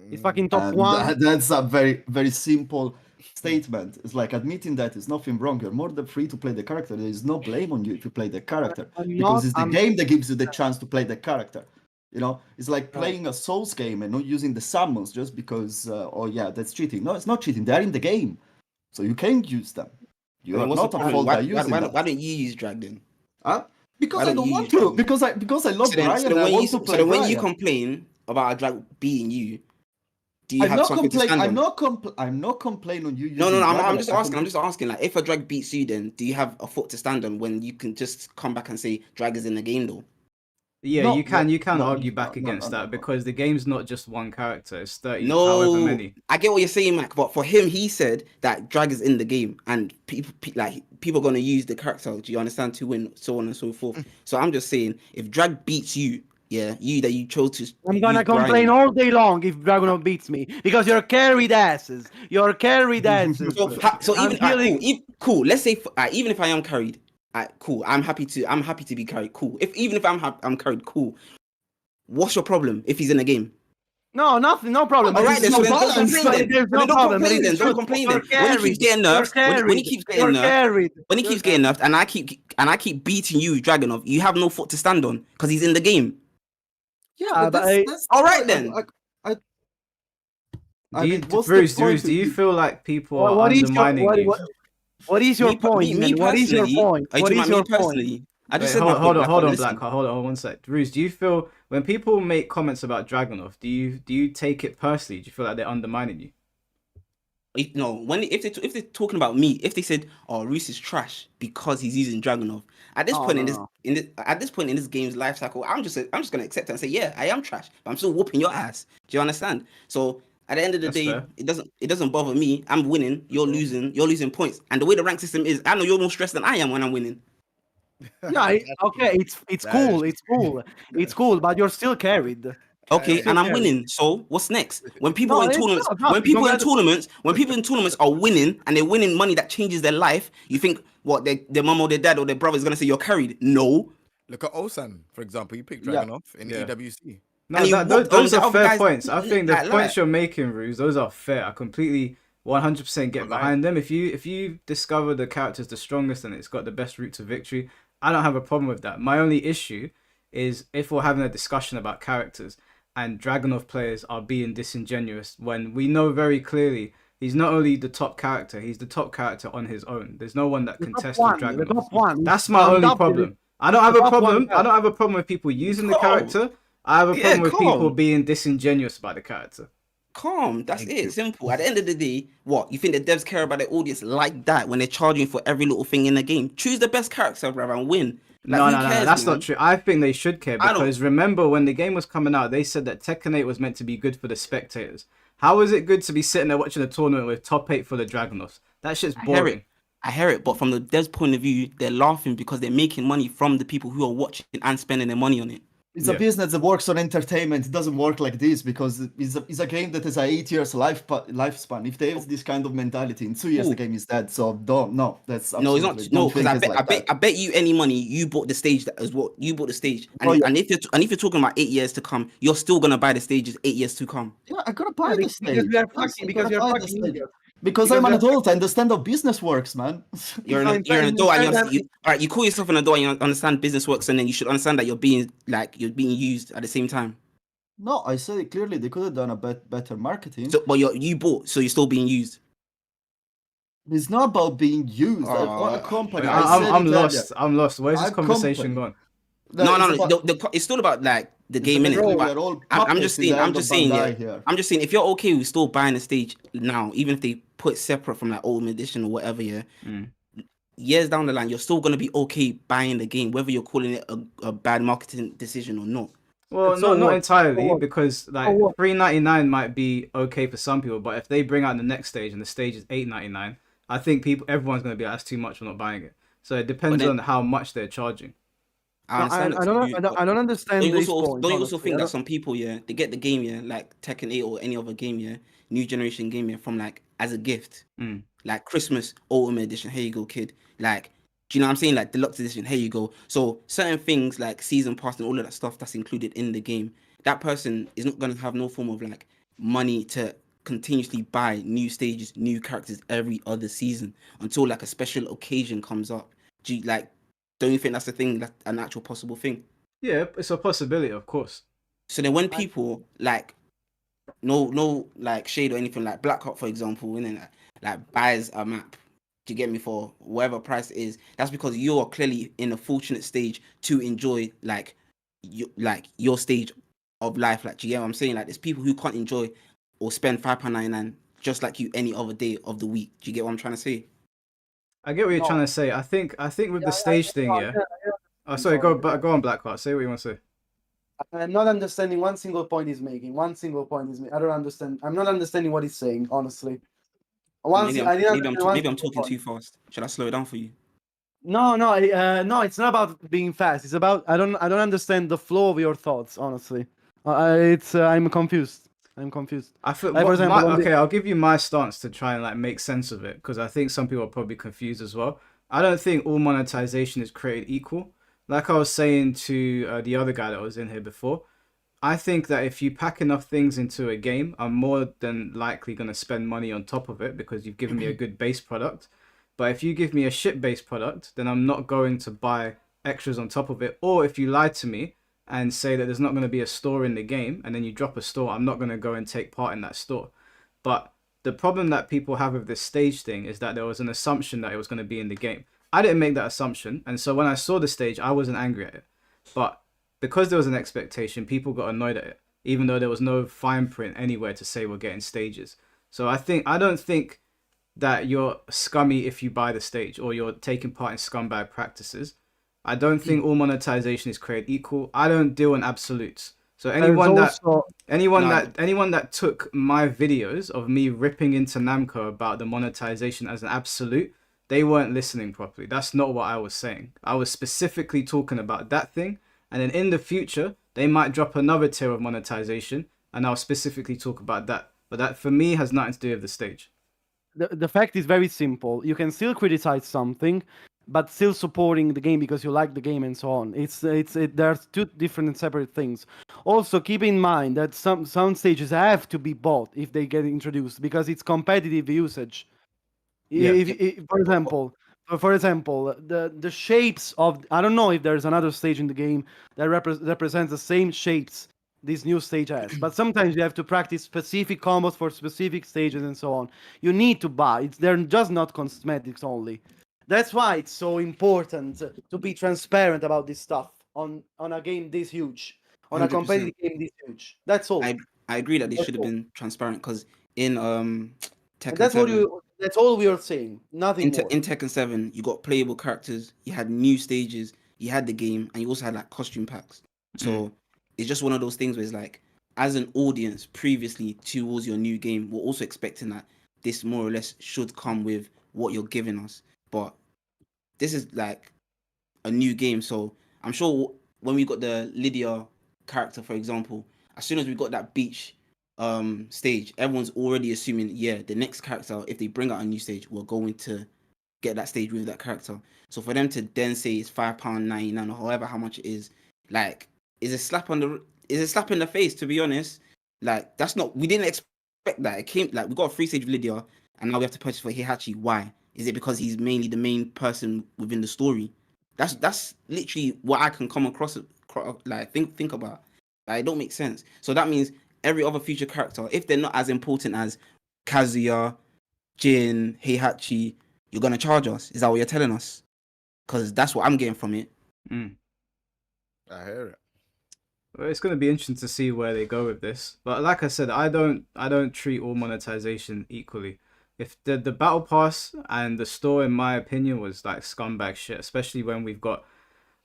It's fucking top And one. that's a very, very simple statement. It's like admitting that it's nothing wrong. You're more than free to play the character. There is no blame on you if you play the character. Because it's the game that gives you the chance to play the character. You know, it's like playing a Souls game and not using the summons just because, oh yeah, that's cheating. No, it's not cheating. They're in the game. So you can use them. You I mean, are what's not the at problem? fault Why, by using why them. don't you use drag then? Because Why I don't don't you want use to. Dragon? Because I love Brian. So then I want to play when Brian. you complain about a drag beating you, do you I'm have not something to stand complaining. on? I'm not complaining on you. No, using I'm Dragon. just asking. I'm just asking. Like, if a drag beats you, then do you have a foot to stand on when you can just come back and say drag is in the game though? Yeah, No, you can no, argue back no, against no, that no. because the game's not just one character; it's 30, however No, many. I get what you're saying, Mac. But for him, he said that drag is in the game, and people are gonna use the character. Do you understand, to win, so on and so forth. So I'm just saying, if drag beats you, yeah, you chose to. I'm gonna use complain Brian. all day long if Dragunov beats me because you're carried asses. You're carried asses. So I'm even feeling- cool. Let's say even if I am carried, cool. I'm happy to be carried. Cool. Even if I'm carried, cool. What's your problem if he's in the game? No, nothing, no problem. All right then. So then don't complain then. There's But no then don't problem. complain then. It's Don't just- complain you're then. When he keeps getting nerfed, when he keeps getting you're nerfed, carried. when he keeps getting nerfed, and I keep beating you, Dragonov, you have no foot to stand on because he's in the game. Yeah, but that's all right then. I mean, what's the Bruce, point do you if feel like people are What is undermining you? what is your point, man? What is your point? What is your point? personally? I just Wait, said my hold point, on, listen. Black. Hold on one sec. Bruce, do you feel when people make comments about Dragonov, do you take it personally? Do you feel like they're undermining you? No, if they're talking about me, if they said, "Oh, Roose is trash because he's using Dragonov," at this point in this game's life cycle, I'm just gonna accept it and say, "Yeah, I am trash, but I'm still whooping your ass." Do you understand? So at the end of the That's day, fair. it doesn't bother me. I'm winning, you're losing points, and the way the rank system is, I know you're more stressed than I am when I'm winning. Yeah, okay, it's cool, it's cool, but you're still carried. Okay, and I'm carried. winning. So what's next? When people No, in it's tournaments, not. when people in Congrats. tournaments are winning and they're winning money that changes their life, you think what their mom or their dad or their brother is gonna say you're carried? No. Look at Osan, for example. You picked Yeah. Dragonov in Yeah. EWC. No, And you whooped all those the are other fair guys points. I think the like points that. you're making, Roose, those are fair. I completely 100% get behind them. If you discover the character's the strongest and it's got the best route to victory, I don't have a problem with that. My only issue is if we're having a discussion about characters and Dragonov players are being disingenuous when we know very clearly he's not only the top character, he's the top character on his own. There's no one that The can top test one, with the Dragonov. top one. That's my On only top problem. is- I don't have the a top one, problem. yeah. I don't have a problem with people using the Calm. character. I have a Yeah, problem with people calm. being disingenuous about the character. Calm. That's Thank it. you. Simple. At the end of the day, what you think the devs care about their audience like that when they're charging for every little thing in the game? Choose the best character, brother, and win. Like, No, who no, no, no, cares, that's man? not true. I think they should care I don't. because remember when the game was coming out, they said that Tekken 8 was meant to be good for the spectators. How is it good to be sitting there watching a tournament with top 8 for the Dragonos? That shit's I hear boring. it. I hear it, but from the devs' point of view, they're laughing because they're making money from the people who are watching and spending their money on it. It's a business that works on entertainment. It doesn't work like this because it's a game that has a 8 years lifespan. If they have this kind of mentality, in 2 years the game is dead. So that's No, it's absolutely not. No, because like I bet you any money you bought the stage that as well. You bought the stage, and, Oh, yeah. and if you're talking about 8 years to come, you're still gonna buy the stages 8 years to come. Yeah, I gotta buy the stage. Because we are Yes, I fucking. Because gotta you're buy the fucking stage. idiots. Because I'm an adult, I understand how business works, man. You're an adult, and all right. You call yourself an adult, and you understand business works, and then you should understand that you're being used at the same time. No, I said it clearly. They could have done a better marketing. So, but you bought, so you're still being used. It's not about being used. A company. I'm lost. I'm lost. Where's this conversation going? No. It's still about like the game in it. I'm just saying, if you're okay with still buying the stage now, even if they put separate from like Ultimate Edition or whatever, years down the line, you're still gonna be okay buying the game, whether you're calling it a bad marketing decision or not. Well, not entirely, because like $3.99 might be okay for some people, but if they bring out the next stage and the stage is $8.99, I think everyone's gonna be like, that's too much, we're not buying it. So it depends on how much they're charging. I don't understand. Don't you also think that some people, they get the game, like Tekken 8 or any other game, new generation game, from like as a gift, like Christmas Ultimate Edition. Here you go, kid. Like, do you know what I'm saying? Like Deluxe Edition. Here you go. So certain things like season pass and all of that stuff that's included in the game, that person is not gonna have no form of like money to continuously buy new stages, new characters every other season until like a special occasion comes up. Don't you think that's a thing, that's an actual possible thing? Yeah, it's a possibility, of course. So then when people like no like shade or anything, like Black Hawk, for example, and like buys a map, do you get me, for whatever price it is, that's because you're clearly in a fortunate stage to enjoy your stage of life. Like, do you get what I'm saying? Like, there's people who can't enjoy or spend £5.99 just like you any other day of the week. Do you get what I'm trying to say? I get what you're trying to say. I think with the stage thing, Oh, sorry, go on, Blackheart. Say what you want to say. I'm not understanding one single point he's making. I don't understand. I'm not understanding what he's saying, honestly. Maybe I'm talking too fast. Should I slow it down for you? No, it's not about being fast. It's about I don't understand the flow of your thoughts, honestly. I'm confused. I feel, like, for example, I'll give you my stance to try and like make sense of it, because I think some people are probably confused as well. I don't think all monetization is created equal. Like I was saying to the other guy that was in here before, I think that if you pack enough things into a game, I'm more than likely going to spend money on top of it because you've given me a good base product. But if you give me a shit base product, then I'm not going to buy extras on top of it. Or if you lie to me and say that there's not going to be a store in the game, and then you drop a store, I'm not going to go and take part in that store. But the problem that people have with this stage thing is that there was an assumption that it was going to be in the game. I didn't make that assumption, and so when I saw the stage, I wasn't angry at it. But because there was an expectation, people got annoyed at it, even though there was no fine print anywhere to say we're getting stages. So I don't think that you're scummy if you buy the stage, or you're taking part in scumbag practices. I don't think all monetization is created equal. I don't deal in absolutes. So anyone that took my videos of me ripping into Namco about the monetization as an absolute, they weren't listening properly. That's not what I was saying. I was specifically talking about that thing, and then in the future they might drop another tier of monetization, and I'll specifically talk about that. But that for me has nothing to do with the stage. The fact is very simple. You can still criticize something, but still supporting the game because you like the game and so on. There's two different and separate things. Also, keep in mind that some stages have to be bought if they get introduced because it's competitive usage. Yeah. For example, the shapes of, I don't know if there's another stage in the game that represents the same shapes this new stage has, but sometimes you have to practice specific combos for specific stages and so on. You need to buy. They're just not cosmetics only. That's why it's so important to be transparent about this stuff on a game this huge, on 100%. A competitive game this huge. That's all. I agree that they should have been transparent because in Tekken And that's 7, that's all we are saying. Nothing more. in Tekken 7, you got playable characters, you had new stages, you had the game, and you also had like costume packs. So it's just one of those things where it's like, as an audience previously towards your new game, we're also expecting that this more or less should come with what you're giving us. But this is like a new game, so I'm sure when we got the Lydia character, for example, as soon as we got that beach stage, everyone's already assuming, yeah, the next character, if they bring out a new stage, we're going to get that stage with that character. So for them to then say it's £5.99 or however how much it is, like, is a slap in the face, to be honest. Like, that's not, we didn't expect that. It came, like, we got a free stage with Lydia, and now we have to purchase for Heihachi. Why? Is it because he's mainly the main person within the story? That's literally what I can come across, like, think about. Like, it don't make sense. So that means every other future character, if they're not as important as Kazuya, Jin, Heihachi, you're gonna charge us. Is that what you're telling us? Because that's what I'm getting from it. I hear it. Well, it's going to be interesting to see where they go with this. But like I said, I don't treat all monetization equally. If the battle pass and the store, in my opinion, was like scumbag shit, especially when we've got,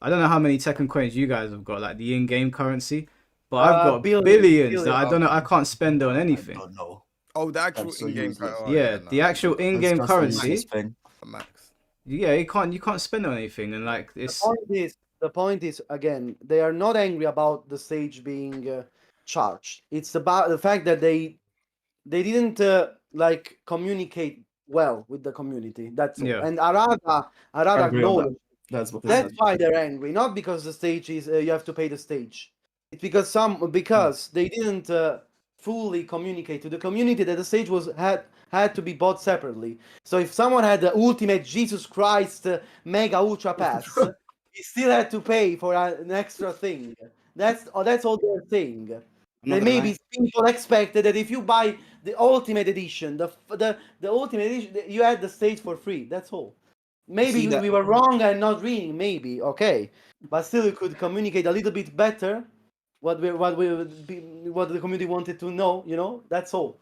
I don't know how many Tekken coins you guys have got, like the in-game currency, but I've got billions that I don't know, I can't spend on anything. I don't know. Oh, the actual That's so in-game useless. Yeah, the actual in-game That's the currency. useless thing. Max. Yeah, you can't spend on anything, and like it's. The point is again, they are not angry about the stage being charged. It's about the fact that they didn't like communicate well with the community. That's all. Yeah. And Arada Agree on that. acknowledged. That's what That's why they're angry, not because the stage is you have to pay the stage. It's because they didn't fully communicate to the community that the stage had to be bought separately. So if someone had the ultimate Jesus Christ mega ultra pass, he still had to pay for an extra thing. That's all they're saying. There may be people expected that if you buy the ultimate edition, the ultimate edition, you had the stage for free. That's all. Maybe we were wrong and not reading. Maybe okay, but still, you could communicate a little bit better what the community wanted to know. You know, that's all.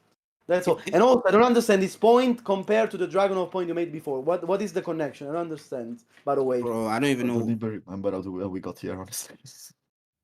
That's all. And also, I don't understand this point compared to the Dragonov point you made before. What is the connection? I don't understand. By the way, Bro, I don't even know. I don't even remember how we got here, honestly. You see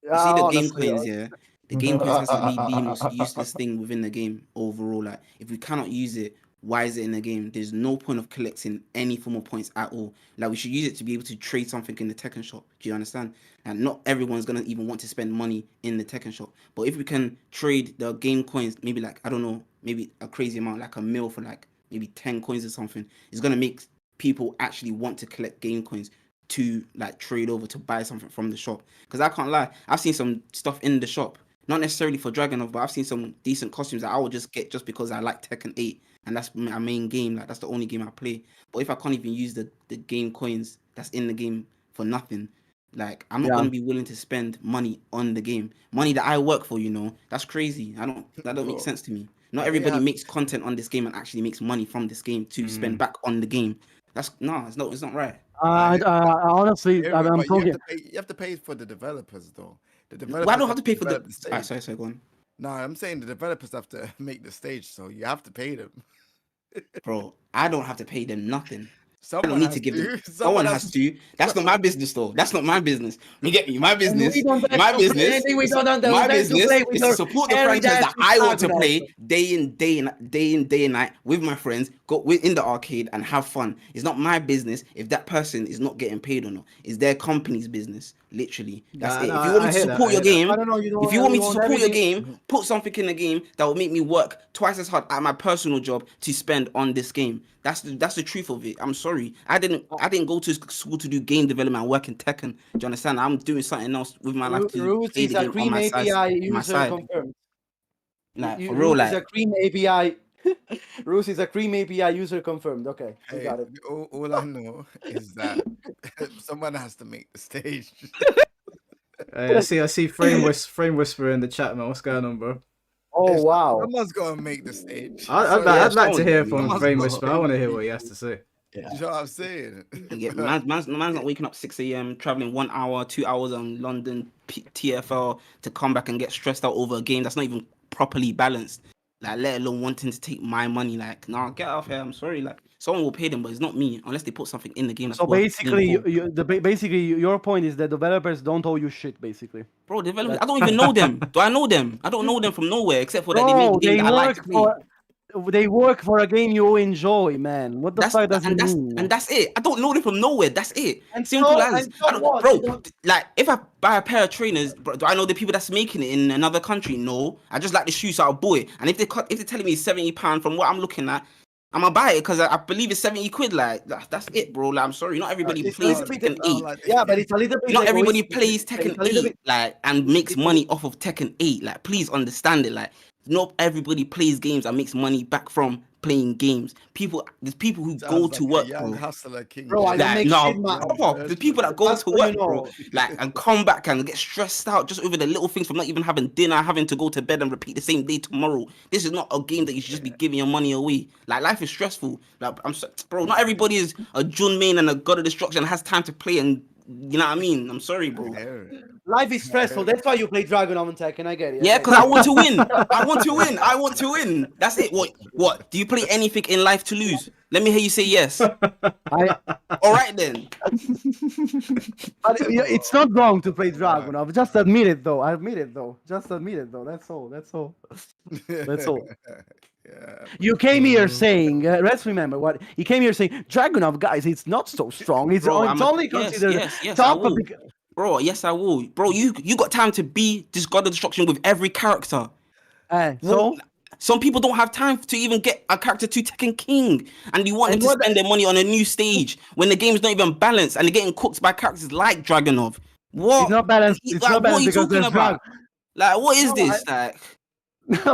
the game coins, yeah. The game coins has to be the most useless thing within the game overall. Like, if we cannot use it, why is it in the game? There's no point of collecting any form of points at all. Like, we should use it to be able to trade something in the Tekken shop. Do you understand? And not everyone's gonna even want to spend money in the Tekken shop. But if we can trade the game coins, maybe like, I don't know, maybe a crazy amount, like a mil for like maybe 10 coins or something, it's gonna make people actually want to collect game coins to like trade over to buy something from the shop. Because I can't lie, I've seen some stuff in the shop, not necessarily for Dragonov, but I've seen some decent costumes that I would just get just because I like Tekken 8 and that's my main game. Like, that's the only game I play. But if I can't even use the game coins that's in the game for nothing, like, I'm not gonna be willing to spend money on the game, money that I work for. You know, that's crazy. That don't make sense to me. Not everybody makes content on this game and actually makes money from this game to spend back on the game. It's not right. Honestly, I'm talking. You have to pay for the developers, though. The developers. Well, I don't have to pay for the. stage. Sorry, go on. No, I'm saying the developers have to make the stage, so you have to pay them. Bro, I don't have to pay them nothing. Someone I don't need to give them. Someone has to. That's not my business, though. That's not my business. You get me? My business. My business. My business is to support the franchise that I want to play day in, day and night with my friends, go in the arcade and have fun. It's not my business if that person is not getting paid or not. It's their company's business. Literally, that's it. If you want me to support your game, if you want me to support your game, put something in the game that will make me work twice as hard at my personal job to spend on this game. That's the truth of it. I'm sorry. I didn't go to school to do game development and work in Tekken. Do you understand? I'm doing something else with my life to Roose play is the a game Cream on API my user side. confirmed. Like, for real, like. Is a Cream API. Roose is a Cream API user confirmed. Okay, we got it. All I know is that someone has to make the stage. I see Frame Whisperer in the chat, man. What's going on, bro? Oh, wow. Someone's got to make the stage. I'd like to hear from Frame Whisperer. I want to hear what he has to say. Yeah. You know what I'm saying? Man's not waking up 6 a.m., traveling 1 hour, 2 hours on London TFL to come back and get stressed out over a game that's not even properly balanced. Like, let alone wanting to take my money. Like, nah, get off here. I'm sorry. Like, someone will pay them, but it's not me unless they put something in the game that's So worth basically, paying for. basically your point is that developers don't owe you shit, basically. Bro, developers, I don't even know them. Do I know them? I don't know them from nowhere except for that they make Bro, the game that I like to play. they work for a game you enjoy, man. What the fuck does it mean? And that's it. I don't know them from nowhere. That's it. And Simple so- as. and so I don't, what? bro, You don't- like if I buy a pair of trainers, bro, do I know the people that's making it in another country? No. I just like the shoes, so I'll buy it. And if they're telling me it's £70 from what I'm looking at, I'm gonna buy it because I believe it's 70 quid. Like that's it, bro. Like, I'm sorry, not everybody It's plays a little bit- Tekken 8. Yeah, but it's a little bit. Not everybody egoistic. plays It's a Tekken little 8 bit- like and makes money off of Tekken 8. Like, please understand it. Like, not everybody plays games and makes money back from playing games. There's people who go Sounds to like work, a young bro. hustler king. Bro, I don't Like, make no, shit, man. there's people that go That's to what work, you know. bro, like, and come back and get stressed out just over the little things from not even having dinner, having to go to bed and repeat the same day tomorrow. This is not a game that you should just be giving your money away. Like, life is stressful. Like, bro, not everybody is a Jun main and a god of destruction and has time to play, and you know what I mean? I'm sorry, bro. Life is stressful. That's why you play Dragon on Tekken. I get it. Yeah, because I want to win. I want to win. I want to win. That's it. What? Do you play anything in life to lose? Let me hear you say yes. All right then. But it's not wrong to play Dragunov. Just admit it, though. Just admit it, though. That's all. That's all. Yeah. You came here saying, let's remember what he came here saying. Dragunov, guys, it's not so strong. It's, Bro, it's only considered yes, top I will. of Bro, yes, I will. Bro, you got time to be this god of destruction with every character. so Some people don't have time to even get a character to Tekken King, and you want them to spend their money on a new stage when the game's not even balanced and they're getting cooked by characters like Dragunov. What? It's not balanced. It's Like, not what are balanced you because talking there's about? Like, what is No, this? Like,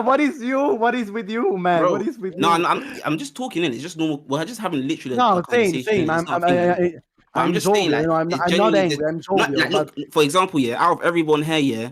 what is you? What is with you, man? bro, What is with no, you? I'm just talking in. It's just normal. We're just having literally No, a conversation. same. It's not a thing, like, but I'm just saying, jovial, like, you know, it's I'm not genuinely angry. I'm jovial. like, look, for example, yeah, out of everyone here, yeah,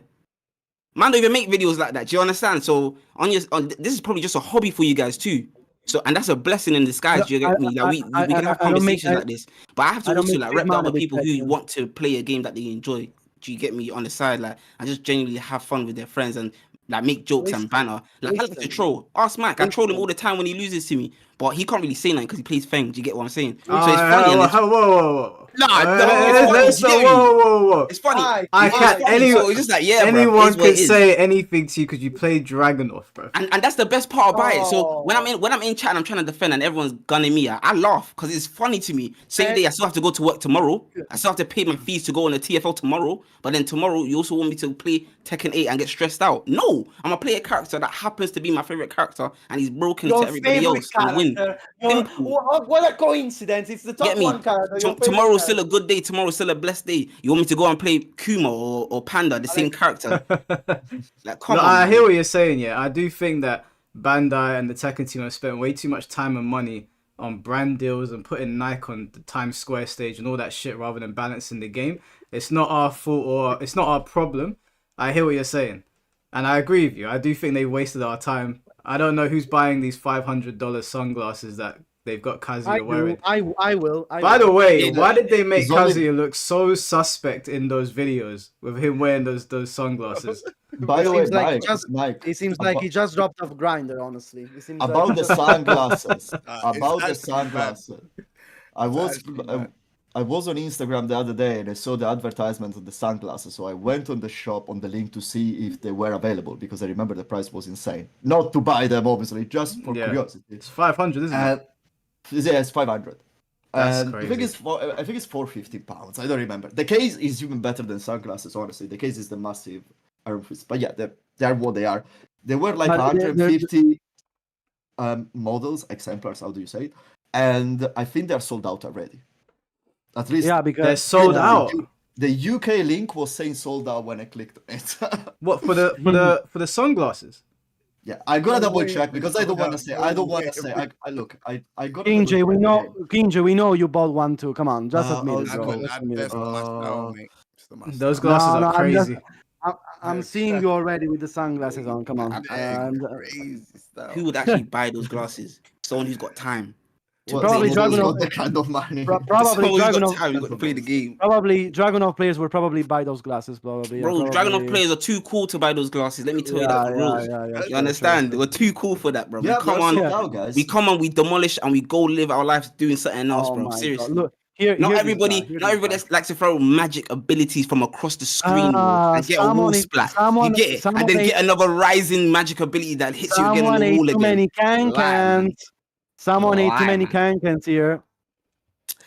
man don't even make videos like that. Do you understand? So this is probably just a hobby for you guys too. So, and that's a blessing in disguise. Do you get me? Like, we can have conversations like this, but I have to also like rep the other people who want to play a game that they enjoy. Do you get me? On the side, like, and just genuinely have fun with their friends and like make jokes and banter. Like, I like to troll. Ask Mike. I troll him all the time when he loses to me, but he can't really say nothing because he plays Feng. Do you get what I'm saying? So it's funny. Whoa. Whoa. It's funny. I can't. So it's just like, yeah, anyone bro, could say anything to you because you play Dragunov, bro. And that's the best part about it. So when I'm in chat and I'm trying to defend and everyone's gunning me, I laugh because it's funny to me. Same day, I still have to go to work tomorrow. I still have to pay my fees to go on the TFL tomorrow. But then tomorrow, you also want me to play Tekken 8 and get stressed out. No, I'm gonna play a character that happens to be my favorite character and he's broken to everybody else and win. What a coincidence! It's the top Get me? one character. Tomorrow's still a good day. Tomorrow's still a blessed day. You want me to go and play Kuma or Panda, the same character? Like, come on. I hear what you're saying. Yeah, I do think that Bandai and the Tekken team have spent way too much time and money on brand deals and putting Nike on the Times Square stage and all that shit rather than balancing the game. It's not our fault or it's not our problem. I hear what you're saying, and I agree with you. I do think they wasted our time. I don't know who's buying these $500 sunglasses that they've got Kazuya wearing. I will. By the way, Yeah, why did they make it's only- Kazuya look so suspect in those videos with him wearing those sunglasses? By the way, Mike, It seems like he just dropped off Grinder. Honestly, it seems about like the sunglasses. It's About the actually bad. sunglasses. I was on Instagram the other day and I saw the advertisement of the sunglasses. So I went on the shop on the link to see if they were available because I remember the price was insane. Not to buy them, obviously, just for curiosity. It's 500, isn't it? Yeah, it's 500. That's And I think crazy. it's £450. I don't remember. The case is even better than sunglasses, honestly. The case is the massive Iron Fist. But yeah, they're what they are. There were like But 150 models, exemplars, how do you say it? And I think they're sold out already. At least because They're sold out. the UK link was saying sold out when I clicked on it. What for the sunglasses? Yeah, I gotta double check because I don't want to say. I don't want to say. I look. I got. Kinji, we know you bought one too. Come on, just admit it, I bro. got Just that admit it. best for my style, mate. It's the my Those style. glasses No, are crazy. I'm seeing you already with the sunglasses on. Come on. Dang, crazy stuff. Who would actually buy those glasses? Someone who's got time. Probably someone's Dragunov- got that kind of money. Probably Someone's got Dragunov. time. You got to play the game, Probably Dragunov players will probably buy those glasses. Probably. Yeah, bro. probably. Dragunov players are too cool to buy those glasses. Let me tell you that for real. Yeah, You understand? We're too cool for that, bro. Yeah, we come they're on, sold out, guys. we come on, we demolish, and we go live our lives doing something else, Oh bro. my God. Seriously. Look, here, Not here everybody, this guy, here not this everybody guy. likes to throw magic abilities from across the screen, bro, Ah, and get a wall someone is- splat. someone- You get it, someone and then ate- get another rising magic ability that hits you again on Someone the ate wall too again. many Lie, man. can-cans. Someone ate too Lie, many man. can-cans here.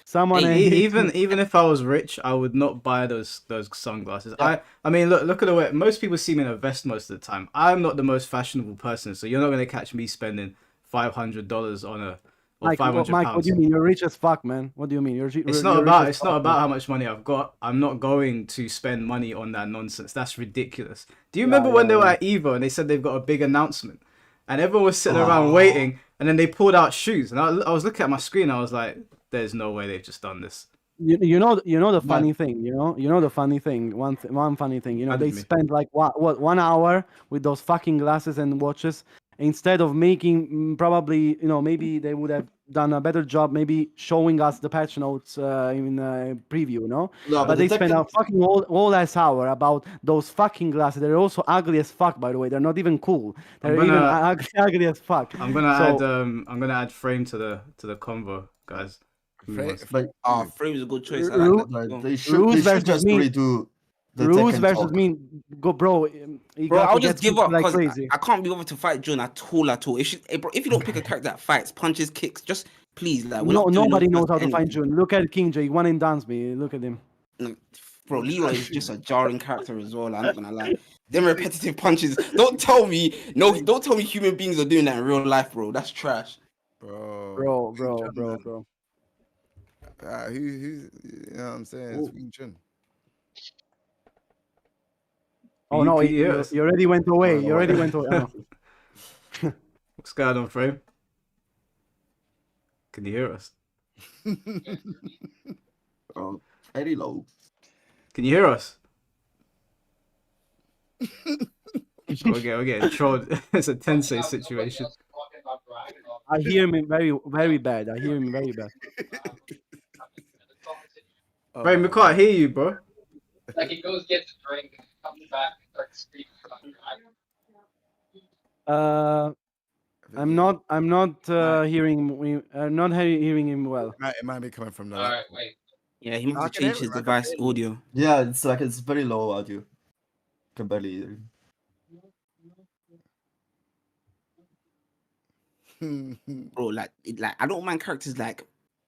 Someone ate Even if I was rich, I would not buy those sunglasses. I mean, look at the way most people see me in a vest most of the time. I'm not the most fashionable person, so you're not gonna catch me spending $500 on a or Mike, £500. Mike, what do you mean? You're rich as fuck, man. What do you mean? It's not about how much money I've got. I'm not going to spend money on that nonsense. That's ridiculous. Do you remember when they were at Evo and they said they've got a big announcement, and everyone was sitting around waiting, and then they pulled out shoes, and I was looking at my screen, I was like, "There's no way they've just done this." You know the funny thing. You know the funny thing. One funny thing. You know, they spent like what 1 hour with those fucking glasses and watches instead of making probably maybe they would have done a better job maybe showing us the patch notes in preview, no? But they spent a fucking whole ass hour about those fucking glasses. They're also ugly as fuck, by the way. They're not even cool. They're even ugly as fuck. I'm gonna add Frame to the convo, guys. Frame Frame is a good choice. I Roose like that. They should just redo the Roose Tekken versus talk. me, go bro. Bro, I'll just give up like because crazy. I can't be over to fight Jun at all. If you don't pick a character that fights, punches, kicks, just please, like, we're not doing Nobody no knows how to find anything. June. Look at King J. One in dance me. Look at him. No, bro, Leroy is just a jarring character as well. I'm not gonna lie. Them repetitive punches. Don't tell me human beings are doing that in real life, bro. That's trash. Bro. Bro. Who's you know what I'm saying? It's Wing Chun. Oh no, Can you you hear us? already went away. You already went away. Oh. What's going on, Frame? Can you hear us? Oh, very low. Can you hear us? We're getting trolled. It's a Tensei situation. I hear him very bad. I hear him very bad. Frame, we can't hear you, bro. Like he goes, gets a drink, comes back, starts speaking. I'm not hearing. I'm not hearing him well. It might be coming from the. All right, wait. Yeah, he must have changed his device audio. Yeah, it's very low audio. Can barely hear. Bro, like I don't mind characters like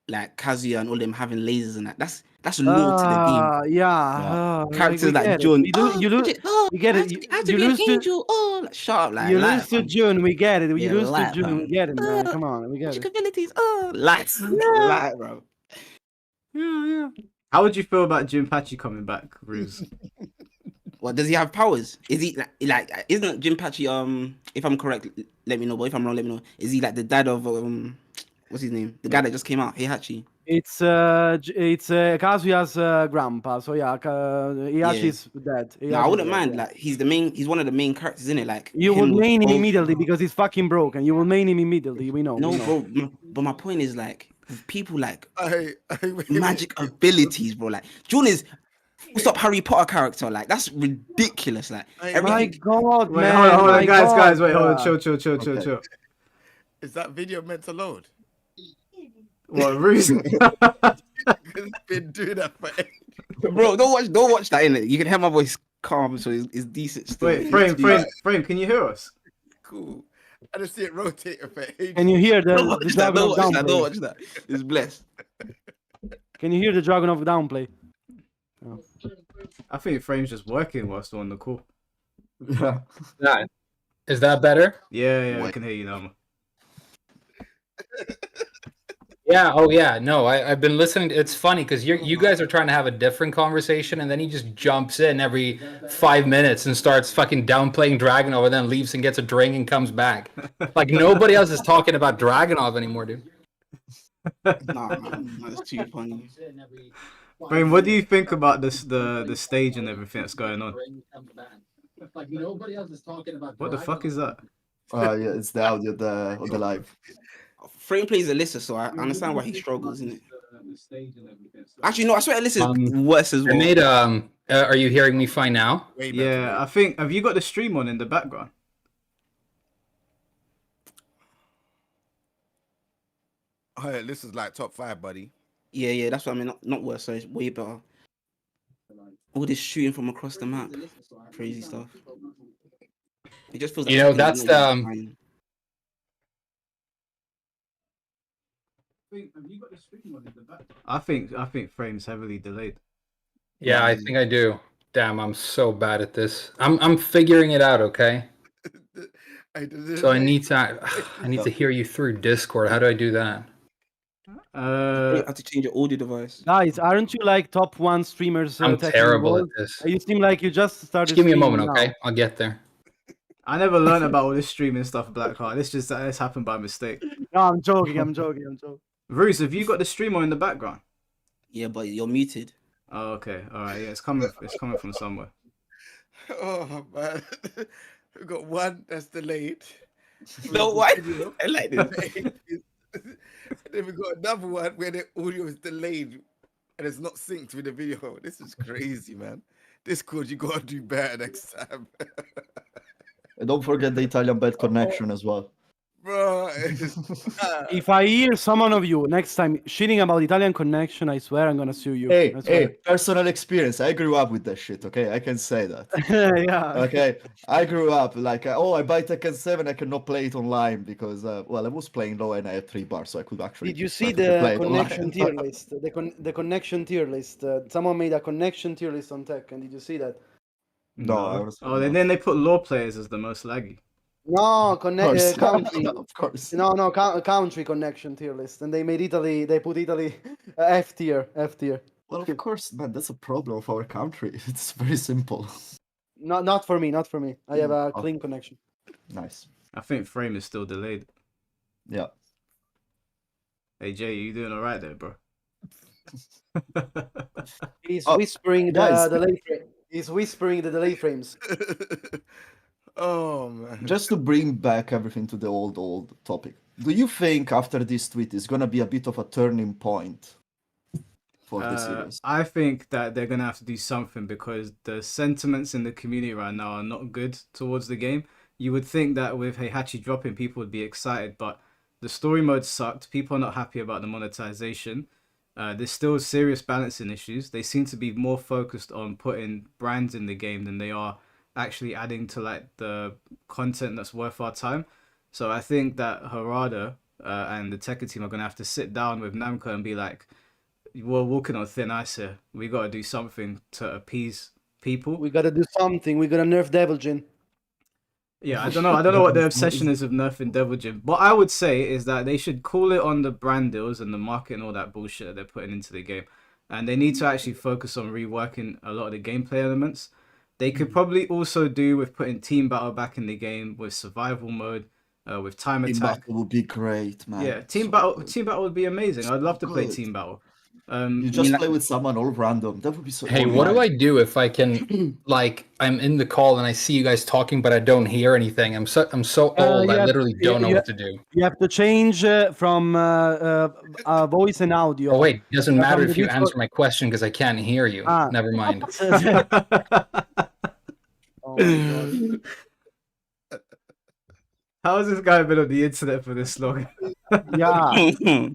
Kazuya and all them having lasers and that. That's lore to the game. Yeah. Characters like Jun. You get it. You lose to like, shut up, like you lie, lose to fam. June. We get it. You Yeah, lose lie, to June. fam. We get it, man. Come on, we get Magic it. abilities. Lights. Lie, bro. Yeah. How would you feel about Jinpachi coming back, Roose? What does he have powers? Is he like isn't Jinpachi if I'm correct, let me know, but if I'm wrong, let me know. Is he like the dad of what's his name? The guy that just came out, Heihachi. It's Kazuya's grandpa. So yeah, Heihachi's dead. No, I wouldn't mind. Like he's one of the main characters in it. Like You will main him both- immediately because he's fucking broken. You will main him immediately. We know. No, we know. bro. But my point is like with people like Wait. magic abilities, bro. Like Jun is what's up Harry Potter character. Like that's ridiculous. Like My everything. God, Wait, man. hold on, my guys, God. wait, hold on, chill. Is that video meant to load? What, Roose? It's been doing that for ages. Bro, don't watch that in it. You can hear my voice calm, so it's decent still. Wait, Frame, can you hear us? Cool. I just see it rotating for ages. Can you hear Don't the watch that. Dragon of Don't Downplay? watch that. It's blessed. Can you hear the Dragon of Downplay? I think Frame's just working whilst on the call. Yeah. Is that better? Yeah, I can hear you now, man. Yeah. Oh, yeah. No, I've been listening. It's funny because you guys are trying to have a different conversation, and then he just jumps in every 5 minutes and starts fucking downplaying Dragonov, and then leaves and gets a drink and comes back. Like nobody else is talking about Dragonov anymore, dude. Nah, man, that's too funny. Frame, what do you think about this the stage and everything that's going on? Like nobody else is talking about. What the fuck is that? Yeah, it's the audio of the live. Frame plays Alyssa, so I understand why he struggles, isn't it? Actually, no, I swear Alyssa's worse as I well. made are you hearing me fine now? Way better, Yeah, way I think. Have you got the stream on in the background? Oh, yeah, this is like top 5, buddy. Yeah, that's what I mean. Not worse, so it's way better. All this shooting from across the map, crazy stuff. It just feels like You know, Tekken's that's not the even trying. I think frames heavily delayed. Yeah, I think I do. Damn, I'm so bad at this. I'm figuring it out, okay? So I need to hear you through Discord. How do I do that? You have to change your audio device. Guys, aren't you like top 1 streamers? I'm Tekken in the terrible at world? this. You seem like you just started. Just give me a streaming moment, now. okay? I'll get there. I never learned about all this streaming stuff, Blackheart. This happened by mistake. No, I'm joking. I'm joking. Roose, have you got the streamer in the background? Yeah, but you're muted. Oh, okay. All right. Yeah, it's coming from somewhere. Oh man, we got one that's delayed. No, why? I like this. Then we got another one where the audio is delayed and it's not synced with the video. This is crazy, man. Discord, you gotta do better next time. And don't forget the Italian bad connection as well. Bro, If I hear someone of you next time shitting about Italian connection, I swear I'm gonna sue you. Hey, personal experience. I grew up with that shit, okay? I can say that. Yeah. Okay, I grew up like, I buy Tekken 7, I cannot play it online because, I was playing low and I had 3 bars, so I could actually. Did you see practically the play it connection online. tier list? The connection tier list. Someone made a connection tier list on Tekken. Did you see that? No, I was. Oh, and then they put law players as the most laggy. No, course. country. Of course. No, country connection tier list, and they made Italy. They put Italy F tier. Well, of course, man, that's a problem of our country. It's very simple. Not for me. I have a clean connection. Nice. I think frame is still delayed. Yeah. Hey Jay, you doing all right there, bro? He's Oh, whispering guys. the delay frame. He's whispering the delay frames. oh man. Just to bring back everything to the old topic, do you think after this tweet is gonna be a bit of a turning point for the series? I think that they're gonna have to do something because the sentiments in the community right now are not good towards the game. You would think that with Heihachi dropping, people would be excited, but the story mode sucked. People are not happy about the monetization. There's still serious balancing issues. They seem to be more focused on putting brands in the game than they are actually adding to like the content that's worth our time. So I think that Harada and the Tekken team are gonna have to sit down with Namco and be like, we're walking on thin ice here. We gotta do something to appease people. We gotta do something. We gotta nerf Devil Jin. Yeah, I don't know what their obsession is with nerfing Devil Jin. What I would say is that they should call it on the brand deals and the market and all that bullshit that they're putting into the game. And they need to actually focus on reworking a lot of the gameplay elements. They could probably also do with putting team battle back in the game, with survival mode, with time Team attack. battle would be great, man. Yeah, team So battle good. team battle would be amazing. I'd love to play Good. team battle. You just play with someone all random. That would be so. Hey, what do I do if I can like I'm in the call and I see you guys talking but I don't hear anything? I'm so old. I literally don't know what to do. You have to change from voice and audio. Oh wait, it doesn't matter from if the you Discord- answer my question because I can't hear you. Ah. Never mind. Oh my God. How has this guy been on the internet for this long? Yeah.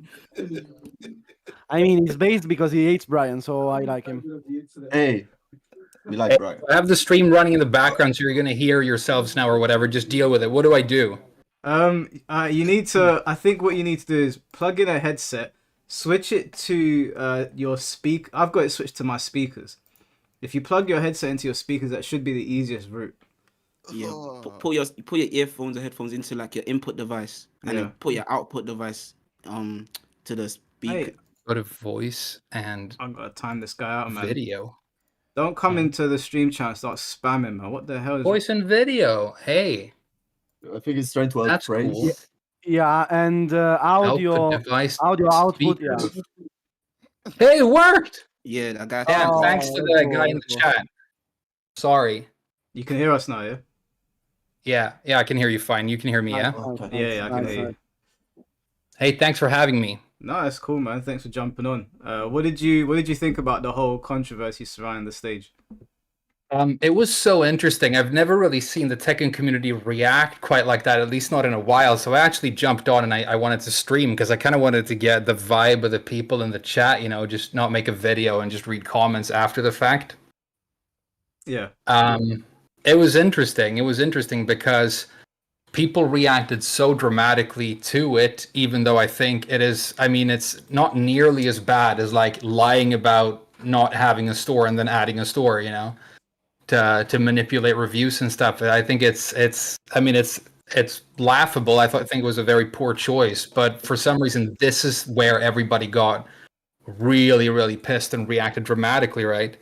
I mean, he's based because he hates Brian, so I like him. Hey, we like Brian. I have the stream running in the background, so you're gonna hear yourselves now or whatever. Just deal with it. What do I do? You need to. I think what you need to do is plug in a headset, switch it to your speak. I've got it switched to my speakers. If you plug your headset into your speakers, that should be the easiest route. Yeah, put your earphones or headphones into like your input device, and then put your output device to the speaker. Hey, Go to voice and I've got to time this guy out, man. video. Don't come into the stream chat and start spamming, man. What the hell is Voice and video. Hey, I think he's trying to help that's Frames. cool. Yeah, and audio Output device. audio output. Yeah. speakers. Hey, it worked. Yeah, that guy. Yeah, Oh, thanks to the guy in the cool. chat. Sorry. You can hear us now, yeah? Yeah, I can hear you fine. You can hear me, yeah? Yeah, I can hear you. Hey, thanks for having me. No, that's cool, man. Thanks for jumping on. What did you think about the whole controversy surrounding the stage? It was so interesting. I've never really seen the Tekken community react quite like that, at least not in a while. So I actually jumped on and I wanted to stream because I kind of wanted to get the vibe of the people in the chat, just not make a video and just read comments after the fact. Yeah. It was interesting. It was interesting because people reacted so dramatically to it, even though I think it's not nearly as bad as like lying about not having a store and then adding a store, to manipulate reviews and stuff. I think it's laughable. Think it was a very poor choice, but for some reason this is where everybody got really, really pissed and reacted dramatically, right?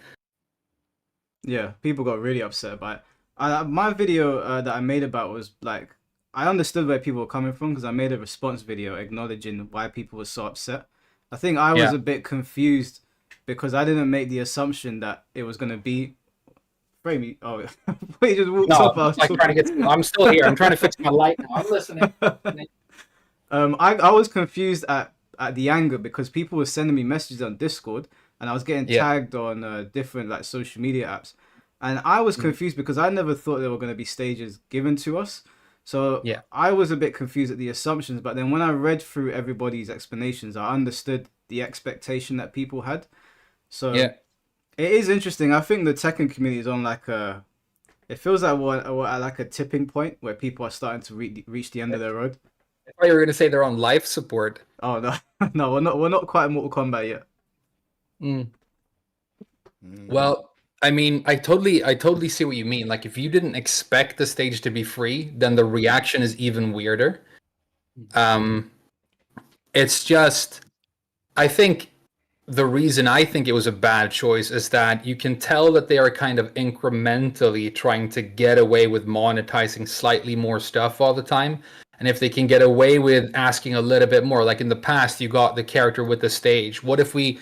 Yeah, people got really upset about it. My video that I made about was like, I understood where people were coming from because I made a response video acknowledging why people were so upset. I think I was Yeah. a bit confused because I didn't make the assumption that it was going to be. Frame. Oh, he just walked No, off. I'm like trying to get. I'm still here. I'm trying to fix my light now. I'm listening. I was confused at the anger because people were sending me messages on Discord and I was getting Yeah. tagged on different like social media apps, and I was confused because I never thought there were going to be stages given to us. So Yeah. I was a bit confused at the assumptions, but then when I read through everybody's explanations, I understood the expectation that people had. So Yeah. it is interesting. I think the Tekken community is on like a. It feels like we're at like a tipping point where people are starting to reach the end of their road. I thought you were going to say they're on life support. Oh no, no, we're not quite Mortal Kombat yet. Well, I mean, I totally see what you mean. Like, if you didn't expect the stage to be free, then the reaction is even weirder. It's just, I think the reason I think it was a bad choice is that you can tell that they are kind of incrementally trying to get away with monetizing slightly more stuff all the time. And if they can get away with asking a little bit more, like in the past, you got the character with the stage. What if we,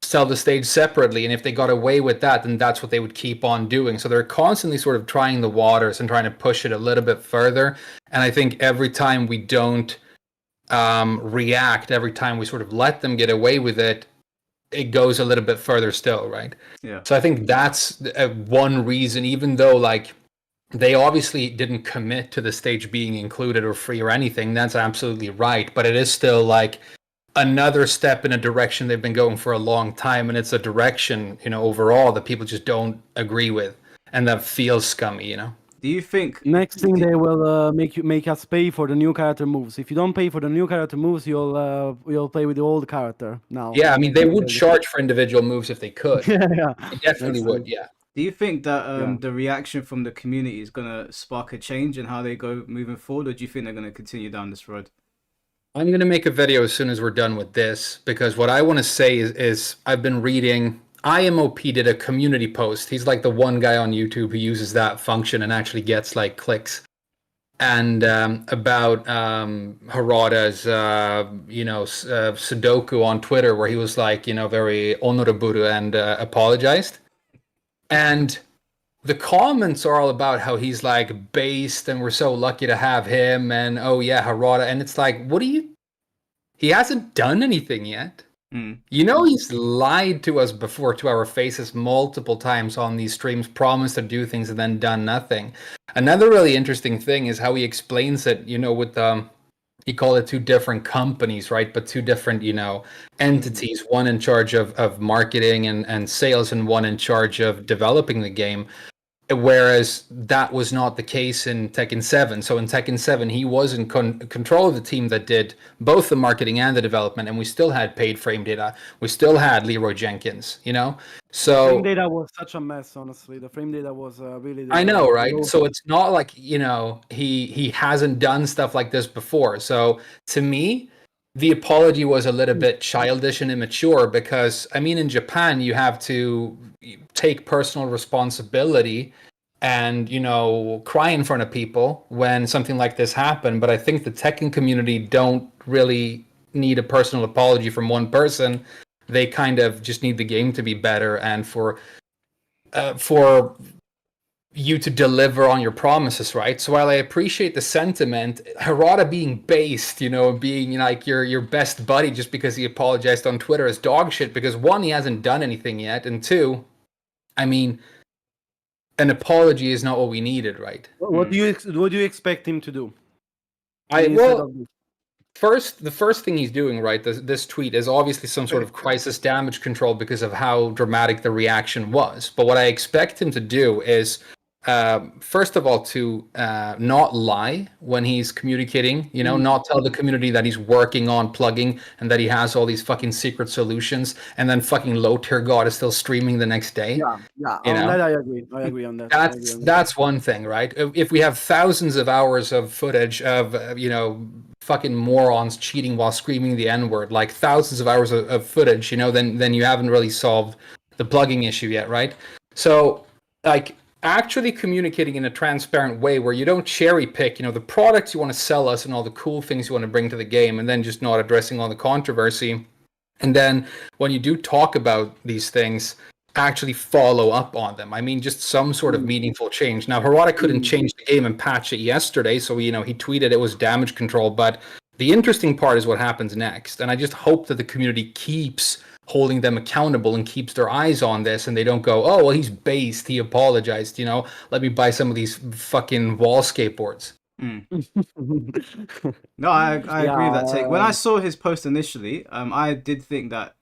sell the stage separately? And if they got away with that, then that's what they would keep on doing. So they're constantly sort of trying the waters and trying to push it a little bit further. And I think every time we don't react, every time we sort of let them get away with it, it goes a little bit further still, right? Yeah. So I think that's one reason, even though like they obviously didn't commit to the stage being included or free or anything, that's absolutely right. But it is still like another step in a direction they've been going for a long time, and it's a direction, overall that people just don't agree with and that feels scummy. Do you think Next thing they will make us pay for the new character moves. If you don't pay for the new character moves, you'll play with the old character now. Yeah, I mean they would charge for individual moves if they could. Yeah, They definitely would. Yeah. Do you think that Yeah. the reaction from the community is gonna spark a change in how they go moving forward, or do you think they're gonna continue down this road? I'm going to make a video as soon as we're done with this, because what I want to say is I've been reading. IMOP did a community post. He's like the one guy on YouTube who uses that function and actually gets like clicks. And about Harada's, Sudoku on Twitter, where he was like, very honorable and apologized. And the comments are all about how he's like based and we're so lucky to have him, and oh yeah, Harada. And it's like, he hasn't done anything yet. He's lied to us before to our faces multiple times on these streams, promised to do things and then done nothing. Another really interesting thing is how he explains it, with he called it two different companies, right? But two different, entities, one in charge of marketing and sales and one in charge of developing the game. Whereas that was not the case in Tekken 7. So in Tekken 7, he was in control of the team that did both the marketing and the development, and we still had paid frame data. We still had Leroy Jenkins, So frame data was such a mess, honestly. The frame data was really. I know, right? So it's not like, he hasn't done stuff like this before. So to me, the apology was a little bit childish and immature because, I mean, in Japan, you have to take personal responsibility and, cry in front of people when something like this happened. But I think the Tekken community don't really need a personal apology from one person. They kind of just need the game to be better and for you to deliver on your promises, right? So while I appreciate the sentiment, Harada being based, being like your best buddy just because he apologized on Twitter is dog shit, because one, he hasn't done anything yet, and two, I mean, an apology is not what we needed, right? What do you expect him to do? The first thing he's doing, right, this tweet is obviously some sort of crisis damage control because of how dramatic the reaction was. But what I expect him to do is, first of all, to not lie when he's communicating, not tell the community that he's working on plugging and that he has all these fucking secret solutions, and then fucking Low Tier God is still streaming the next day. Yeah. On that, I agree on that. That's one thing, right? If we have thousands of hours of footage of, fucking morons cheating while screaming the N-word, like thousands of hours of footage, then you haven't really solved the plugging issue yet, right? So, like, actually communicating in a transparent way where you don't cherry pick, the products you want to sell us and all the cool things you want to bring to the game, and then just not addressing all the controversy. And then when you do talk about these things, actually follow up on them. I mean, just some sort of meaningful change. Now, Harada couldn't change the game and patch it yesterday, so he tweeted it was damage control. But the interesting part is what happens next, and I just hope that the community keeps holding them accountable and keeps their eyes on this, and they don't go, oh, well, he's based, he apologized, let me buy some of these fucking wall skateboards. No, I agree with that take. When I saw his post initially, I did think that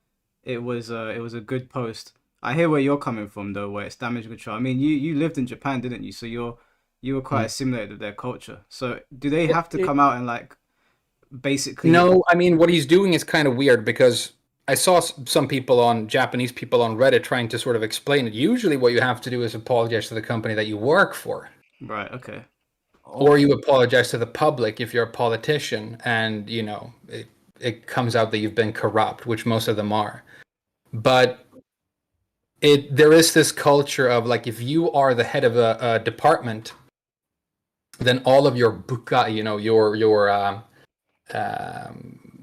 it was a good post. I hear where you're coming from though, where it's damage control. I mean, you lived in Japan, didn't you? So you were quite assimilated with their culture. So do they have to come out and like basically? No, I mean, what he's doing is kind of weird, because I saw some Japanese people on Reddit trying to sort of explain it. Usually what you have to do is apologize to the company that you work for. Right, okay. Or you apologize to the public if you're a politician and, it comes out that you've been corrupt, which most of them are. But there is this culture of, like, if you are the head of a department, then all of your buka,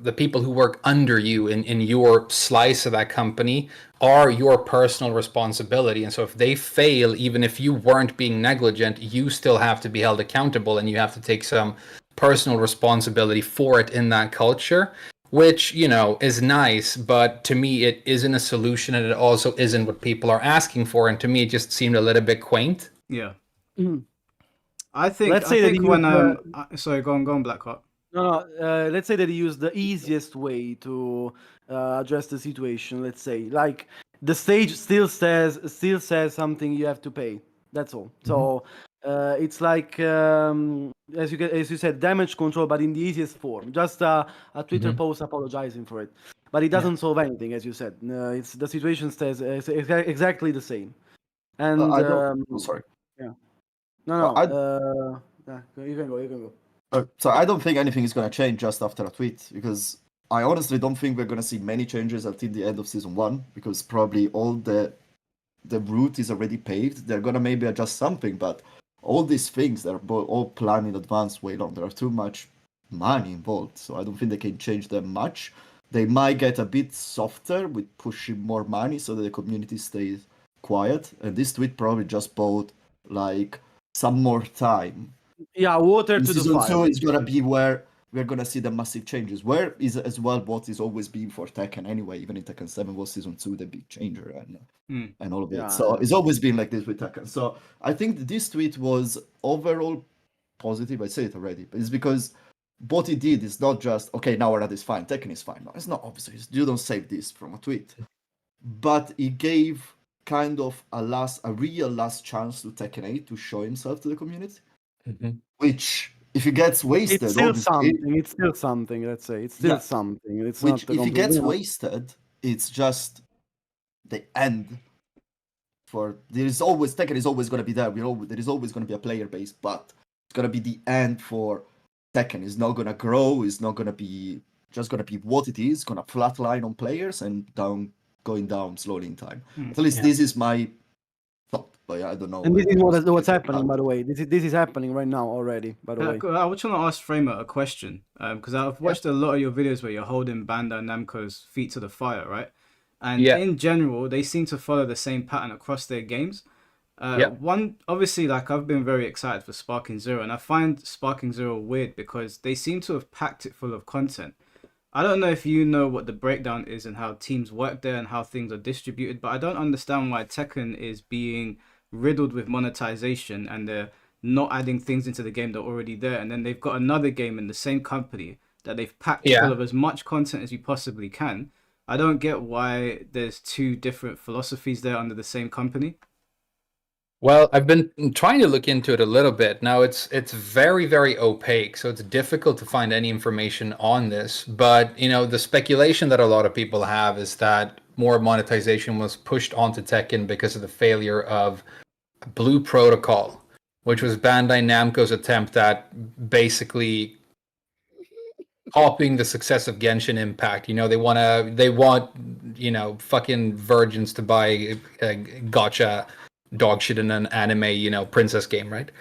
the people who work under you in your slice of that company are your personal responsibility. And so if they fail, even if you weren't being negligent, you still have to be held accountable, and you have to take some personal responsibility for it in that culture, which, is nice, but to me it isn't a solution, and it also isn't what people are asking for. And to me, it just seemed a little bit quaint. Yeah. I think sorry, go on, Blackhawk. No, let's say that he used the easiest way to address the situation. Let's say, like, the stage still says something you have to pay. That's all. So it's like, as you said, damage control, but in the easiest form. Just a Twitter post apologizing for it, but it doesn't solve anything, as you said. It's the situation stays exactly the same. And sorry. Yeah. No. You can go. So I don't think anything is going to change just after a tweet, because I honestly don't think we're going to see many changes until the end of season 1, because probably all the route is already paved. They're going to maybe adjust something, but all these things, they're all planned in advance way long. There are too much money involved, so I don't think they can change them much. They might get a bit softer with pushing more money so that the community stays quiet, and this tweet probably just bought like some more time. Yeah, water to the fire. Season 2 is gonna be where we're gonna see the massive changes. Where is as well what is always been for Tekken anyway. Even in Tekken 7 was season 2 the big changer and all of it. So it's always been like this with Tekken. So I think that this tweet was overall positive. I said it already, but it's because what he did is not just okay, now Arad is fine, Tekken is fine. No, it's not obviously. You don't save this from a tweet, but he gave kind of a real last chance to Tekken 8 to show himself to the community. Which, if he gets wasted, it's still something. Let's say it's still something. It's which, not. If he gets wasted, it's just the end. Tekken is always going to be there. There is always going to be a player base, but it's going to be the end for Tekken. It's not going to grow. It's not going to be just going to be what it is. Going to flatline on players and going down slowly in time. At least this is my thought. But I don't know. And this is what's happening, by the way. This is happening right now already, by the way. I was trying to ask Framer a question, because I've watched a lot of your videos where you're holding Bandai Namco's feet to the fire, right? And in general, they seem to follow the same pattern across their games. One, obviously, like I've been very excited for Sparking Zero, and I find Sparking Zero weird because they seem to have packed it full of content. I don't know if you know what the breakdown is and how teams work there and how things are distributed, but I don't understand why Tekken is being riddled with monetization and they're not adding things into the game that are already there. And then they've got another game in the same company that they've packed full of as much content as you possibly can. I don't get why there's two different philosophies there under the same company. Well, I've been trying to look into it a little bit. Now it's very, very opaque, so it's difficult to find any information on this. But you know, the speculation that a lot of people have is that more monetization was pushed onto Tekken because of the failure of Blue Protocol, which was Bandai Namco's attempt at basically copying the success of Genshin Impact. You know, they want, you know, fucking virgins to buy gotcha dog shit in an anime, you know, princess game, right?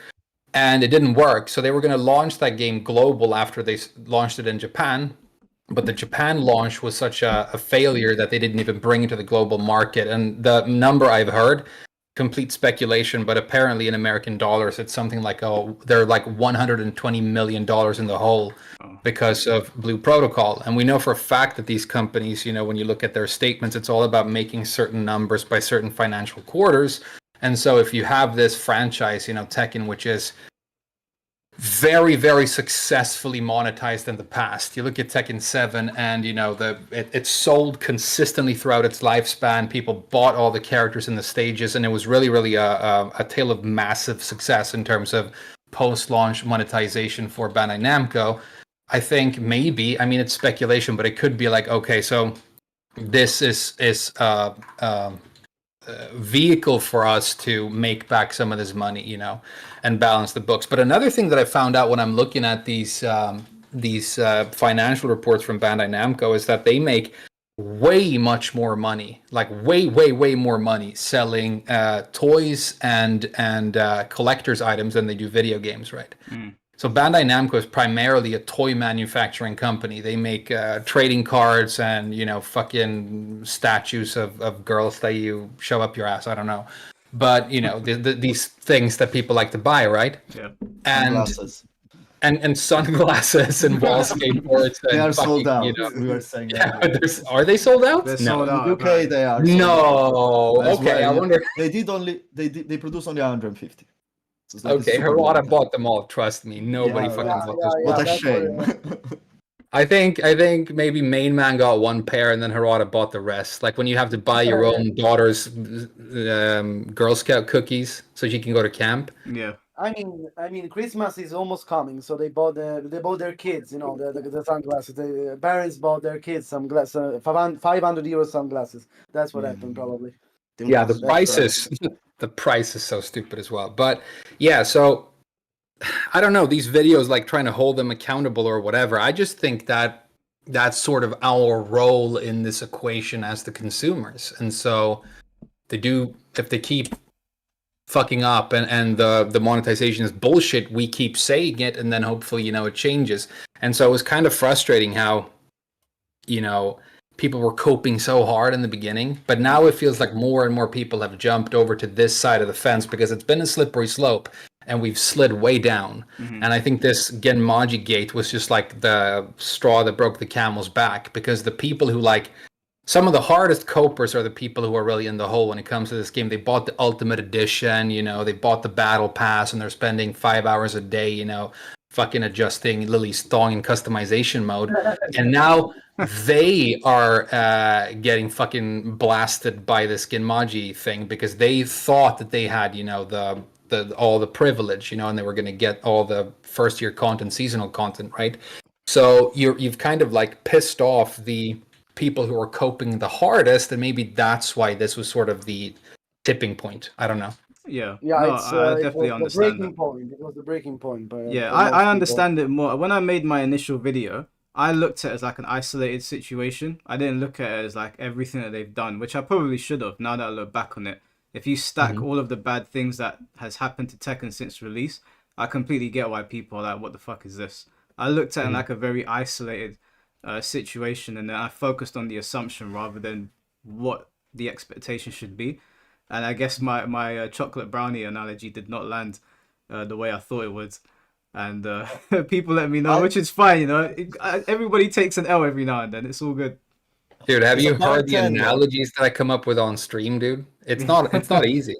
And it didn't work. So they were going to launch that game global after they launched it in Japan. But the Japan launch was such a failure that they didn't even bring it to the global market. And the number I've heard, complete speculation, but apparently in American dollars, it's something like, they're like $120 million in the hole because of Blue Protocol. And we know for a fact that these companies, you know, when you look at their statements, it's all about making certain numbers by certain financial quarters. And so if you have this franchise, you know, Tekken, which is very, very successfully monetized in the past. You look at Tekken 7 and, you know, it sold consistently throughout its lifespan. People bought all the characters in the stages, and it was really, really a tale of massive success in terms of post-launch monetization for Bandai Namco. I think maybe, I mean, it's speculation, but it could be like, okay, so this is vehicle for us to make back some of this money, you know, and balance the books. But another thing that I found out when I'm looking at these financial reports from Bandai Namco is that they make way much more money, like way more money selling toys and collector's items than they do video games, right? So Bandai Namco is primarily a toy manufacturing company. They make trading cards and, you know, fucking statues of girls that you shove up your ass. I don't know. But, you know, these things that people like to buy, right? Yeah. And sunglasses and wall skateboards. They and are sold fucking, out. You know, We were saying yeah, that. are they sold out? They're No. sold out. In UK, they are. No. Sold out. As Okay, well. I wonder. They produce only 150. So it's like Okay, super Harada limited. bought them all. Trust me, nobody Yeah, fucking yeah, bought those. What a that's shame. I think maybe Main Man got one pair and then Harada bought the rest. Like when you have to buy your own daughter's Girl Scout cookies so she can go to camp. Yeah. I mean, Christmas is almost coming, so they bought their kids, you know, the sunglasses. The parents bought their kids some 500 euro sunglasses. That's what happened, probably. Yeah, the prices. The price is so stupid as well. But yeah, so I don't know, these videos like trying to hold them accountable or whatever. I just think that that's sort of our role in this equation as the consumers. And so if they keep fucking up and the monetization is bullshit, we keep saying it and then hopefully, you know, it changes. And so it was kind of frustrating how, you know, people were coping so hard in the beginning, but now it feels like more and more people have jumped over to this side of the fence because it's been a slippery slope and we've slid way down. And I think this Genmaji gate was just like the straw that broke the camel's back, because the people who like some of the hardest copers are the people who are really in the hole when it comes to this game. They bought the Ultimate Edition, you know, they bought the Battle Pass, and they're spending 5 hours a day, you know, fucking adjusting Lily's thong in customization mode. And now they are getting fucking blasted by this Genmaji thing because they thought that they had, you know, all the privilege, you know, and they were going to get all the first year content, seasonal content, right? So you've kind of like pissed off the people who are coping the hardest, and maybe that's why this was sort of the tipping point. I don't know. Yeah. Yeah, No, I definitely it was the understand breaking that. point. It was the breaking point. But Yeah, for most I people. understand it more. When I made my initial video, I looked at it as like an isolated situation. I didn't look at it as like everything that they've done, which I probably should have now that I look back on it. If you stack all of the bad things that has happened to Tekken since release, I completely get why people are like, what the fuck is this? I looked at it like a very isolated situation, and then I focused on the assumption rather than what the expectation should be. and I guess my chocolate brownie analogy did not land the way I thought it would. And people let me know, which is fine, you know. Everybody takes an L every now and then. It's all good. Dude, have It's a you heard the bartender. analogies that I come up with on stream, dude? It's not easy.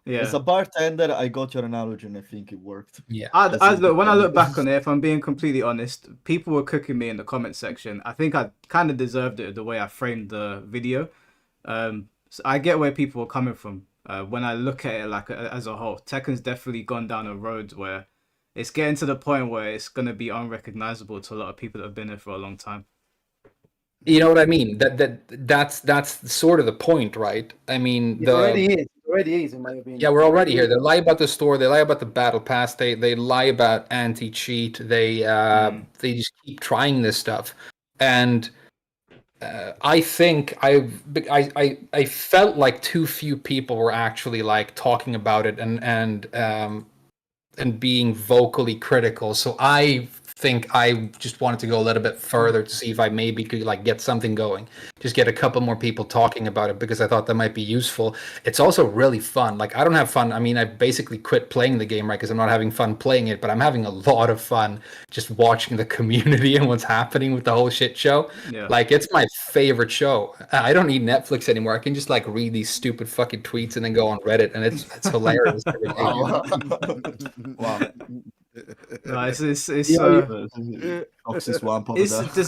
Yeah. As a bartender, I got your analogy and I think it worked. Yeah. When I look back on it, if I'm being completely honest, people were cooking me in the comment section. I think I kind of deserved it the way I framed the video. So I get where people were coming from. When I look at it like as a whole, Tekken's definitely gone down a road where it's getting to the point where it's going to be unrecognizable to a lot of people that have been there for a long time. You know what I mean? That's sort of the point, right? I mean, It already is, in my opinion. Yeah, we're already here. They lie about the store. They lie about the battle pass. They lie about anti-cheat. They just keep trying this stuff, and I think I felt like too few people were actually like talking about it and being vocally critical. So I think I just wanted to go a little bit further to see if I maybe could like get something going, just get a couple more people talking about it, because I thought that might be useful. It's also really fun. Like, I don't have fun. I mean, I basically quit playing the game, right? Because I'm not having fun playing it, but I'm having a lot of fun just watching the community and what's happening with the whole shit show. Yeah. Like, it's my favorite show. I don't need Netflix anymore. I can just like read these stupid fucking tweets and then go on Reddit, and it's hilarious. Wow. No, it's does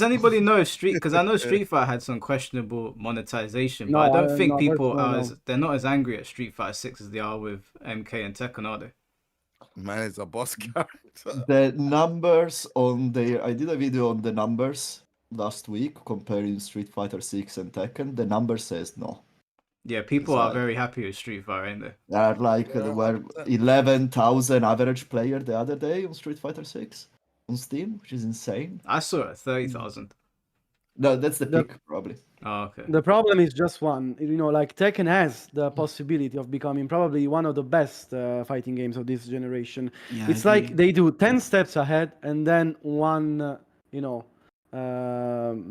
anybody know Street? Because I know Street Fighter had some questionable monetization, but I don't think people they're not as angry at Street Fighter 6 as they are with MK and Tekken, are they? Man is a boss character. The numbers I did a video on the numbers last week comparing Street Fighter 6 and Tekken. The number says no. Yeah, people are very happy with Street Fighter, ain't they? There are like there were 11,000 average player the other day on Street Fighter 6 on Steam, which is insane. I saw it, 30,000. No, that's the peak probably. Oh, okay. The problem is just one. You know, like Tekken has the possibility of becoming probably one of the best fighting games of this generation. Yeah, It's I like agree. they do 10 steps ahead and then one,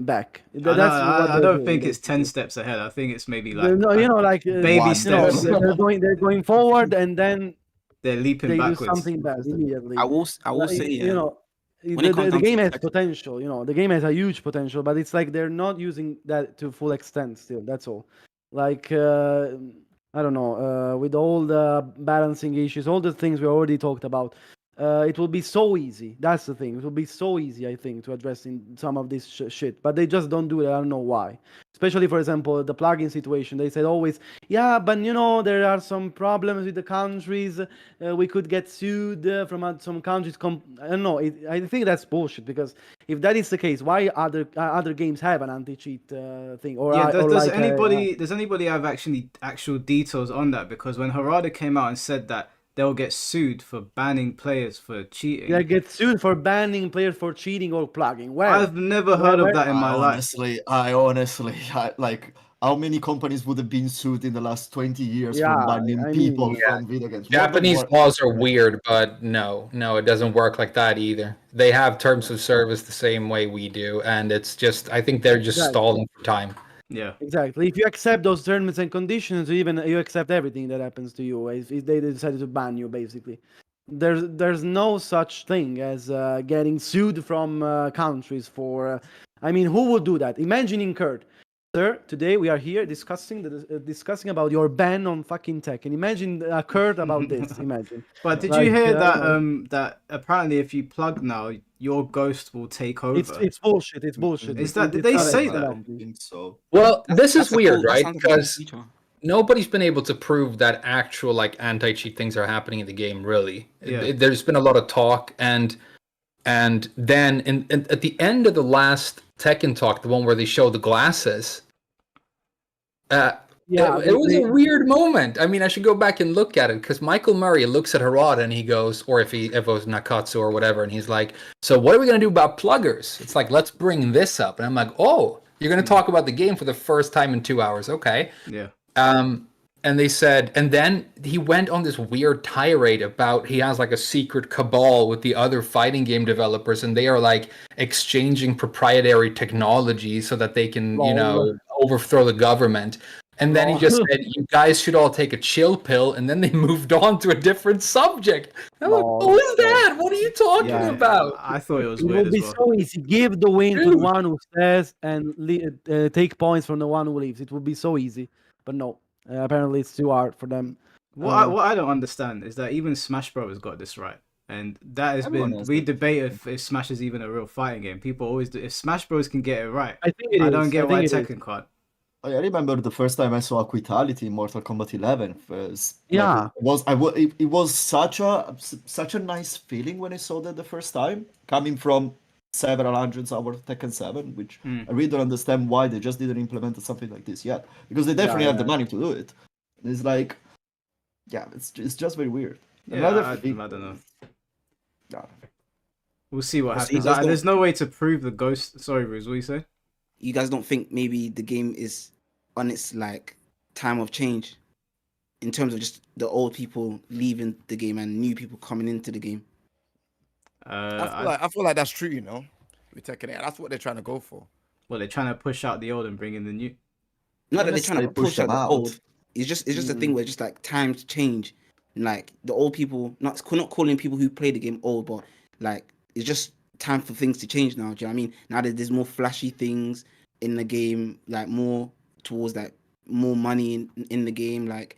back. I don't think it's 10 steps ahead. I think it's maybe like baby One steps. they're going forward and then They're leaping they backwards. do something bad immediately. I will say, You know, when it comes the down game to has Tekken- potential. You know, the game has a huge potential, but it's like they're not using that to full extent still. That's all. Like I don't know, with all the balancing issues, all the things we already talked about. It will be so easy. That's the thing. It will be so easy, I think, to address in some of this shit. But they just don't do it. I don't know why. Especially, for example, the plugin situation. They said always, yeah, but there are some problems with the countries. We could get sued from some countries. I don't know. I think that's bullshit, because if that is the case, why other games have an anti-cheat thing? Or Yeah, does like, does anybody have actual details on that? Because when Harada came out and said that they'll get sued for banning players for cheating. They get sued for banning players for cheating or plugging. Well, I've never heard of that in my life. I honestly, like, how many companies would have been sued in the last 20 years Yeah, from banning I people mean, from video games? More than Japanese one. laws are weird, but no, it doesn't work like that either. They have terms of service the same way we do, and it's just, I think they're just stalling for time. Yeah, exactly. If you accept those terms and conditions, even you accept everything that happens to you. If they decided to ban you, basically, there's no such thing as getting sued from countries for. I mean, who would do that? Imagining Kurt. Sir, today we are here discussing about your ban on fucking Tekken. Imagine Kurt about this. Imagine. But did you hear that that apparently if you plug now, your ghost will take over? It's bullshit. It's bullshit. Is that? Did they say that? I think so. Well, this is That's a weird, cool- that right? sounds like a cool Because feature. nobody's been able to prove that actual like anti-cheat things are happening in the game. Really, Yeah. There's been a lot of talk, and then at the end of the last Tekken talk, the one where they show the glasses. It was a weird moment. I mean, I should go back and look at it, because Michael Murray looks at Harada and he goes, or if it was Nakatsu or whatever, and he's like, so what are we going to do about pluggers? It's like, let's bring this up. And I'm like, oh, you're going to talk about the game for the first time in 2 hours. Okay. Yeah. And they said, and then he went on this weird tirade about he has like a secret cabal with the other fighting game developers, and they are like exchanging proprietary technology so that they can, overthrow the government. And then he just said, "You guys should all take a chill pill," and then they moved on to a different subject. I'm like, No, "Who is that? What are you talking Yeah, about?" I thought it was It weird would as be well. so easy. Give the win to the Dude. one who says and take points from the one who leaves. It would be so easy, but no. Apparently, it's too hard for them. What I don't understand is that even Smash Bros got this right, and that has Everyone been has we it. debate if Smash is even a real fighting game. People always do. If Smash Bros can get it right, I think it I is. don't get I why think it is. Tekken can't. I remember the first time I saw Aquitality in Mortal Kombat 11. Yeah. It was such a nice feeling when I saw that the first time, coming from several hundreds hours of Tekken 7, which I really don't understand why they just didn't implement something like this yet, because they definitely have the money to do it. And it's like, yeah, it's just very weird. Yeah, I thing, don't know. yeah. We'll see what So you happens. guys don't- There's no way to prove the ghost. Sorry, Roose, what you say? You guys don't think maybe the game is on its like time of change in terms of just the old people leaving the game and new people coming into the game? I feel like that's true, you know. We're taking it. That's what they're trying to go for. Well, they're trying to push out the old and bring in the new. Not that they're trying to push out the out. old. It's just a thing where just like times change. And, like the old people, not calling people who play the game old, but like it's just time for things to change now. Do you know what I mean? Now that there's more flashy things in the game, like more towards like more money in the game. Like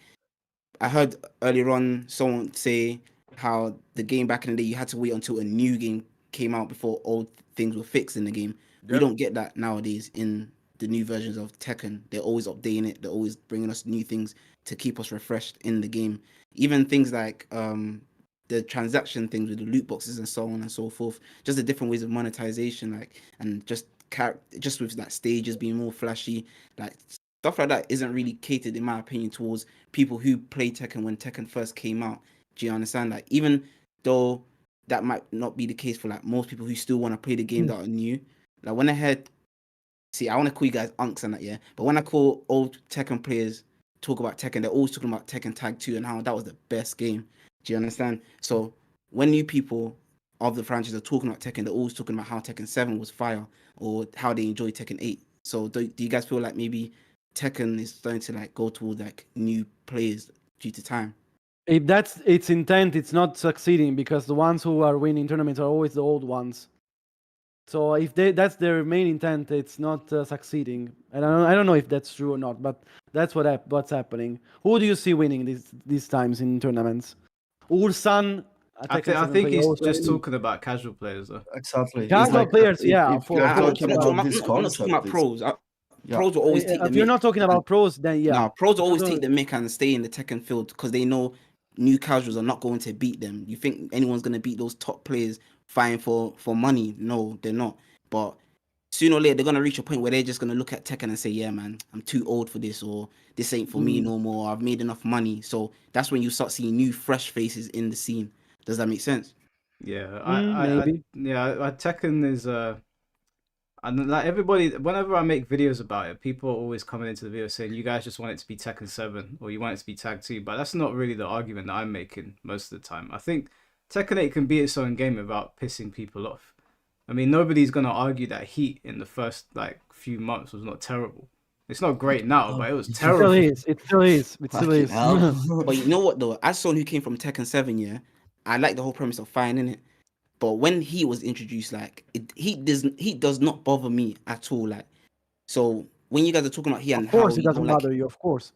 I heard earlier on someone say how the game back in the day you had to wait until a new game came out before old things were fixed in the game. We Yep. don't get that nowadays in the new versions of Tekken. They're always updating it. They're always bringing us new things to keep us refreshed in the game. Even things like the transaction things with the loot boxes and so on and so forth. Just the different ways of monetization, like and just with that stages being more flashy, like stuff like that isn't really catered, in my opinion, towards people who play Tekken when Tekken first came out. Do you understand? Like even though that might not be the case for like most people who still want to play the game that are new. Like when I heard, see, I want to call you guys unks and that, yeah. But when I call old Tekken players talk about Tekken, they're always talking about Tekken Tag 2 and how that was the best game. Do you understand? So when new people of the franchise are talking about Tekken, they're always talking about how Tekken 7 was fire or how they enjoy Tekken 8. So do you guys feel like maybe Tekken is starting to like go towards like new players due to time? If that's its intent, it's not succeeding because the ones who are winning tournaments are always the old ones. So if that's their main intent, it's not succeeding. And I don't know if that's true or not, but that's what's happening. Who do you see winning these times in tournaments? Ursan. I think he's just talking about casual players though. Exactly. Casual players, yeah. If you're I'm talking not about this talking about concept, pros. yeah. Pros will always take the If you're mick. not talking about pros, then yeah. No, pros will always take the mick and stay in the Tekken field because they know new casuals are not going to beat them. You think anyone's going to beat those top players fighting for money? No, they're not. But sooner or later, they're going to reach a point where they're just going to look at Tekken and say, yeah, man, I'm too old for this, or this ain't for me no more. I've made enough money. So that's when you start seeing new, fresh faces in the scene. Does that make sense? Yeah, maybe. Tekken is and like everybody, whenever I make videos about it, people are always coming into the video saying you guys just want it to be Tekken 7 or you want it to be Tag 2, but that's not really the argument that I'm making most of the time. I think Tekken 8 can be its own game without pissing people off. I mean, nobody's gonna argue that Heat in the first like few months was not terrible. It's not great now, but it was terrible. It still is. But you know what though? As someone who came from Tekken 7, yeah, I like the whole premise of fighting in it. But when he was introduced, like he does not bother me at all. Like, so when you guys are talking about Heat and Of course, how it doesn't bother you. Of course.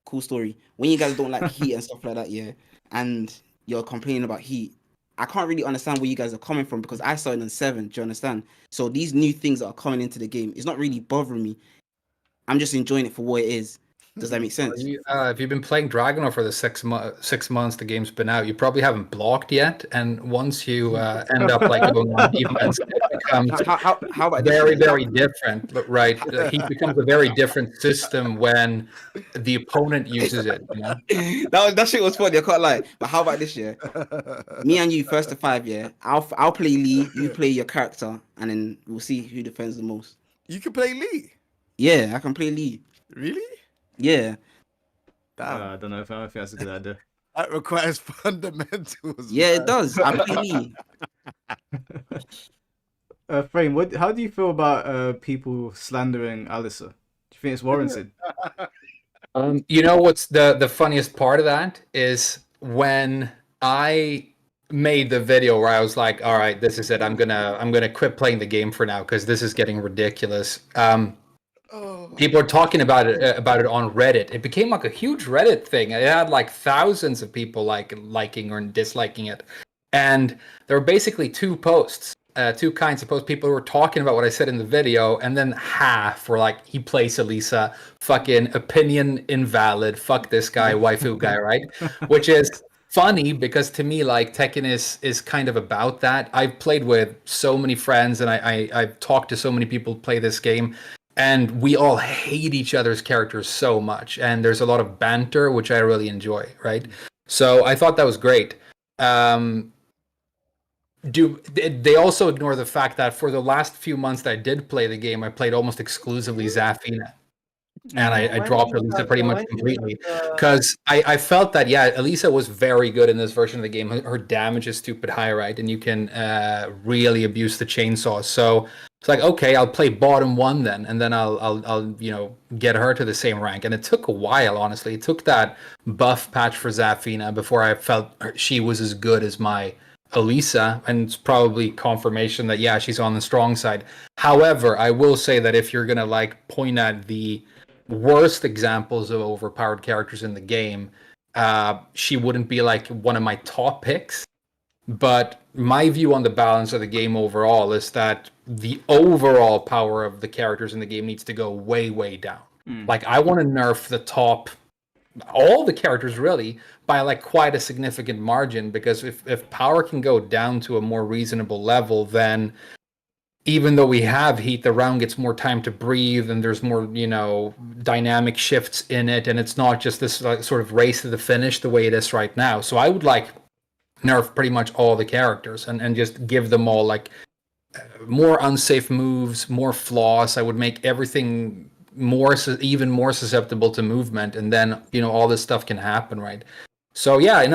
Cool story. When you guys don't like Heat and stuff like that, yeah, and you're complaining about Heat, I can't really understand where you guys are coming from because I started in 7. Do you understand? So these new things that are coming into the game, it's not really bothering me. I'm just enjoying it for what it is. Does that make sense? If you've been playing Dragon for the 6 months the game's been out, you probably haven't blocked yet. And once you end up like going on defense, it becomes how about very, very different. But right, Heat becomes a very different system when the opponent uses it. You know? that shit was funny. I can't lie. But how about this year? Me and you, 1st to 5, yeah. I'll play Lee. You play your character, and then we'll see who defends the most. You can play Lee. Yeah, I can play Lee. Really? Yeah. I don't know if I think that's a good idea. That requires fundamentals. Yeah, man. it does. I play Lee. Frame, how do you feel about people slandering Alyssa? Do you think it's warranted? You know what's the funniest part of that is when I made the video where I was like, all right, this is it. I'm gonna quit playing the game for now because this is getting ridiculous. People are talking about it on Reddit. It became like a huge Reddit thing. It had like thousands of people liking or disliking it, and there were basically two posts, two kinds of posts. People were talking about what I said in the video, and then half were like, "He plays Elisa, fucking opinion invalid, fuck this guy, waifu guy," right? Which is funny because to me, like Tekken is kind of about that. I've played with so many friends, and I've talked to so many people who play this game. And we all hate each other's characters so much, and there's a lot of banter, which I really enjoy, right? So I thought that was great. They also ignore the fact that for the last few months that I did play the game, I played almost exclusively Zafina, and I dropped Elisa pretty much completely because I felt that Elisa was very good in this version of the game. Her damage is stupid high, right, and you can really abuse the chainsaw. So it's like, okay, I'll play bottom one then, and then I'll get her to the same rank. And it took a while, honestly. It took that buff patch for Zafina before I felt she was as good as my Elisa, and it's probably confirmation that she's on the strong side. However, I will say that if you're gonna like point at the worst examples of overpowered characters in the game, she wouldn't be like one of my top picks. But my view on the balance of the game overall is that the overall power of the characters in the game needs to go way, way down. Like, I want to nerf the top, all the characters really, by like quite a significant margin, because if power can go down to a more reasonable level, then even though we have heat, the round gets more time to breathe, and there's more, dynamic shifts in it, and it's not just this like, sort of race to the finish the way it is right now. So I would like nerf pretty much all the characters and just give them all like more unsafe moves, more flaws. I would make everything even more susceptible to movement, and then all this stuff can happen, right? So I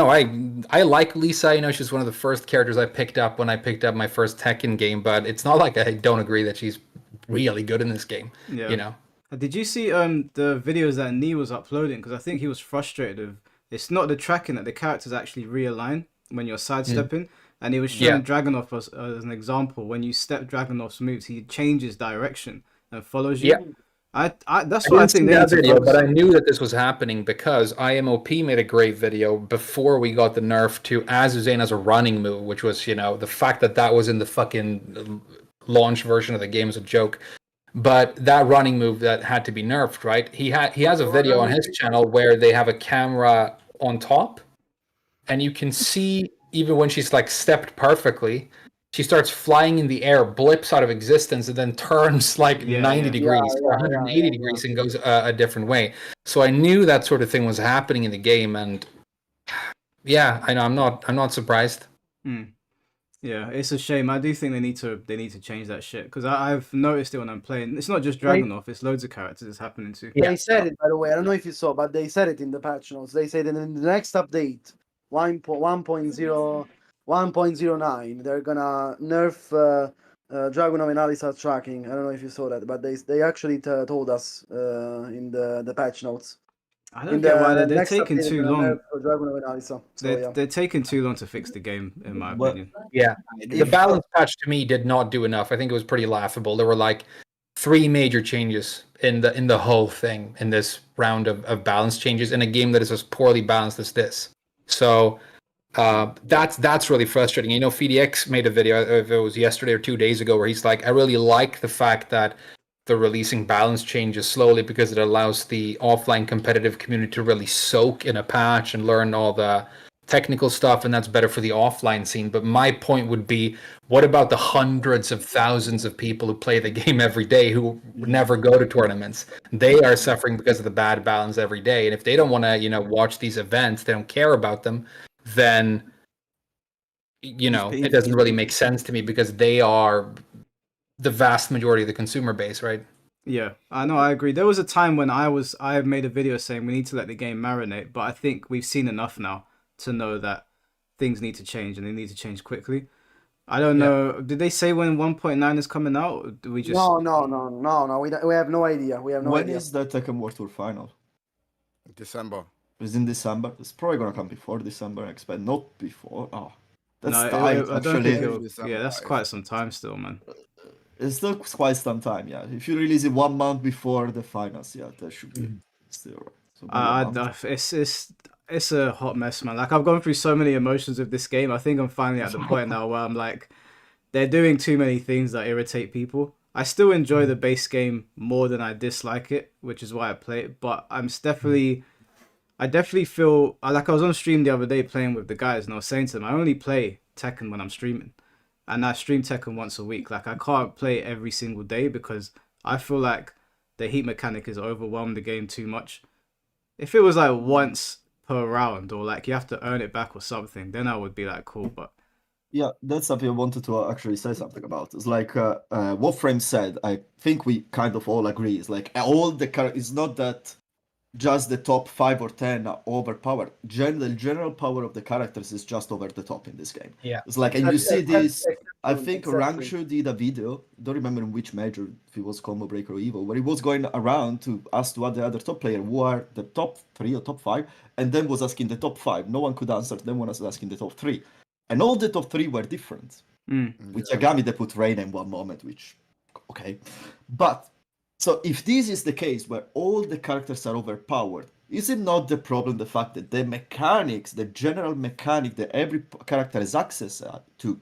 like Lisa. She's one of the first characters I picked up when I picked up my first Tekken game, but it's not like I don't agree that she's really good in this game. Did you see the videos that Nee was uploading? Because I think he was frustrated with it's not the tracking that the characters actually realign when you're sidestepping. And he was showing Dragunov as an example. When you step Dragunov's moves, he changes direction and follows you. That's what I think. That video, but I knew that this was happening because IMOP made a great video before we got the nerf to Azuzane as a running move, which was the fact that was in the fucking launch version of the game is a joke. But that running move that had to be nerfed, right? He has a video on his channel where they have a camera on top, and you can see even when she's like stepped perfectly, she starts flying in the air, blips out of existence, and then turns like 90 degrees or 180 degrees and goes a different way. So I knew that sort of thing was happening in the game, and I know I'm not surprised. Yeah, it's a shame. I do think they need to change that shit, because I've noticed it when I'm playing. It's not just Dragunov; it's loads of characters it's happening to. They said it, by the way. I don't know if you saw, but they said it in the patch notes. They said that in the next update, 1.09, they're gonna nerf Dragunov and Alisa tracking. I don't know if you saw that, but they actually told us in the patch notes. I don't get why they're taking too long. They're taking too long to fix the game, in my opinion. Yeah, the balance patch to me did not do enough. I think it was pretty laughable. There were like 3 major changes in the whole thing in this round of balance changes in a game that is as poorly balanced as this. So that's really frustrating. FDX made a video, if it was yesterday or 2 days ago, where he's like, I really like the fact that they're releasing balance changes slowly because it allows the offline competitive community to really soak in a patch and learn all the technical stuff, and that's better for the offline scene. But my point would be, what about the hundreds of thousands of people who play the game every day who never go to tournaments? They are suffering because of the bad balance every day. And if they don't want to, watch these events, they don't care about them, then it doesn't really make sense to me, because they are the vast majority of the consumer base, right? Yeah, I know, I agree. There was a time when I made a video saying we need to let the game marinate, but I think we've seen enough now to know that things need to change, and they need to change quickly. I don't know. Did they say when 1.9 is coming out? Or do we just... No. We have no idea. When is the Tekken World Tour final? December. It's in December. It's probably gonna come before December, I expect. Not before. Oh, that's No, tight, I don't think actually. it'll. December, Yeah, that's if- quite some time still, man. It's still quite some time, yeah. If you release it 1 month before the finals, yeah, that should be still right. So maybe a month. It's a hot mess, man. Like I've gone through so many emotions with this game. I think I'm finally at the point now where I'm like, they're doing too many things that irritate people. I still enjoy the base game more than I dislike it, which is why I play it. But I definitely feel like I was on stream the other day playing with the guys, and I was saying to them, I only play Tekken when I'm streaming, and I stream Tekken once a week. Like I can't play it every single day because I feel like the heat mechanic has overwhelmed the game too much. If it was like once per round, or like you have to earn it back or something, then I would be like cool. But Yeah, that's something I wanted to actually say something about. It's like what Frame said. I think we kind of all agree. It's like all the it's not that just the top 5 or 10 are overpowered. The general power of the characters is just over the top in this game. Yeah. It's like, and you see this. I think Exactly. Rangshu did a video. Don't remember in which major, if it was Combo Breaker or Evo, where he was going around to ask what the other top player who are the top 3 or top 5, and then was asking the top 5. No one could answer. Then one was asking the top 3. And all the top 3 were different. With Yagami, they put Reina in one moment, which, okay. But, so if this is the case where all the characters are overpowered, is it not the problem the fact that the mechanics, the general mechanic that every character has access to,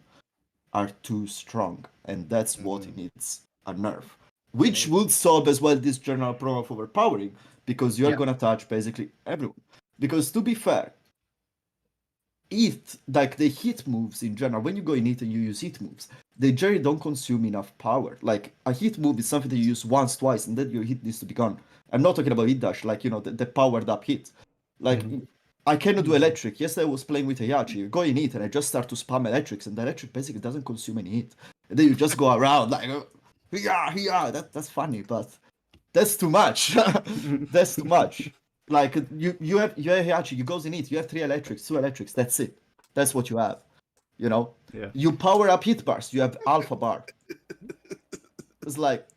are too strong? And that's what it needs a nerf. Which would solve as well this general problem of overpowering, because you're going to touch basically everyone. Because to be fair, like the hit moves in general, when you go in it and you use hit moves, they generally don't consume enough power. Like a hit move is something that you use once, twice, and then your hit needs to be gone. I'm not talking about hit dash, like, you know, the powered up hit. Like I cannot do electric. Yesterday I was playing with Heihachi. You go in it and I just start to spam electrics, and the electric basically doesn't consume any hit. And then you just go around like, that's funny, but that's too much. That's too much. Like you have Heihachi, you goes in it, you have 3 electrics, 2 electrics, that's it. That's what you have. You know? Yeah. You power up hit bars, you have alpha bar. It's like,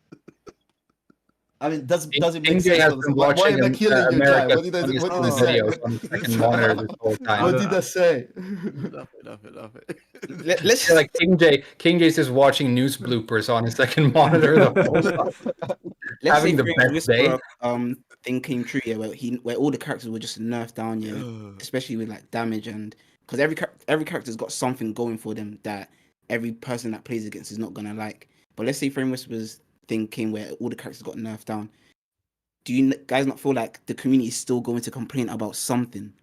I mean, doesn't make sense. has been Why watching am I killing you, guy? What America's did I funniest say? videos on the second monitor this whole time. What did I say? Love it. Let's Yeah, like King J's just watching news bloopers on his second monitor the whole time. let's Having say the Frank best day. Whisperer, thing came true, yeah, where all the characters were just nerfed down, yeah, especially with like damage, and because every character's got something going for them that every person that plays against is not gonna like. But let's say Frame Whisperer's thing came where all the characters got nerfed down. Do you guys not feel like the community is still going to complain about something?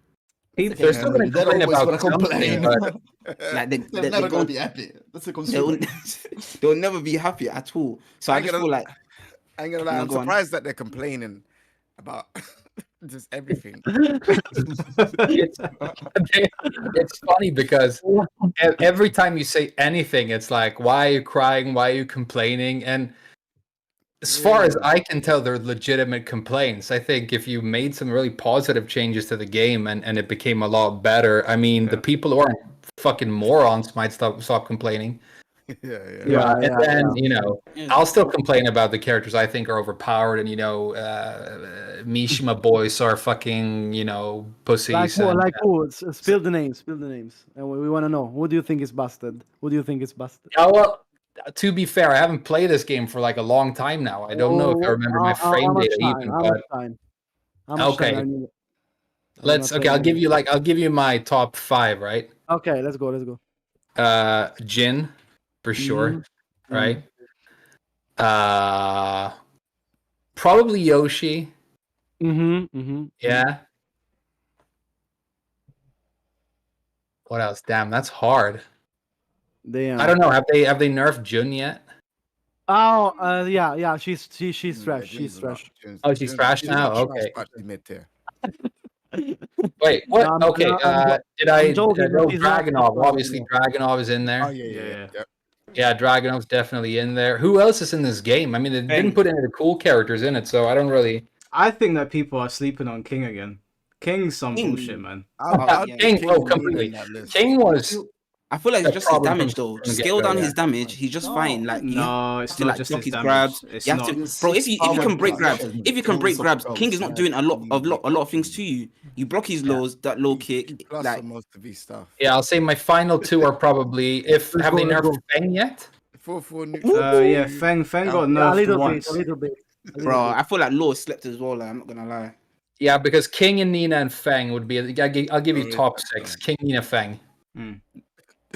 They're still going to They're complain always about gonna something, complain. but Like They're never gonna be happy. That's a consumer. they'll never be happy at all. So I just feel like I ain't gonna lie, No, I'm go on. surprised that they're complaining about just everything. it's funny because every time you say anything, it's like, why are you crying? Why are you complaining? And as far as I can tell, they're legitimate complaints. I think if you made some really positive changes to the game and it became a lot better, I mean, the people who aren't fucking morons might stop complaining. And then, you know, I'll still complain about the characters I think are overpowered, and, you know, Mishima boys are fucking, you know, pussies. Like who? Spill the names. Spill the names. And we want to know. Who do you think is busted? Who do you think is busted? Oh, well, to be fair, I haven't played this game for like a long time now. I don't know if I remember my frame data even. But okay, let's. Okay, I'll give you my top 5, right? Okay, let's go. Jin, for sure, right? Probably Yoshi. Yeah. What else? Damn, that's hard. Damn. I don't know. Have they nerfed Jun yet? Oh, yeah. She's trash. She's trash. Oh, she's trash now. Okay. Mid tier. Wait, what? No, okay. Did I go Dragonov? Obviously, Dragonov is in there. Oh yeah. Yeah, Dragonov's definitely in there. Who else is in this game? I mean, they didn't put any of the cool characters in it, so I don't really. I think that people are sleeping on King again. King's some bullshit, man. King, completely. King was I feel like A it's just his problem damage from though. the Scale get-go, down yeah. his damage. He's just fighting. Like you have No, it's to not like just block his his damage. grabs. It's You have not. to, bro. If you can break grabs, if you can break grabs, King is not doing a lot of things to you. You block his lows, that low kick. You plus Like on most of his stuff. Yeah, I'll say my final two are probably have they nerfed Feng yet? 4-4 neutral. Yeah, Feng got a nerfed little once. bit, a little bit. bro, I feel like Law slept as well. Like, I'm not gonna lie. Yeah, because King and Nina and Feng would be. I'll give you Oh, top yeah, 6. King, Nina, Feng.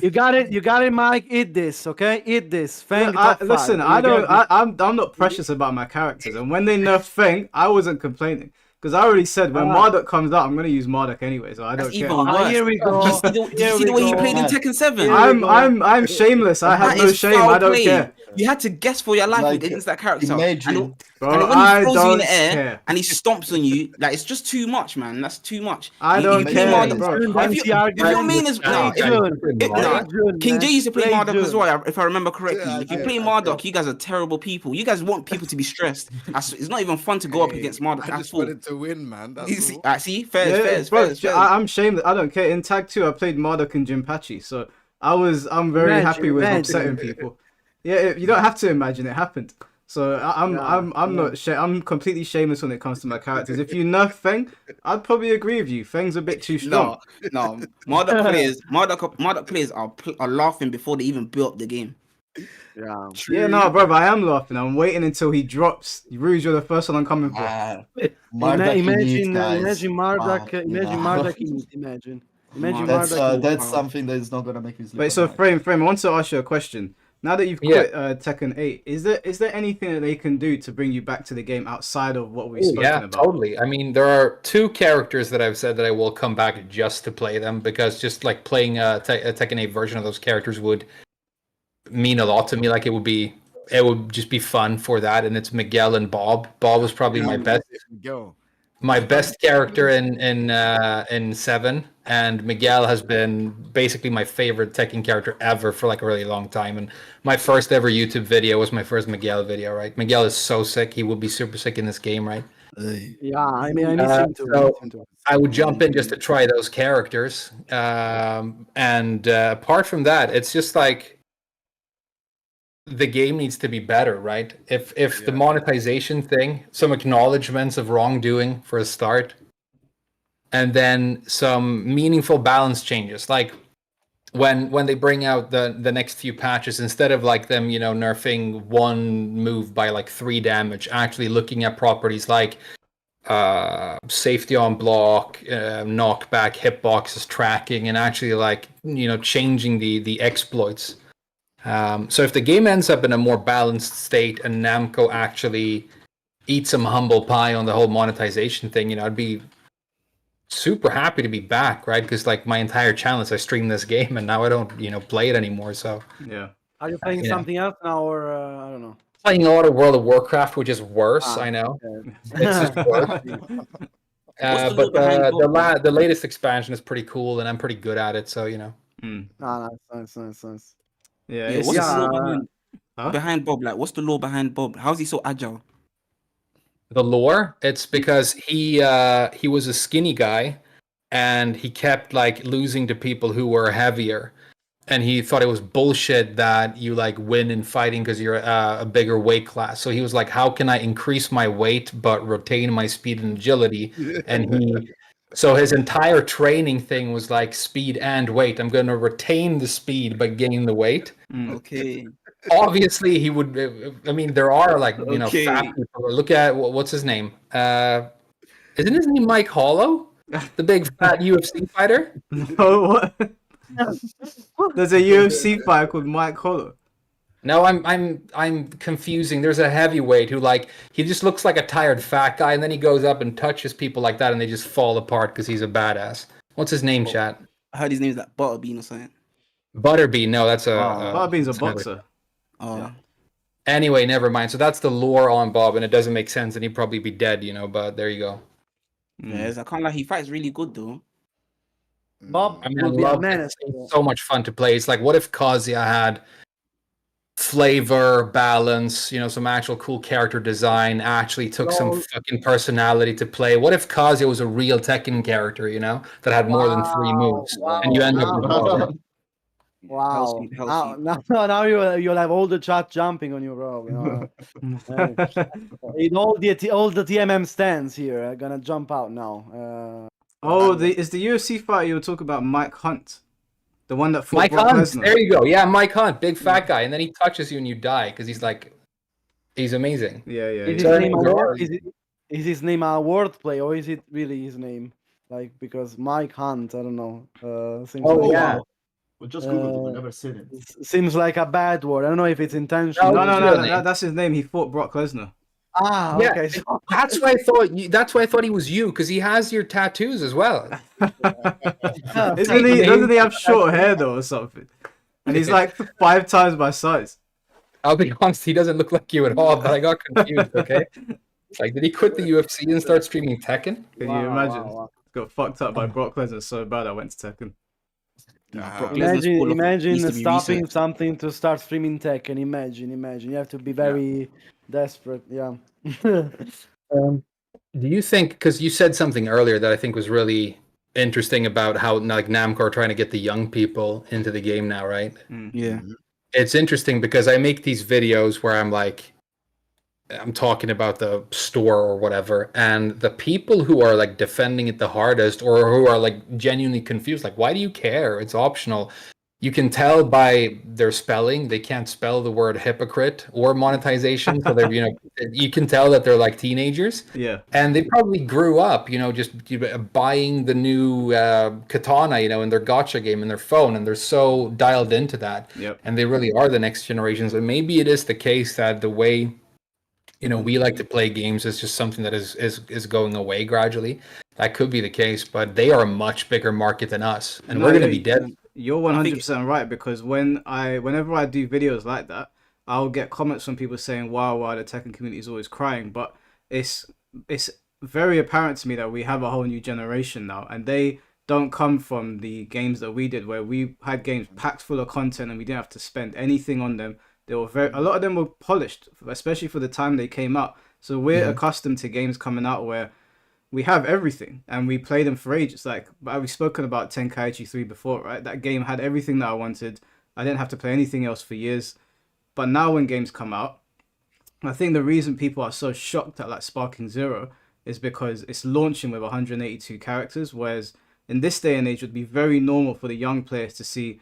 You got it, Mike. Eat this, okay? Eat this. Fang Look, top 5. listen, You I don't. get I'm not precious about my characters, and when they nerfed Feng, I wasn't complaining because I already said when Marduk comes out, I'm gonna use Marduk anyway, so I don't That's care. even worse. Here we go. Did you see the way he played in Tekken 7? I'm shameless. I have That no is shame. foul I don't play. care. You had to guess for your life Like, against that character. imagine- Bro, and then when he I throws you in don't the air care. and he stomps on you, like it's just too much, man. That's too much. I don't play care, Marduk- bro. If your main is King J used to play Marduk as well, if I remember correctly. Yeah, If you yeah, play yeah. Marduk, you guys are terrible people. You guys want people to be stressed. It's not even fun to go up against Marduk I at just all. wanted to win, man. You That's see, all. see? Yeah, Fairs. bro, I'm shameless. I don't care. In tag 2, I played Marduk and Jinpachi, so I'm very happy with upsetting people. Yeah, you don't have to imagine it happened. So I'm completely shameless when it comes to my characters. If you nerf Feng, I'd probably agree with you. Feng's a bit too strong. No. Marduk players are laughing before they even build up the game. Yeah, no, brother, I am laughing. I'm waiting until he drops. Roose, you're the first one I'm coming for. Imagine Marduk in it. Imagine That's something that is not gonna make me sleep. Wait, so at night. Frame, I want to ask you a question. Now that you've quit Tekken 8, is there anything that they can do to bring you back to the game outside of what we've spoken about? Totally. I mean, there are 2 characters that I've said that I will come back just to play them because just like playing a Tekken 8 version of those characters would mean a lot to me. Like it would just be fun for that. And it's Miguel and Bob. Bob was probably my best character in 7, and Miguel has been basically my favorite Tekken character ever for like a really long time. And my first ever YouTube video was my first Miguel video, right? Miguel is so sick; he would be super sick in this game, right? Yeah, I mean, I miss him too. So I would jump in just to try those characters, and apart from that, it's just like the game needs to be better, right? If the monetization thing, some acknowledgements of wrongdoing for a start, and then some meaningful balance changes, like when they bring out the next few patches, instead of like them, nerfing one move by like 3 damage, actually looking at properties like safety on block, knockback, hitboxes, tracking, and actually like changing the exploits. So if the game ends up in a more balanced state and Namco actually eats some humble pie on the whole monetization thing, I'd be super happy to be back, right? Because like my entire channel is I stream this game and now I don't, play it anymore. So yeah. Are you playing something else now, or I don't know? Playing a lot of World of Warcraft, which is worse. I know. Okay. It's just worse. But the latest expansion is pretty cool, and I'm pretty good at it. So Nice. Yeah. What's the lore behind Bob? Like, what's the lore behind Bob? How's he so agile? The lore? It's because he was a skinny guy, and he kept like losing to people who were heavier, and he thought it was bullshit that you like win in fighting because you're a bigger weight class. So he was like, how can I increase my weight but retain my speed and agility? And so his entire training thing was like speed and weight. I'm going to retain the speed but gain the weight. Okay. Obviously, he would. I mean, there are like fat people. Look at what's his name? Isn't his name Mike Hollow, the big fat UFC fighter? No, what? There's a UFC fighter called Mike Hollow. No, I'm confusing. There's a heavyweight who he just looks like a tired fat guy, and then he goes up and touches people like that, and they just fall apart because he's a badass. What's his name, chat? I heard his name's like Butterbean or something. Butterbean? No, that's Butterbean's a boxer. Oh. Yeah. Anyway, never mind. So that's the lore on Bob, and it doesn't make sense, and he'd probably be dead, but there you go. Yes, I can't lie. He fights really good though. Bob, I love it. It's so much fun to play. It's like, what if Kazuya had flavor, balance, some actual cool character design, actually took some fucking personality to play? What if Kazuya was a real Tekken character, that had more than 3 moves, and you end up with Wow. Hell Now, sheep. now you'll have all the chat jumping on you, bro. You know, in all the TMM stands here are gonna jump out now. Oh, is the UFC fight you were talking about Mike Hunt, the one that fought Mike Brock Hunt. Lesnar? There you go. Yeah, Mike Hunt, big fat guy, and then he touches you and you die because he's amazing. Yeah, Is yeah. his name a word? Is his name a wordplay or is it really his name? Like because Mike Hunt, I don't know. Seems Oh, like yeah. We just googled it. I've never seen it. seems like a bad word. I don't know if it's intentional. No, No, that's his name. He fought Brock Lesnar. Ah, Yeah, okay. So, that's why I thought. That's why I thought he was you because he has your tattoos as well. Doesn't he have short hair though or something? And he's like 5 times my size. I'll be honest, he doesn't look like you at all. But I got confused. Okay, like did he quit the UFC and start streaming Tekken? Can you imagine? Got fucked up by Brock Lesnar so bad I went to Tekken. Imagine stopping something to start streaming Tekken. Imagine. You have to be very desperate. Yeah. Do you think? Because you said something earlier that I think was really interesting about how like Namco are trying to get the young people into the game now, right? Yeah. It's interesting because I make these videos where I'm talking about the store or whatever, and the people who are like defending it the hardest or who are like genuinely confused, like, why do you care? It's optional. You can tell by their spelling, they can't spell the word hypocrite or monetization. So they're, you can tell that they're like teenagers. Yeah. And they probably grew up, just buying the new katana, in their gacha game in their phone, and they're so dialed into that. Yep. And they really are the next generations. And maybe it is the case that the way we like to play games is just something that is going away gradually. That could be the case, but they are a much bigger market than us, and we're going to be dead. You're 100% right, because whenever I do videos like that, I'll get comments from people saying, "Wow, the Tekken community is always crying," but it's very apparent to me that we have a whole new generation now, and they don't come from the games that we did, where we had games packed full of content and we didn't have to spend anything on them. They were a lot of them were polished, especially for the time they came out. So we're accustomed to games coming out where we have everything and we play them for ages. Like we've spoken about Tenkaichi 3 before, right? That game had everything that I wanted. I didn't have to play anything else for years. But now when games come out, I think the reason people are so shocked at like Sparking Zero is because it's launching with 182 characters, whereas in this day and age it would be very normal for the young players to see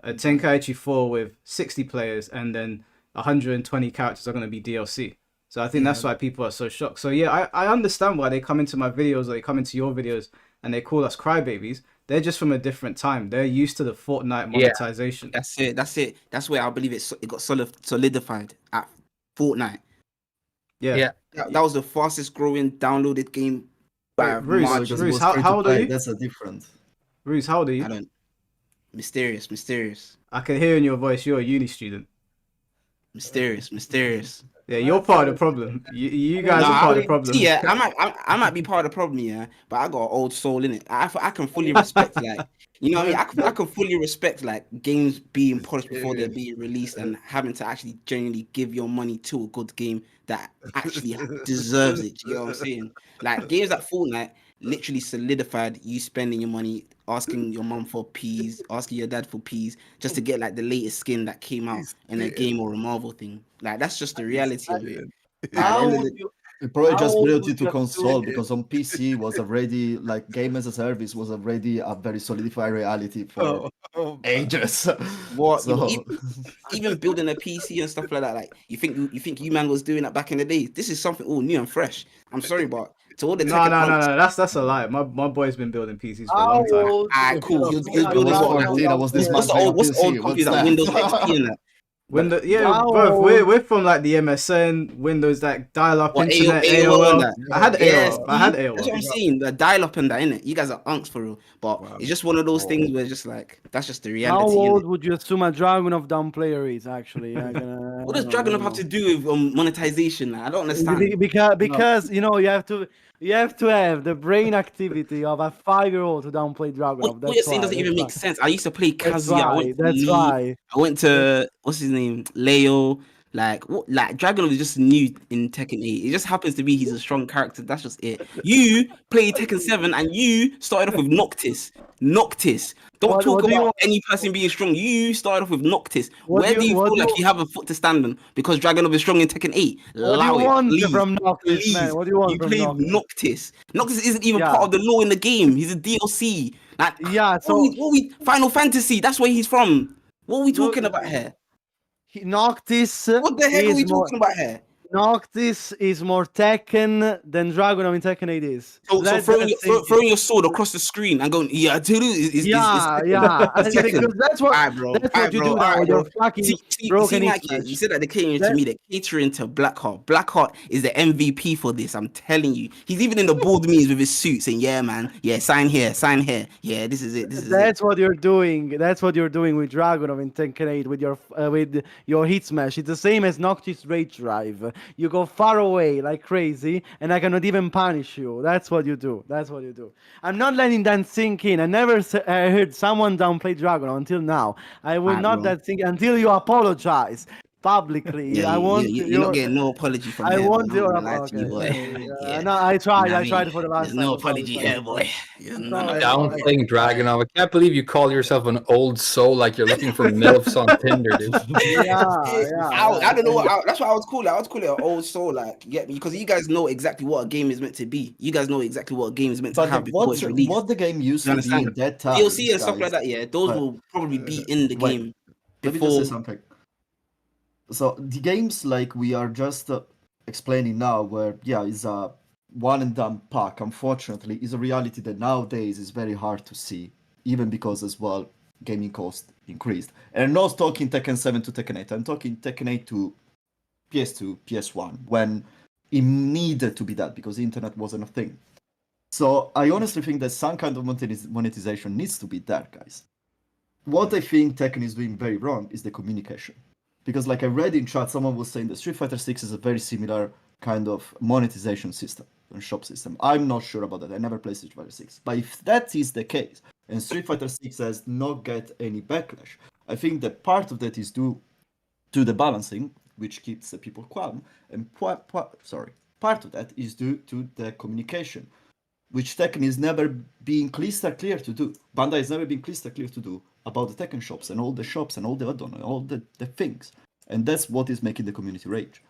a Tenkaichi 4 with 60 players and then 120 characters are going to be DLC. So I think that's why people are so shocked. So yeah, I understand why they come into my videos or they come into your videos and they call us crybabies. They're just from a different time. They're used to the Fortnite monetization. Yeah. That's it. That's where I believe it got solidified at Fortnite. Yeah. That was the fastest growing downloaded game by March. Roose, how old are you? That's a different. Roose, how old are you? I don't. Mysterious. I can hear in your voice you're a uni student. Mysterious. Yeah, you're part of the problem. You guys are part of the problem. Yeah, I might be part of the problem, yeah, but I got an old soul in it. I can fully respect, like, you know what I mean? I can fully respect, like, games being polished before they're being released and having to actually genuinely give your money to a good game that actually deserves it. You know what I'm saying? Like, games like Fortnite literally solidified you spending your money, asking your mum for peas, asking your dad for peas, just to get like the latest skin that came out in a game or a Marvel thing. Like that's just the reality of it. It probably just brought you to console because on PC was already like game as a service was already a very solidified reality for ages. What even building a PC and stuff like that, like you think you man was doing that back in the day? This is something all new and fresh. I'm sorry, but to all the no, that's a lie. My boy's been building PCs for a long time. Alright, cool. He was building what's the old computers like Windows XP and that. Windows, bro, we're from like the MSN, Windows, like dial-up internet, AOL. I had AOL. That's what I'm saying. The dial-up and that, innit? You guys are unks for real, but it's just one of those things where just like that's just the reality. How old would you assume a Dragon of Dawn player is actually? What does Dragon of have to do with monetization? I don't understand. Because you have to have the brain activity of a 5-year-old to downplay Dragon of. What you're saying doesn't even make sense. I used to play Kazuya. That's right. I went to what's his name, Leo. Like what? Like Dragunov is just new in Tekken 8. It just happens to be he's a strong character. That's just it. You played Tekken 7 and you started off with Noctis. Noctis. Don't talk What do you about want? any person being strong. You started off with Noctis. What Where do do you what feel do like you have a foot to stand on? Because Dragunov is strong in Tekken 8. what do you Allow it, want please. from Noctis, man? Please. What do you want You from played Noctis? Noctis. Noctis isn't even Yeah. part of the lore in the game. He's a DLC. Like, Yeah, so Final Fantasy, that's where he's from. What are we No, talking about here? Noctis What the heck are we is more talking about here? Noctis is more Tekken than Dragunov in Tekken 8 is. So Let throwing that your, sink in. throwing your sword across the screen and going, yeah, Yeah, and because that's what Alright, bro. that's Alright, what you bro. do now Alright, with bro. your fucking See, broken Mike, X-Match. you said that they're catering to That- me. They're catering to Blackheart. Blackheart is the MVP for this. I'm telling you. He's even in the board meetings with his suit saying, yeah, man. Yeah, sign here. Yeah, this is it. That's what you're doing. That's what you're doing with Dragunov in Tekken 8 with your hit smash. It's the same as Noctis Rage Drive. You go far away like crazy, and I cannot even punish you. That's what you do. I'm not letting that sink in. I never heard someone downplay Dragunov until now. I will Alright, not bro. that sink until you apologize publicly. Yeah, I want you're not getting no apology from I here, want boy. I'm your not gonna lie to you, boy. okay. Yeah. No, I tried. Nah, I tried for the last There's time. no I'm sorry, apology sorry. here, boy. Yeah, no, Sorry. Downplaying Dragunov. I can't believe you call yourself an old soul like you're looking for MILFs on Tinder, dude. I don't know that's what I was calling it. I was calling it an old soul, like, you get me? Because you guys know exactly what a game is meant to be. You guys know exactly what a game is meant to have before it's released. What the game used You to be in understand? that time, DLC and stuff guys. like that, yeah, those But, will probably be in the wait, game let me just before. say something. So the games like we are just explaining now, where is a one and done pack, unfortunately, is a reality that nowadays is very hard to see, even because as well gaming cost increased. And I'm not talking Tekken 7 to Tekken 8. I'm talking Tekken 8 to PS2, PS1, when it needed to be that because the internet wasn't a thing. So I honestly think that some kind of monetization needs to be there, guys. What I think Tekken is doing very wrong is the communication. Because like I read in chat, someone was saying that Street Fighter 6 is a very similar kind of monetization system and shop system. I'm not sure about that. I never played Street Fighter 6. But if that is the case, and Street Fighter 6 has not get any backlash, I think that part of that is due to the balancing, which keeps the people calm, and part of that is due to the communication, which Tekken is never being crystal clear to do. Bandai has never been crystal clear to do about the Tekken shops and all the shops and all the add-on and all the things. And that's what is making the community rage.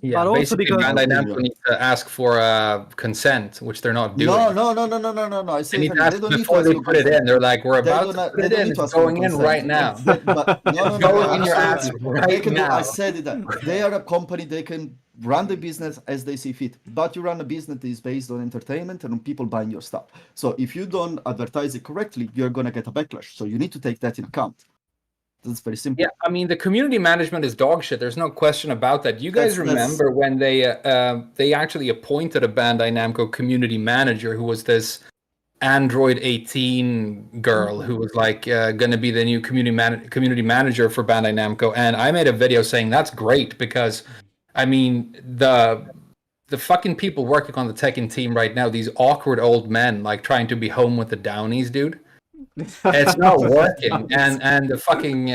Yeah, But also basically because- Bandai Namco needs to ask for consent, which they're not doing. No. I say They need to they ask don't need to before ask they for put it consent. in. They're like, we're They about don't to not- put they it don't in. need to It's ask for going in consent. right now. But no, Going in your absolutely. ass They right can do, now. I said it that they are a company, they can run the business as they see fit. But you run a business that is based on entertainment and on people buying your stuff. So if you don't advertise it correctly, you're gonna get a backlash. So you need to take that in account. That's very simple. Yeah, I mean the community management is dog shit. There's no question about that. You guys remember when they actually appointed a Bandai Namco community manager who was this Android 18 girl who was like going to be the new community manager for Bandai Namco, and I made a video saying that's great because, I mean the fucking people working on the Tekken team right now, these awkward old men like trying to be home with the Downies, dude. It's not working, and the fucking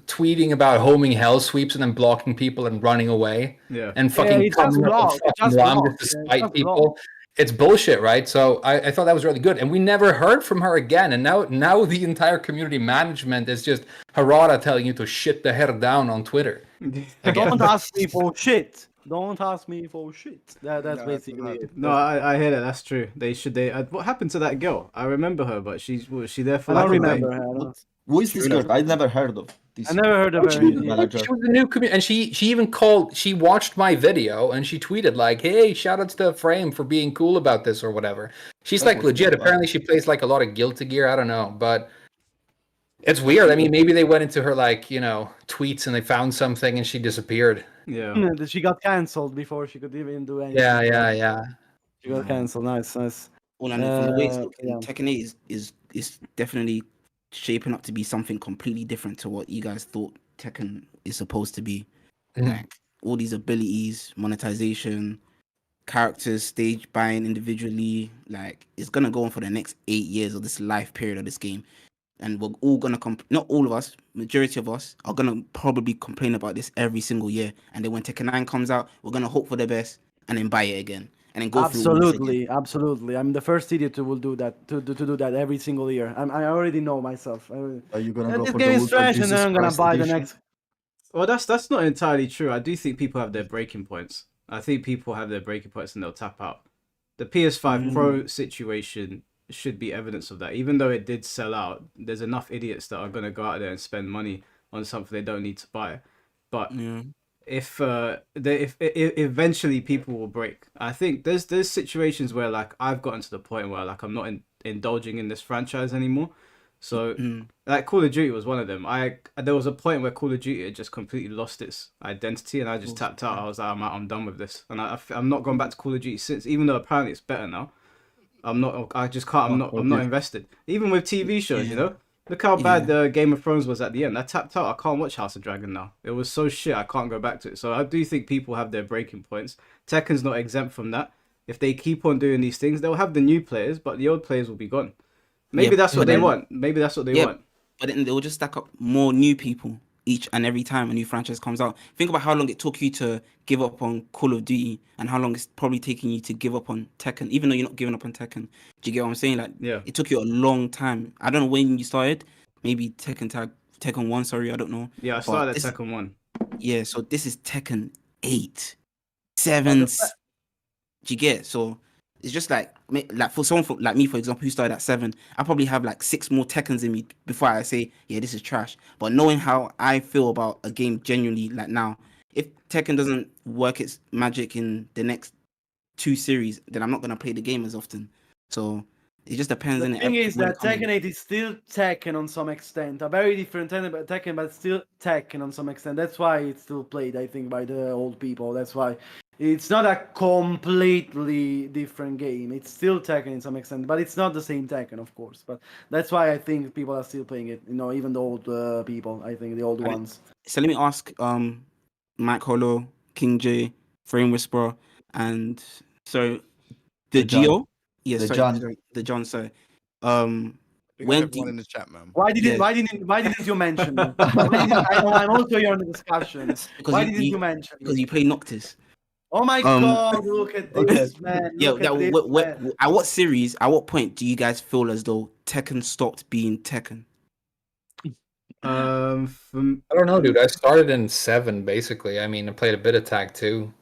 tweeting about homing hell sweeps and then blocking people and running away, and fucking it's just coming up block, with it's fucking just rum block, just to yeah, spite just people. block. It's bullshit, right? So I thought that was really good, and we never heard from her again. And now the entire community management is just Harada telling you to shit the hell down on Twitter. Again. Don't ask me for shit. Don't ask me for shit. That's basically it. No, I hear that. That's true. What happened to that girl? I remember her, but was she there for I like don't a day? remember her. no. Who is this girl? I never heard of this. I never heard of her. community either. manager. She was the new community, and she even called. She watched my video and she tweeted like, "Hey, shout outs to Frame for being cool about this or whatever." She's That like was legit. not bad. Apparently, she plays like a lot of Guilty Gear. I don't know, but it's weird. I mean, maybe they went into her like tweets and they found something and she disappeared. Yeah. She got cancelled before she could even do anything. Yeah. She got cancelled. Nice. Well, and from the way it's looking, yeah. Tekken 8 is definitely shaping up to be something completely different to what you guys thought Tekken is supposed to be. Like all these abilities, monetization, characters, stage buying individually, like it's gonna go on for the next 8 years of this life period of this game. and we're all gonna not all of us, majority of us are gonna probably complain about this every single year. And then when Tekken 9 comes out, we're gonna hope for the best and then buy it again and then go through all this again. Absolutely. I'm the first idiot who will do that to do that every single year. I already know myself. Are you gonna go This for game the is Ultra trash, and Jesus then I'm gonna Christ buy the edition? next. Well, that's not entirely true. I do think people have their breaking points. I think people have their breaking points and they'll tap out. The PS5 Pro situation should be evidence of that. Even though it did sell out, there's enough idiots that are going to go out there and spend money on something they don't need to buy. But if eventually people will break. I think there's situations where like I've gotten to the point where like I'm not indulging in this franchise anymore. So like Call of Duty was one of them. There was a point where Call of Duty had just completely lost its identity, and I just tapped out. I was like, I'm done with this, and I'm not gone back to Call of Duty since. Even though apparently it's better now, I'm not. I just can't. I'm not invested. Even with TV shows, you know. Look how bad the Game of Thrones was at the end. I tapped out. I can't watch House of Dragon now. It was so shit. I can't go back to it. So I do think people have their breaking points. Tekken's not exempt from that. If they keep on doing these things, they'll have the new players, but the old players will be gone. Maybe that's what they want. Maybe that's what they want. But then they'll just stack up more new people each and every time a new franchise comes out. Think about how long it took you to give up on Call of Duty and how long it's probably taking you to give up on Tekken, even though you're not giving up on Tekken. Do you get what I'm saying? Like, it took you a long time. I don't know when you started. Maybe Tekken 1, sorry, I don't know. Yeah, I started at Tekken 1. Yeah, so this is Tekken 8. 7. Do you get? So it's just like for someone like me, for example, who started at 7, I probably have like 6 more Tekkens in me before I say, yeah, this is trash. But knowing how I feel about a game genuinely, like now, if Tekken doesn't work its magic in the next 2 series, then I'm not gonna play the game as often. So it just depends. The thing is that Tekken 8 is still Tekken on some extent. A very different Tekken, but still Tekken on some extent. That's why it's still played, I think, by the old people. That's why it's not a completely different game. It's still Tekken in some extent, but it's not the same Tekken, of course. But that's why I think people are still playing it. You know, even the old people. I think the old ones. So let me ask, Mike Hollow, King J, Frame Whisperer, and so the Geo. Yeah, the sorry, John. the John. Sorry. When everyone in the chat, man. Why didn't you mention me? I'm also here on the discussion. Why didn't you mention me? Because you play Noctis. Oh my god! Look at this, man. At what series? At what point do you guys feel as though Tekken stopped being Tekken? I don't know, dude. I started in 7, basically. I mean, I played a bit of Tag 2.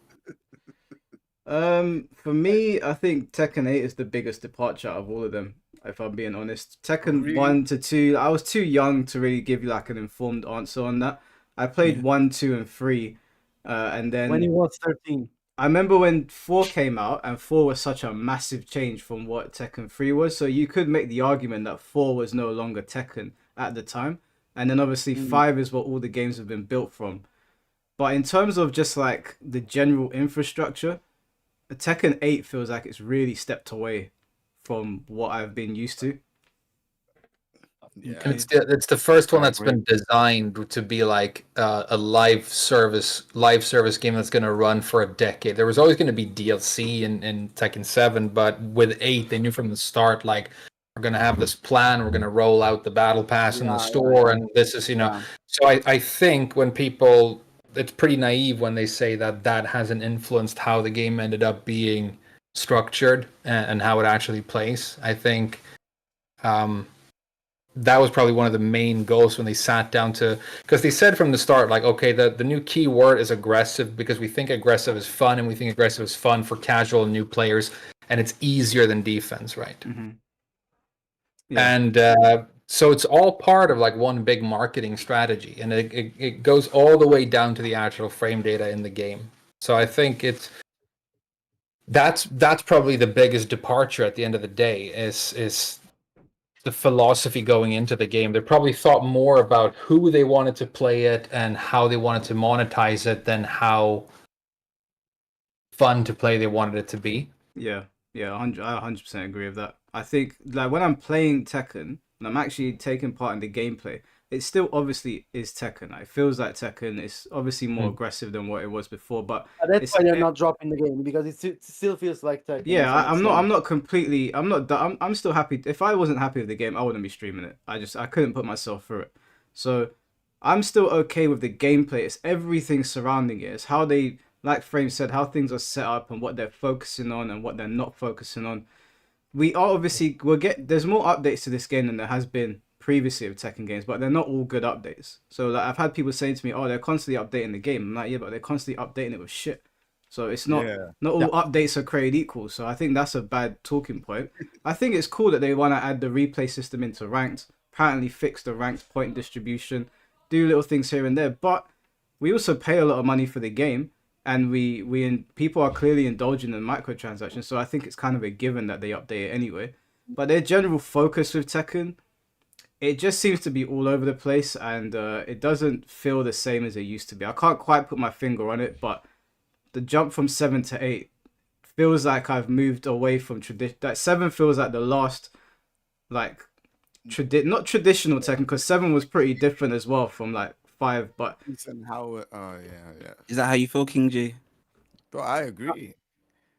For me, I think Tekken 8 is the biggest departure out of all of them, if I'm being honest. Tekken 1 to 2, I was too young to really give you like an informed answer on that. I played 1, 2, and 3, and then when he was 13. I remember when 4 came out, and 4 was such a massive change from what Tekken 3 was. So you could make the argument that 4 was no longer Tekken at the time. And then obviously 5 is what all the games have been built from. But in terms of just like the general infrastructure, Tekken 8 feels like it's really stepped away from what I've been used to. Yeah. It's the first one that's been designed to be like a live service game that's going to run for a decade. There was always going to be DLC in Tekken 7, but with 8, they knew from the start, like, we're going to have this plan, we're going to roll out the battle pass in the store, and this is, So I think when people, it's pretty naive when they say that hasn't influenced how the game ended up being structured and how it actually plays. I think that was probably one of the main goals when they sat down because they said from the start, like, okay, the new key word is aggressive because we think aggressive is fun, and we think aggressive is fun for casual and new players, and it's easier than defense, right? Mm-hmm. Yeah. And so it's all part of like one big marketing strategy, and it goes all the way down to the actual frame data in the game. So I think that's probably the biggest departure at the end of the day is the philosophy going into the game. They probably thought more about who they wanted to play it and how they wanted to monetize it than how fun to play they wanted it to be. Yeah, I 100% agree with that. I think like when I'm playing Tekken and I'm actually taking part in the gameplay, it still obviously is Tekken. It feels like Tekken. It's obviously more aggressive than what it was before, but That's it's why they're not dropping the game, because it still feels like Tekken. yeah. to some I'm extent. not completely. I'm still happy. If I wasn't happy with the game, I wouldn't be streaming it. I couldn't put myself through it. So I'm still okay with the gameplay. It's everything surrounding it. It's how they, like Frame said, how things are set up and what they're focusing on and what they're not focusing on. There's more updates to this game than there has been previously with Tekken games, but they're not all good updates. So like I've had people saying to me, "Oh, they're constantly updating the game." I'm like, "Yeah, but they're constantly updating it with shit." So it's not not all updates are created equal. So I think that's a bad talking point. I think it's cool that they want to add the replay system into ranked. Apparently fix the ranked point distribution, do little things here and there. But we also pay a lot of money for the game, and people are clearly indulging in microtransactions. So I think it's kind of a given that they update it anyway. But their general focus with Tekken, it just seems to be all over the place, and it doesn't feel the same as it used to be. I can't quite put my finger on it, but the jump from 7 to 8 feels like I've moved away from tradition. That 7 feels like the last, like, not traditional Tekken, because 7 was pretty different as well from like 5. But And how? Oh yeah. Is that how you feel, King J? Bro, I agree. I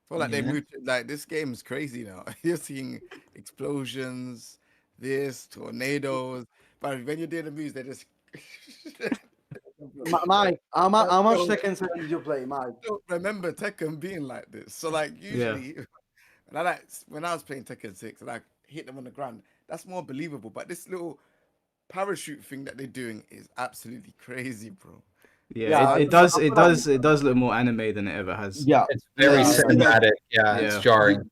feel like they Yeah. moved. Like this game is crazy now. You're seeing explosions, tornadoes. But when you're doing the moves, they just. Mike, how much Tekken 7 did you play, Mike? I don't remember Tekken being like this. So like usually, when I was playing Tekken 6 and I hit them on the ground, that's more believable. But this little parachute thing that they're doing is absolutely crazy, bro. yeah, it does look more anime than it ever has. Yeah, It's very Yeah. cinematic. Yeah, it's Yeah. jarring.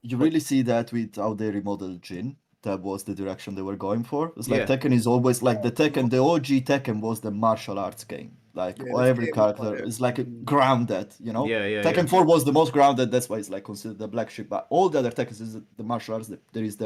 you really see that with how they remodeled Jin. That was the direction they were going for. It's like Yeah. Tekken is always like the OG Tekken was the martial arts game. Like Yeah, this every game is character like- is like grounded, you know? Yeah. Tekken 4 was the most grounded, that's why it's like considered the black sheep. But all the other Tekkens is the martial arts. There is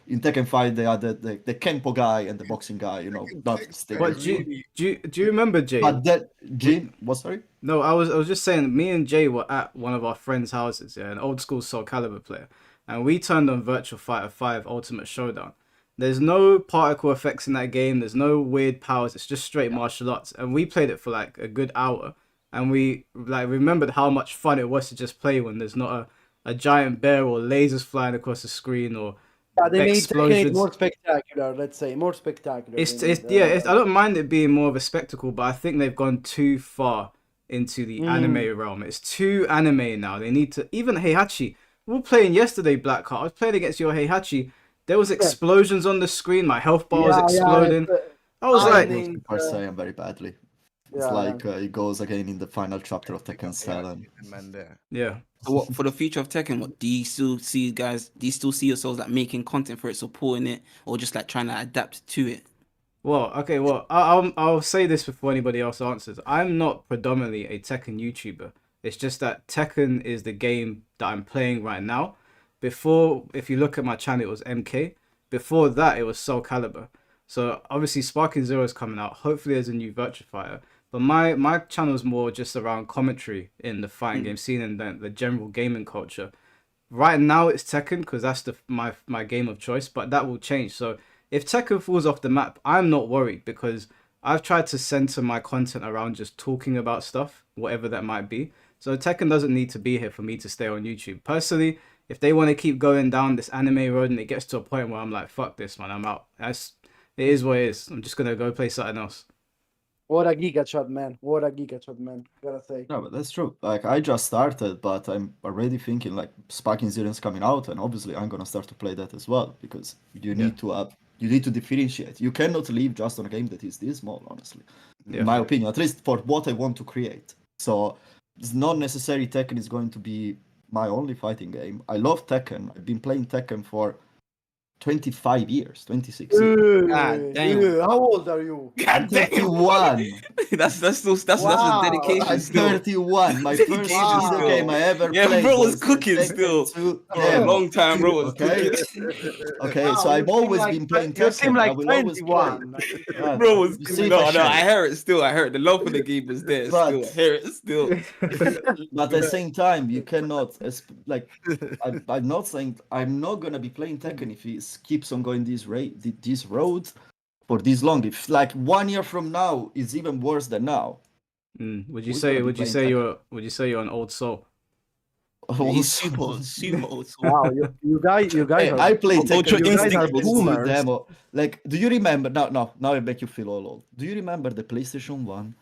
in Tekken 5 they are the Kenpo guy and the boxing guy, you know, not still. But do you remember, Jay? But that Jin, what sorry? No, I was just saying, me and Jay were at one of our friends' houses, an old school Soul Calibur player, and we turned on Virtual Fighter 5 Ultimate Showdown. There's no particle effects in that game. There's no weird powers. It's just straight martial arts, and we played it for like a good hour, and we like remembered how much fun it was to just play when there's not a giant bear or lasers flying across the screen or They made Tekken explosions. more spectacular, let's say, more spectacular. I don't mind it being more of a spectacle, but I think they've gone too far into the anime realm. It's too anime now. They need to, even Heihachi. We were playing yesterday, Blackheart. I was playing against your Heihachi. There was explosions on the screen. My health bar was exploding. I was like, Per se, very badly. It's like it goes again in the final chapter of Tekken 7. yeah. So what for the future of Tekken? What do you still see, guys? Do you still see yourselves like making content for it, supporting it, or just like trying to adapt to it? Well, okay. Well, I'll say this before anybody else answers. I'm not predominantly a Tekken YouTuber. It's just that Tekken is the game that I'm playing right now. Before, if you look at my channel, it was MK. Before that, it was Soul Calibur. So obviously, Sparking Zero is coming out. Hopefully, there's a new Virtua Fighter. But my channel's more just around commentary in the fighting game scene and the general gaming culture. Right now, it's Tekken because that's my game of choice. But that will change. So if Tekken falls off the map, I'm not worried because I've tried to center my content around just talking about stuff, whatever that might be. So Tekken doesn't need to be here for me to stay on YouTube. Personally, if they want to keep going down this anime road and it gets to a point where I'm like, fuck this, man, I'm out. It is what it is. I'm just going to go play something else. What a giga shot, man. What a giga shot, man. Gotta say. No, but that's true. Like I just started, but I'm already thinking like Sparking Zero is coming out, and obviously I'm gonna start to play that as well because you need to differentiate. You cannot live just on a game that is this small, honestly. In my opinion, at least for what I want to create. So it's not necessarily Tekken is going to be my only fighting game. I love Tekken. I've been playing Tekken for 25 years, 26 years. God damn. How old are you? God damn. 31. that's a dedication. I'm still. 31. My first video game I ever played. Yeah, bro was was cooking Tekken still. 2. For a long time, bro was Okay. cooking. Okay, Wow, so I've you always seem been like- playing you Tekken. seem like I will always 21. play. Yeah, Bro was you see no, my shit. I hear it still. I heard the love for the game is there But- still. I hear it still. But at the same time, you cannot like. I'm not saying I'm not gonna be playing Tekken if he keeps on going this road for this long. If like 1 year from now is even worse than now. Would you We're say gonna be would you playing say Tekken. you're an old soul? He's super old school. Wow, you guys Hey, are I played Tekken. Ultra you guys are Instinct was boomers. demo. Like, do you remember? Now I make you feel all old. Do you remember the PlayStation 1,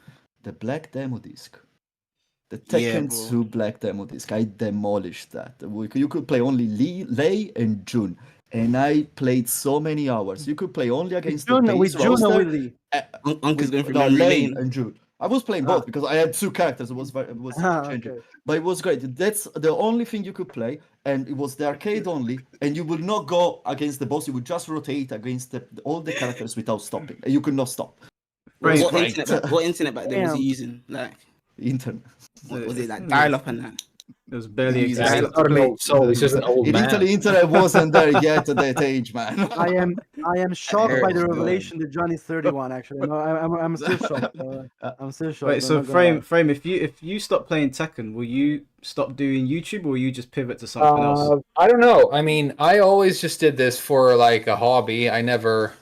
the black demo disc? The Yeah, Tekken bro. 2 black demo disc. I demolished that. You could play only Lei and Jun. And I played so many hours. You could play only against the base With June or roster. with Lee? Uncle's going through No, memory Lane lane. and June. I was playing both because I had 2 characters. It was changing, Okay. but it was great. That's the only thing you could play, and it was the arcade only. And you would not go against the boss. You would just rotate against all the characters without stopping. And you could not stop. Frame, What internet back then was he Damn. using? Like, Internet. what was it like dial up and that? it was barely He's Yeah, existing. he's not an old soul. He's just an old In man. Italy, internet wasn't there yet at that age, man. I am shocked by the Oh, God. revelation that John is 31. Actually, no, I'm still shocked. I'm still shocked. Wait, I'm so not gonna lie. frame. If you stop playing Tekken, will you stop doing YouTube, or will you just pivot to something else? I don't know. I mean, I always just did this for like a hobby. I never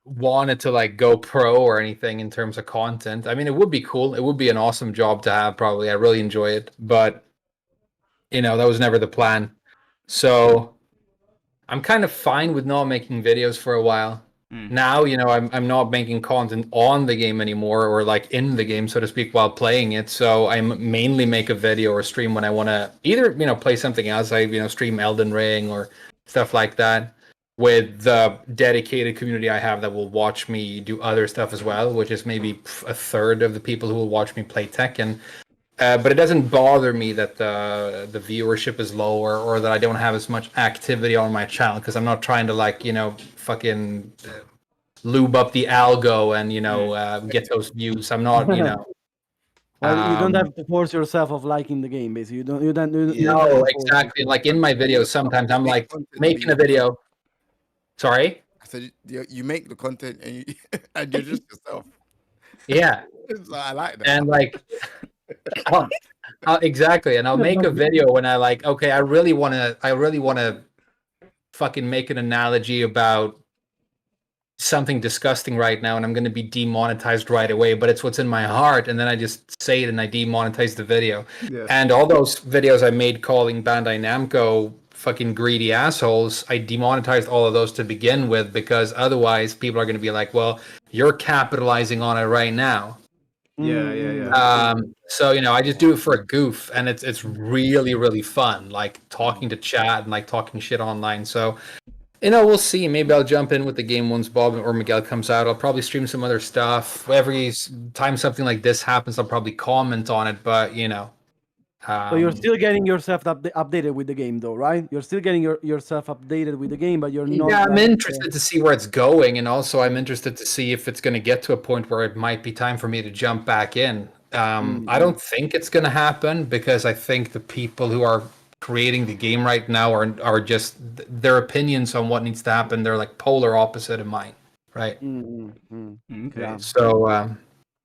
wanted to like go pro or anything in terms of content. I mean, it would be cool. It would be an awesome job to have, probably. I really enjoy it, but that was never the plan. So I'm kind of fine with not making videos for a while. Now, I'm not making content on the game anymore, or like in the game, so to speak, while playing it. So I mainly make a video or stream when I want to either, play something else. I, stream Elden Ring or stuff like that with the dedicated community I have that will watch me do other stuff as well, which is maybe a third of the people who will watch me play Tekken. But it doesn't bother me that the viewership is lower, or that I don't have as much activity on my channel, because I'm not trying to fucking lube up the algo and get those views. I'm not Well, you don't have to force yourself of liking the game, basically. You don't have to no, force exactly. yourself. Like in my videos, sometimes I'm like making a video. Sorry. I said you make the content and and you're just yourself. Yeah. So I like that. And like, exactly. And I'll make a video when I like, okay, I really want to fucking make an analogy about something disgusting right now, and I'm going to be demonetized right away, but it's what's in my heart, and then I just say it and I demonetize the video. Yeah. And all those videos I made calling Bandai Namco fucking greedy assholes, I demonetized all of those to begin with, because otherwise people are going to be like, well, you're capitalizing on it right now. Yeah. So I just do it for a goof, and it's really, really fun, like talking to chat and like talking shit online. So we'll see. Maybe I'll jump in with the game once Bob or Miguel comes out. I'll probably stream some other stuff. Every time something like this happens, I'll probably comment on it. But So you're still getting yourself updated with the game, though, right? You're still getting yourself updated with the game, but you're not. Yeah, I'm interested to see where it's going, and also I'm interested to see if it's going to get to a point where it might be time for me to jump back in. I don't think it's going to happen, because I think the people who are creating the game right now are just their opinions on what needs to happen. They're like polar opposite of mine, right? Okay. Yeah. So,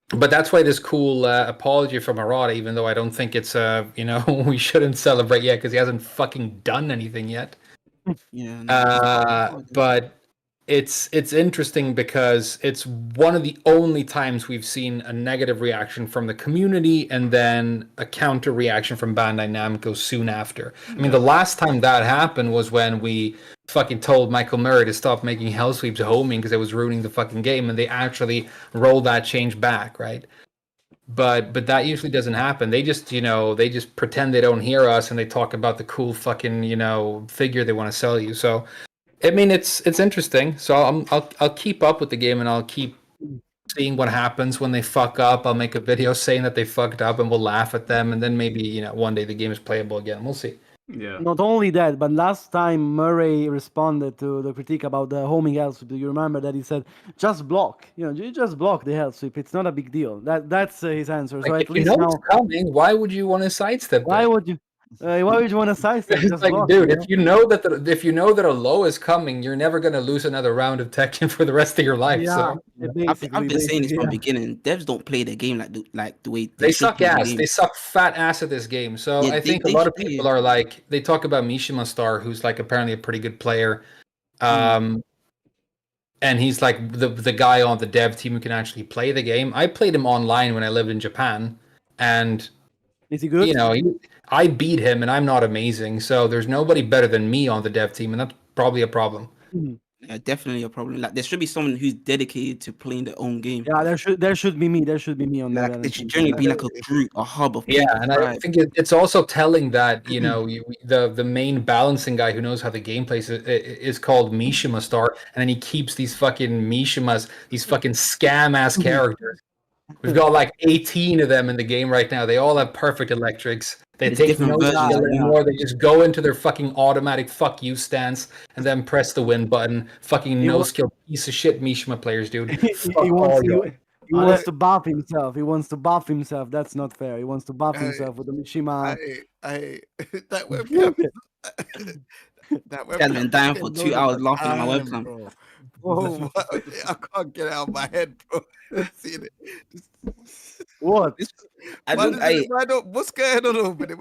but that's why this cool apology from Arata, even though I don't think it's we shouldn't celebrate yet, because he hasn't fucking done anything yet. Yeah. No, But it's interesting, because it's one of the only times we've seen a negative reaction from the community and then a counter reaction from Bandai Namco soon after. I mean, the last time that happened was when we fucking told Michael Murray to stop making Hell Sweeps homing because it was ruining the fucking game, and they actually rolled that change back, right? But that usually doesn't happen. They just pretend they don't hear us, and they talk about the cool fucking figure they want to sell you. So I mean, it's interesting. So I'll keep up with the game, and I'll keep seeing what happens when they fuck up. I'll make a video saying that they fucked up, and we'll laugh at them, and then maybe one day the game is playable again. We'll see. Yeah. Not only that, but last time Murray responded to the critique about the homing hell sweep. Do you remember that he said, "Just block. You just block the hell sweep. It's not a big deal." That's his answer. So Like, at if least you know now, it's coming, why would you want to sidestep why it? would you? Why would you want to sidestep? It's Just like, block, dude, you know? if you know that a low is coming, you're never gonna lose another round of Tekken for the rest of your life. Yeah, So I've been saying this from yeah. beginning. Devs don't play the game like the way they should suck play the ass. game. They suck fat ass at this game. So Yeah, I think they a lot of should play people it. are like, they talk about Mishima Star, who's like apparently a pretty good player. and he's like the guy on the dev team who can actually play the game. I played him online when I lived in Japan, and Is he good? you know, I beat him, and I'm not amazing. So there's nobody better than me on the dev team, and that's probably a problem. Yeah, definitely a problem. Like there should be someone who's dedicated to playing their own game. Yeah, there should be me. There should be me on that. Like there should generally be like a group, a hub of Yeah, people. and I think it's also telling that the main balancing guy who knows how the game plays is called Mishima Star, and then he keeps these fucking Mishimas, these fucking scam ass characters. We've got like 18 of them in the game right now. They all have perfect electrics. They There's take different no versions skill of them. anymore. They just go into their fucking automatic fuck you stance and then press the win button. Fucking no skill piece of shit Mishima players, dude. Fuck all y'all. He wants to buff himself. He wants to buff himself. That's not fair. He wants to buff Hey, himself with the Mishima. That webcam. That webcam. Guy's been dying for 2 hours laughing at my webcam. Bro. Whoa. I can't get it out of my head, bro. Seeing it. What? What's going on over there?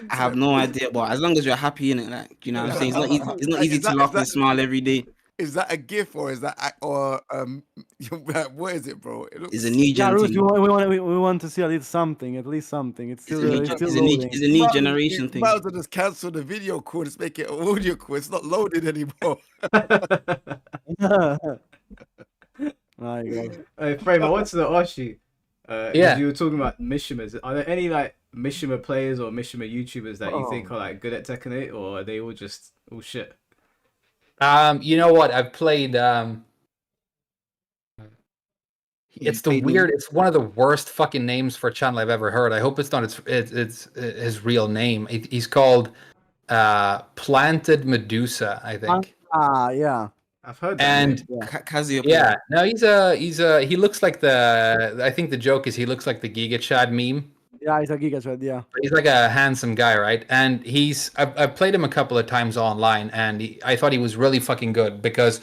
I have no idea, but as long as you're happy in it, like you know what I'm saying, it's not easy. It's not easy to laugh and smile every day. Is that a GIF or is that what is it, bro? It's a new Yeah, Roose, thing. we want to see at least something. It's still It's a new generation thing. Might as well just cancel the video call. Just make it an audio call. It's not loaded anymore. My God. Hey, Frame, I wanted to ask you. Yeah. You were talking about Mishimas. Are there any like Mishima players or Mishima YouTubers that you think are like good at Tekken 8, or are they all just all shit? You know what? I've played. It's one of the worst fucking names for a channel I've ever heard. I hope it's not it's his real name. He's called Planted Medusa, I think. Yeah. I've heard that. And Kazuya. Yeah, no, he looks like I think the joke is he looks like the Giga Chad meme. Yeah, he's a Giga Chad, yeah. He's like a handsome guy, right? And I've played him a couple of times online, and I thought he was really fucking good because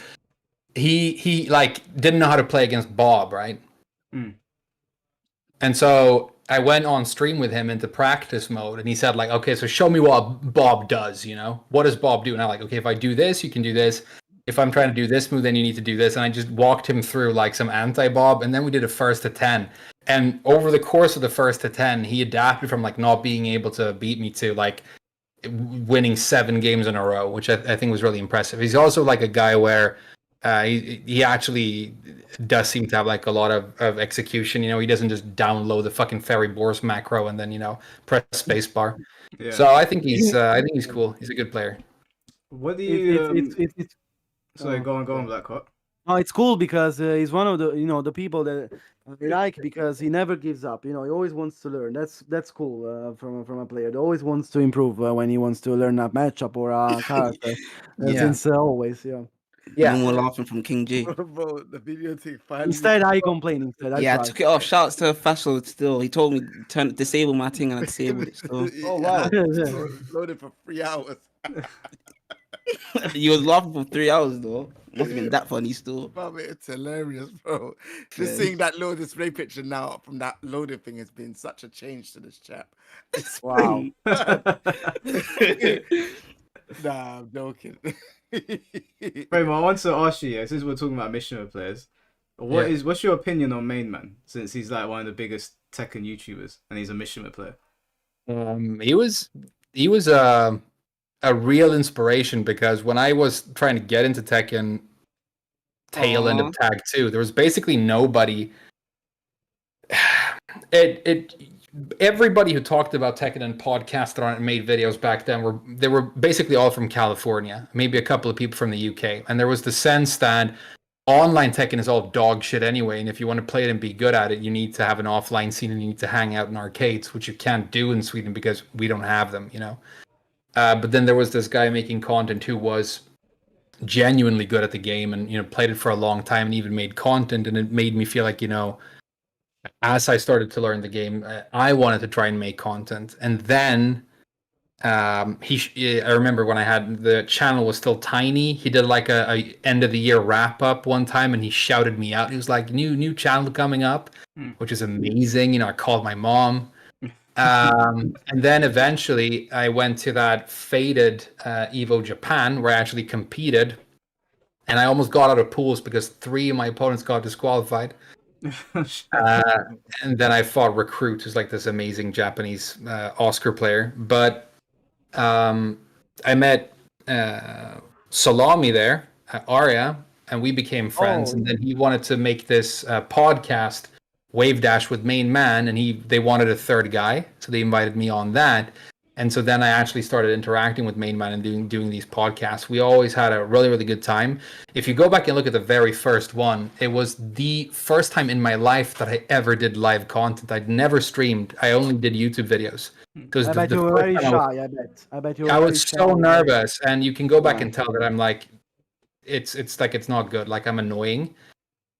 he like didn't know how to play against Bob, right? And so I went on stream with him into practice mode, and he said like, okay, so show me what Bob does, you know? What does Bob do? And I'm like, okay, if I do this, you can do this. If I'm trying to do this move, then you need to do this. And I just walked him through like some anti-Bob, and then we did a first to 10. And over the course of the first to 10, he adapted from like not being able to beat me to like winning 7 games in a row, which I think was really impressive. He's also like a guy where he actually does seem to have like a lot of execution. You know, he doesn't just download the fucking Fairy Boars macro and then, you know, press spacebar. Yeah. So I think he's cool. He's a good player. What do you? Sorry, go on, Blackhawk. No, it's cool because he's one of the people that I like because he never gives up. You know, he always wants to learn. That's cool from a player. He always wants to improve when he wants to learn a matchup or a character. Since always, yeah. Yeah, no more laughing from King J. Bro, the video thing finally. Instead, I complain. I took it off. Shouts to Fashion still. He told me to disable my thing, and I disabled it still. Oh wow! Loaded for 3 hours. You was laughing for 3 hours though. Must have been that funny still. It's hilarious, bro. Just seeing that low display picture now from that loaded thing has been such a change to this chap. Wow. Nah, I'm joking. Frame, I want to ask you, since we're talking about Mishima players, what's your opinion on Main Man, since he's like one of the biggest Tekken YouTubers and he's a Mishima player? He was a real inspiration because when I was trying to get into Tekken tail end of Tag 2, there was basically nobody. Everybody who talked about Tekken and podcasted on it and made videos back then were basically all from California, maybe a couple of people from the UK. And there was the sense that online Tekken is all dog shit anyway, and if you want to play it and be good at it, you need to have an offline scene and you need to hang out in arcades, which you can't do in Sweden because we don't have them, you know. But then there was this guy making content who was genuinely good at the game and, you know, played it for a long time and even made content, and it made me feel like, you know, as I started to learn the game, I wanted to try and make content. And then I remember when I had the channel was still tiny, he did like a end of the year wrap up one time, and he shouted me out. He was like, new channel coming up, which is amazing. You know, I called my mom. And then eventually I went to that fated Evo Japan where I actually competed. and I almost got out of pools because 3 of my opponents got disqualified. And then I fought Recruit, who's like this amazing Japanese Oscar player. But I met Salami there, Arya, and we became friends. And then he wanted to make this podcast, Wave Dash, with Main Man, and they wanted a third guy, so they invited me on that. And so then I actually started interacting with Main Man and doing these podcasts. We always had a really, really good time. If you go back and look at the very first one, it was the first time in my life that I ever did live content. I'd never streamed. I only did YouTube videos. I bet you were very shy. I bet you were. I was so nervous, and you can go back and tell that I'm like, it's like it's not good. Like I'm annoying.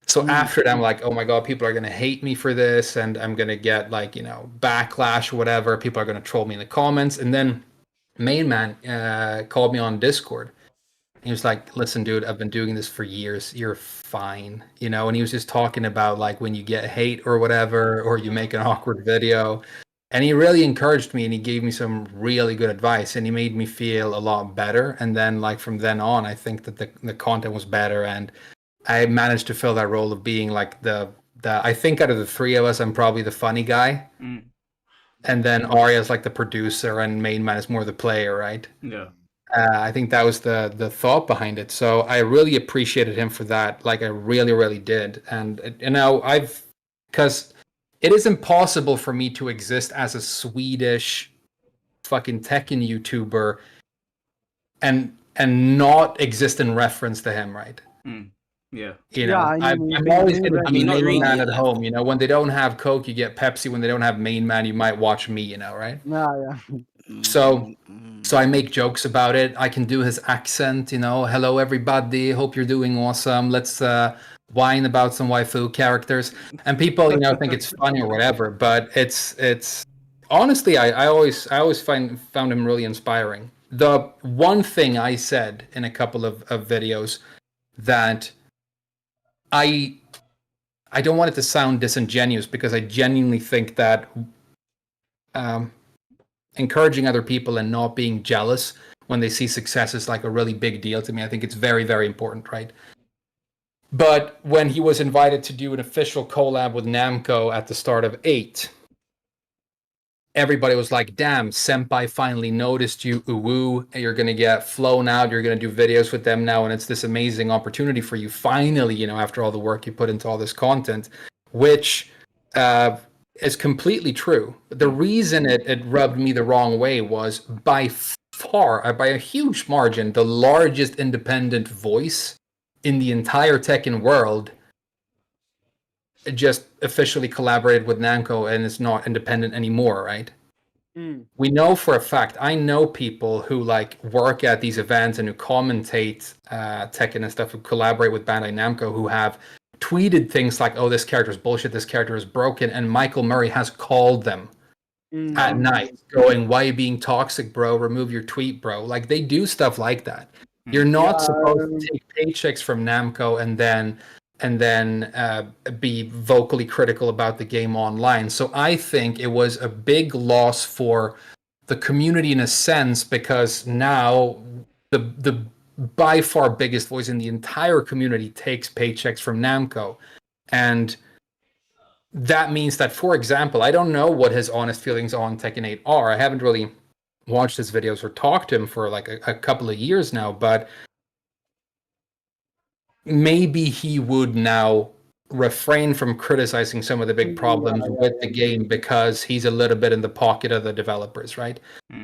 So after that, I'm like, oh my God, people are going to hate me for this. And I'm going to get like, backlash or whatever. People are going to troll me in the comments. And then Main Man called me on Discord. He was like, listen, dude, I've been doing this for years. You're fine. And he was just talking about like when you get hate or whatever, or you make an awkward video. And he really encouraged me and he gave me some really good advice and he made me feel a lot better. And then like from then on, I think that the content was better and I managed to fill that role of being like the I think out of the 3 of us, I'm probably the funny guy. And then Arya's like the producer and Main Man is more the player, right? Yeah. I think that was the thought behind it. So I really appreciated him for that. Like I really, really did. And because it is impossible for me to exist as a Swedish fucking Tekken YouTuber and not exist in reference to him, right? Yeah. I'm always going to be not Main really, Man at like- home. When they don't have Coke, you get Pepsi. When they don't have Main Man, you might watch me. Right? Yeah. So I make jokes about it. I can do his accent. Hello everybody. Hope you're doing awesome. Let's whine about some waifu characters. And people, think it's funny or whatever. But it's honestly, I always found him really inspiring. The one thing I said in a couple of videos that I don't want it to sound disingenuous because I genuinely think that encouraging other people and not being jealous when they see success is like a really big deal to me. I think it's very, very important, right? But when he was invited to do an official collab with Namco at the start of 8, everybody was like, damn, Senpai finally noticed you, uwu, you're going to get flown out, you're going to do videos with them now, and it's this amazing opportunity for you finally, after all the work you put into all this content, which is completely true. The reason it rubbed me the wrong way was by far, by a huge margin, the largest independent voice in the entire Tekken world just officially collaborated with Namco and is not independent anymore, right? We know for a fact, I know people who like work at these events and who commentate Tekken and stuff, who collaborate with Bandai Namco, who have tweeted things like, oh, this character is bullshit, this character is broken, and Michael Murray has called them at night going, why are you being toxic, bro? Remove your tweet, bro. Like they do stuff like that. You're not supposed to take paychecks from Namco and then be vocally critical about the game online. So I think it was a big loss for the community in a sense, because now the by far biggest voice in the entire community takes paychecks from Namco. And that means that, for example, I don't know what his honest feelings on Tekken 8 are. I haven't really watched his videos or talked to him for like a couple of years now, but maybe he would now refrain from criticizing some of the big problems with the game because he's a little bit in the pocket of the developers, right?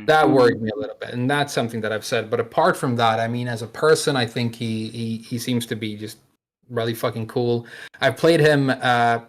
That worried me a little bit, and that's something that I've said. But apart from that, I mean, as a person, I think he seems to be just really fucking cool. I've played him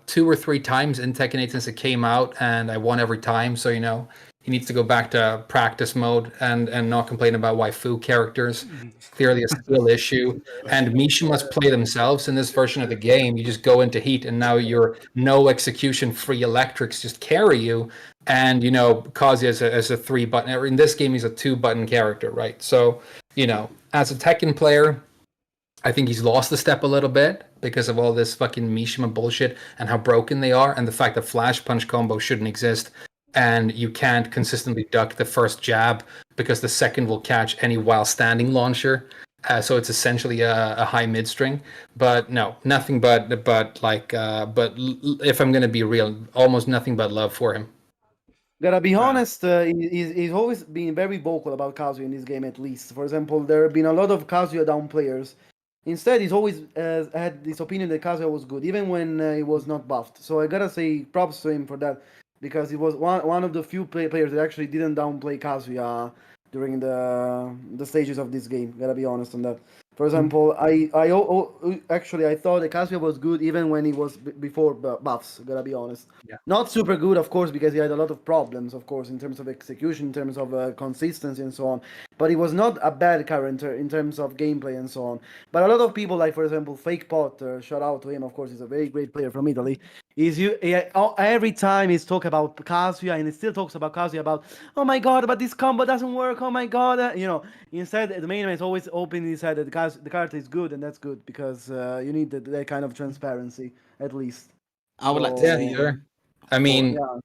2 or 3 times in Tekken 8 since it came out, and I won every time. So he needs to go back to practice mode and not complain about waifu characters. Clearly a skill issue. And Mishimas play themselves in this version of the game. You just go into heat and now your no execution free electrics just carry you. And, Kazuya as a 3-button. In this game, he's a 2-button character, right? So, as a Tekken player, I think he's lost the step a little bit because of all this fucking Mishima bullshit and how broken they are and the fact that flash punch combo shouldn't exist. And you can't consistently duck the first jab because the second will catch any while standing launcher. So it's essentially a high mid string, but no, nothing but if I'm gonna be real, almost nothing but love for him. Gotta be honest, he's always been very vocal about Kazuya in this game, at least. For example, there have been a lot of Kazuya down players. Instead, he's always had this opinion that Kazuya was good, even when he was not buffed. So I gotta say props to him for that, because he was one of the few players that actually didn't downplay Kazuya during the stages of this game. Gotta be honest on that. For example, actually I thought that Kazuya was good even when he was before buffs. Gotta be honest. Yeah. Not super good, of course, because he had a lot of problems, of course, in terms of execution, in terms of consistency and so on. But he was not a bad character in terms of gameplay and so on. But a lot of people, like for example, Fake Potter, shout out to him, of course, he's a very great player from Italy. Every time he's talk about Kazuya, and he still talks about Kazuya about, oh my god, but this combo doesn't work, oh my god, instead the main man is always opening his head that the character is good, and that's good, because you need that kind of transparency, at least. I would like to Yeah, say, sure. I mean, yeah.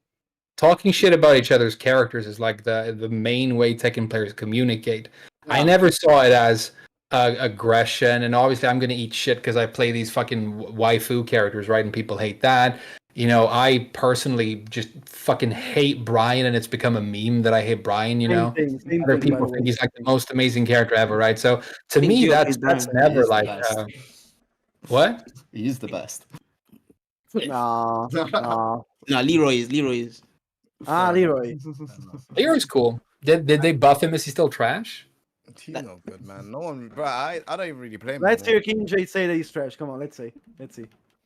talking shit about each other's characters is like the main way Tekken players communicate. I Yeah. never saw it as aggression, and obviously I'm gonna eat shit because I play these fucking waifu characters, right? And people hate that. I personally just fucking hate Brian, and it's become a meme that I hate Brian. Same Other thing, by people the think way. he's like the most amazing character ever, right? So to think me, you that's hate Brian. never He is the like best. what? He is the best. Nah. no, Leroy is. Leroy. Leroy's cool. Did they buff him? Is he still trash? He's not good, man. No one, bro. I don't even really play him. Let's anymore. hear King J say that he's trash. Come on, let's see.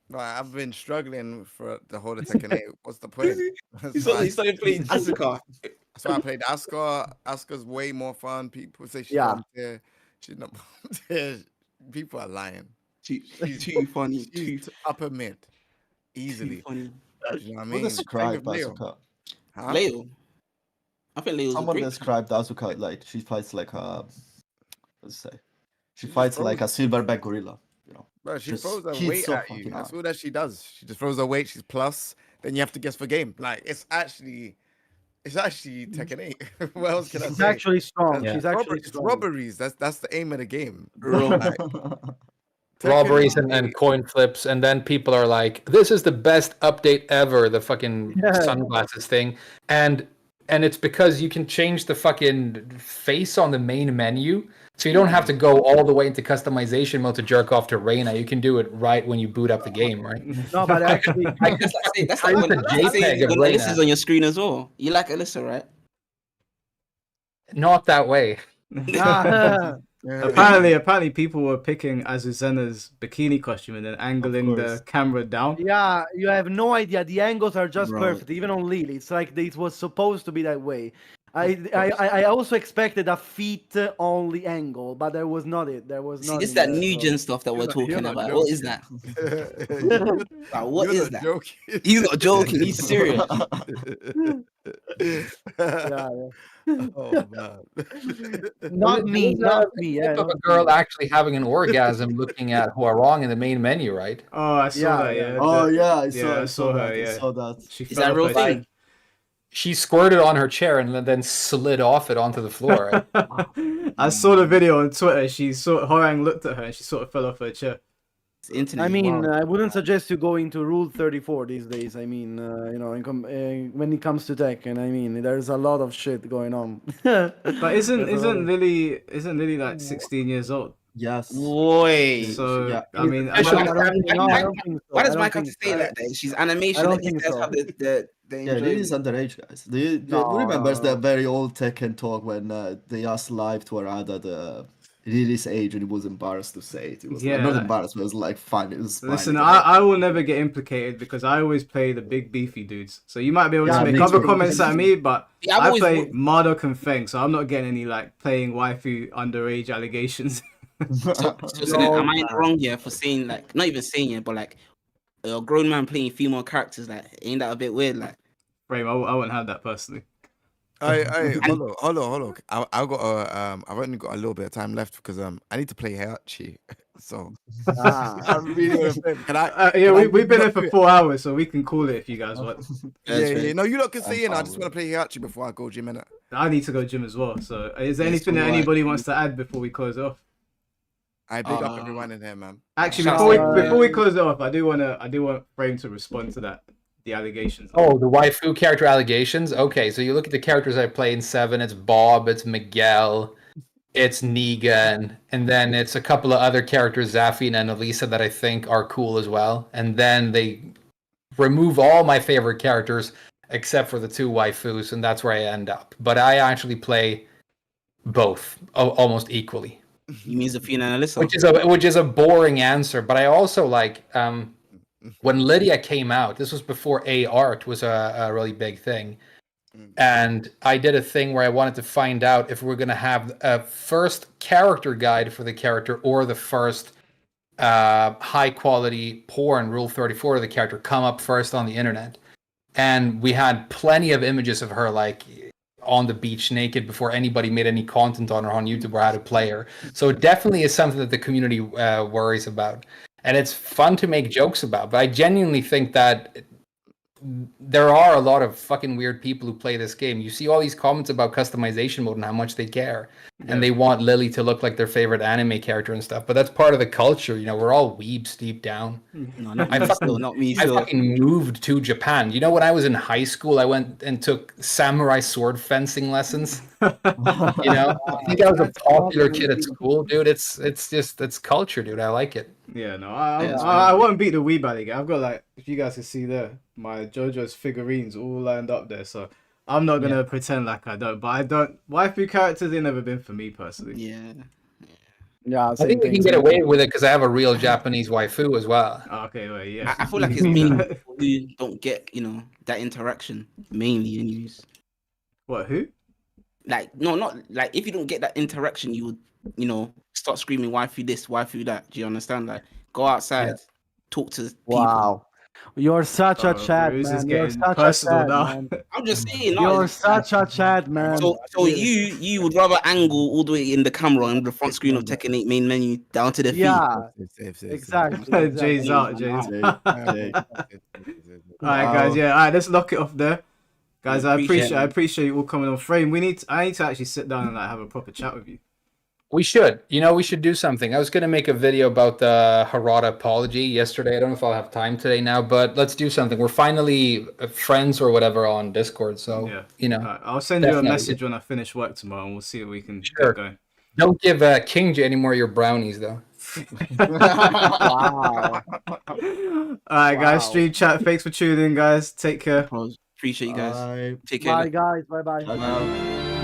Bro, I've been struggling for the whole of Tekken 8. What's the point? He started playing Asuka. That's why I played Asuka. Asuka's way more fun. People say she's Yeah. bottom tier. She's not bottom tier. People are lying. She's too funny. She's upper mid. Too Easily. funny. Do you know what I Who mean? described Same with Leo. Asuka? Huh? Leo. I think Leo's Someone a great. described Asuka like she fights like a, let's say, she She fights just like a silverback gorilla. Bro, she Just throws her hits weight so at you. fucking That's hard. all that she does. She just throws her weight. She's plus. Then you have to guess for game. Like it's actually Tekken 8. What else can I She's say? actually strong. Yeah. She's actually It's strong. robberies. That's the aim of the game. Robbery. Like, Robberies Tekken and 8 coin flips, and then people are like, "This is the best update ever." The fucking Yeah. sunglasses thing, and it's because you can change the fucking face on the main menu, so you don't have to go all the way into customization mode to jerk off to Reina. You can do it right when you boot up the game, right? No, but actually, That's like when It's a JPEG of Reina. Alyssa's on your screen as well. You like Alyssa, right? Not that way. ah, Apparently, people were picking Azucena's bikini costume and then angling the course. camera down. yeah, you have no idea. The angles are just Bro. perfect, even on Lily. It's like it was supposed to be that way. I also expected a feet only angle, but there was not it. There was See, not. this in that there, new so- gen stuff that we're You're talking not about. What is that? Like, what You're is not that? joking. He's not joking. He's serious. Yeah, Oh man. not me, not me. Yeah, Clip of a not girl me. actually having an orgasm looking at Huarong in the main menu, right? Oh, I saw Yeah, that. yeah. Yeah. Oh The- yeah, I saw her. that. Yeah. I saw that. She Is fell that a off real her thing? She squirted on her chair and then slid off it onto the floor. Right? I saw the video on Twitter. Horang looked at her and she sort of fell off her chair. It's internet. I is mean, wild. I wouldn't suggest you go into Rule 34 these days. I mean, when it comes to tech, and I mean, there's a lot of shit going on. But isn't There's a lot of- Lily like 16 years old? Yes. Boy. So Yeah. I mean, I Sure. don't think- no, I don't think so. Why I does don't Mike have to think say so. that then? She's animation. I don't Let these think guys so. have the Yeah, enjoyment. Lily's underage, guys. Do you No, remember no, the no. very old Tekken talk when they asked live to Arada the Lily's age and he was embarrassed to say it. He was like, not Yeah. embarrassed, but it was like fine. It was fine. listen, I will never get implicated because I always play the big beefy dudes. So you might be able Yeah, to make me other too. comments at me, but Yeah, I've I always play thought- Marduk and Feng, so I'm not getting any like playing waifu underage allegations. So then, am I in the wrong here for saying like not even saying it, but like a grown man playing female characters? Like, ain't that a bit weird? Like, Frame, I wouldn't have that personally. Hold on. I got I've only got a little bit of time left because I need to play Heihachi. So Ah. I really want to play. Can I? Yeah, can I we've been here do for it? 4 hours, so we can call it if you guys want. Yeah. No, you lot can stay I'm in. I fine just with want to play Heihachi before I go gym, innit? I need to go gym as well. So is there Yes, anything that alright. anybody wants to add before we close off? I big up everyone in here, man. Actually, Shout before out we to before we close it off, I do want Frame to respond to that, the allegations. Oh, the waifu character allegations. Okay, so you look at the characters I play in 7. It's Bob, it's Miguel, it's Negan, and then it's a couple of other characters, Zafina and Elisa, that I think are cool as well. And then they remove all my favorite characters except for the 2 waifus, and that's where I end up. But I actually play both almost equally. You mean Zafina and Alyssa? Which is a boring answer, but I also like when Lydia came out. This was before art was a really big thing, and I did a thing where I wanted to find out if we're gonna have a first character guide for the character or the first high quality porn Rule 34 of the character come up first on the internet, and we had plenty of images of her like on the beach naked before anybody made any content on her on YouTube or how to play her. So it definitely is something that the community worries about. And it's fun to make jokes about. But I genuinely think that there are a lot of fucking weird people who play this game. You see all these comments about customization mode and how much they care. Yeah. And they want Lily to look like their favorite anime character and stuff. But that's part of the culture. You know, we're all weebs deep down. No, not me. Not me. I fucking moved to Japan. You know, when I was in high school, I went and took samurai sword fencing lessons. You know, I think I was a popular kid at school, dude. It's culture, dude. I like it. Yeah, no, I won't beat the weeb out again. I've got, like, if you guys can see there, my JoJo's figurines all lined up there, so I'm not gonna pretend like I don't. But I don't. Waifu characters, they've never been for me personally. Yeah, I think we can get away with it because I have a real Japanese waifu as well. Okay, well, yeah. I feel like it's mainly people who don't get, you know, that interaction. Mainly, anyways. What? Who? Like, no, not like if you don't get that interaction, you would, you know, start screaming waifu this, waifu that. Do you understand? Like, go outside, talk to people. Wow. You're such a Chad, Roose man. is You're getting such a personal Chad, now. man. I'm just saying. You're such a Chad, man. So you would rather angle all the way in the camera on the front screen of Tekken 8 main menu down to the feet. Yeah, Exactly. exactly. Jay's out. Jay's out. Alright, guys. Yeah. Alright, let's lock it off there, guys. I appreciate you all coming on. Frame. I need to actually sit down and like have a proper chat with you. We should. You know, we should do something. I was going to make a video about the Harada apology yesterday. I don't know if I'll have time today now, but let's do something. We're finally friends or whatever on Discord. So, yeah. You know. Right, I'll send you a message when I finish work tomorrow and we'll see if we can get going. Don't give King J any more of your brownies, though. Wow. Alright, guys. Stream chat. Thanks for tuning in, guys. Take care. Appreciate you guys. Bye. Take care. Bye, guys. Bye-bye. Bye.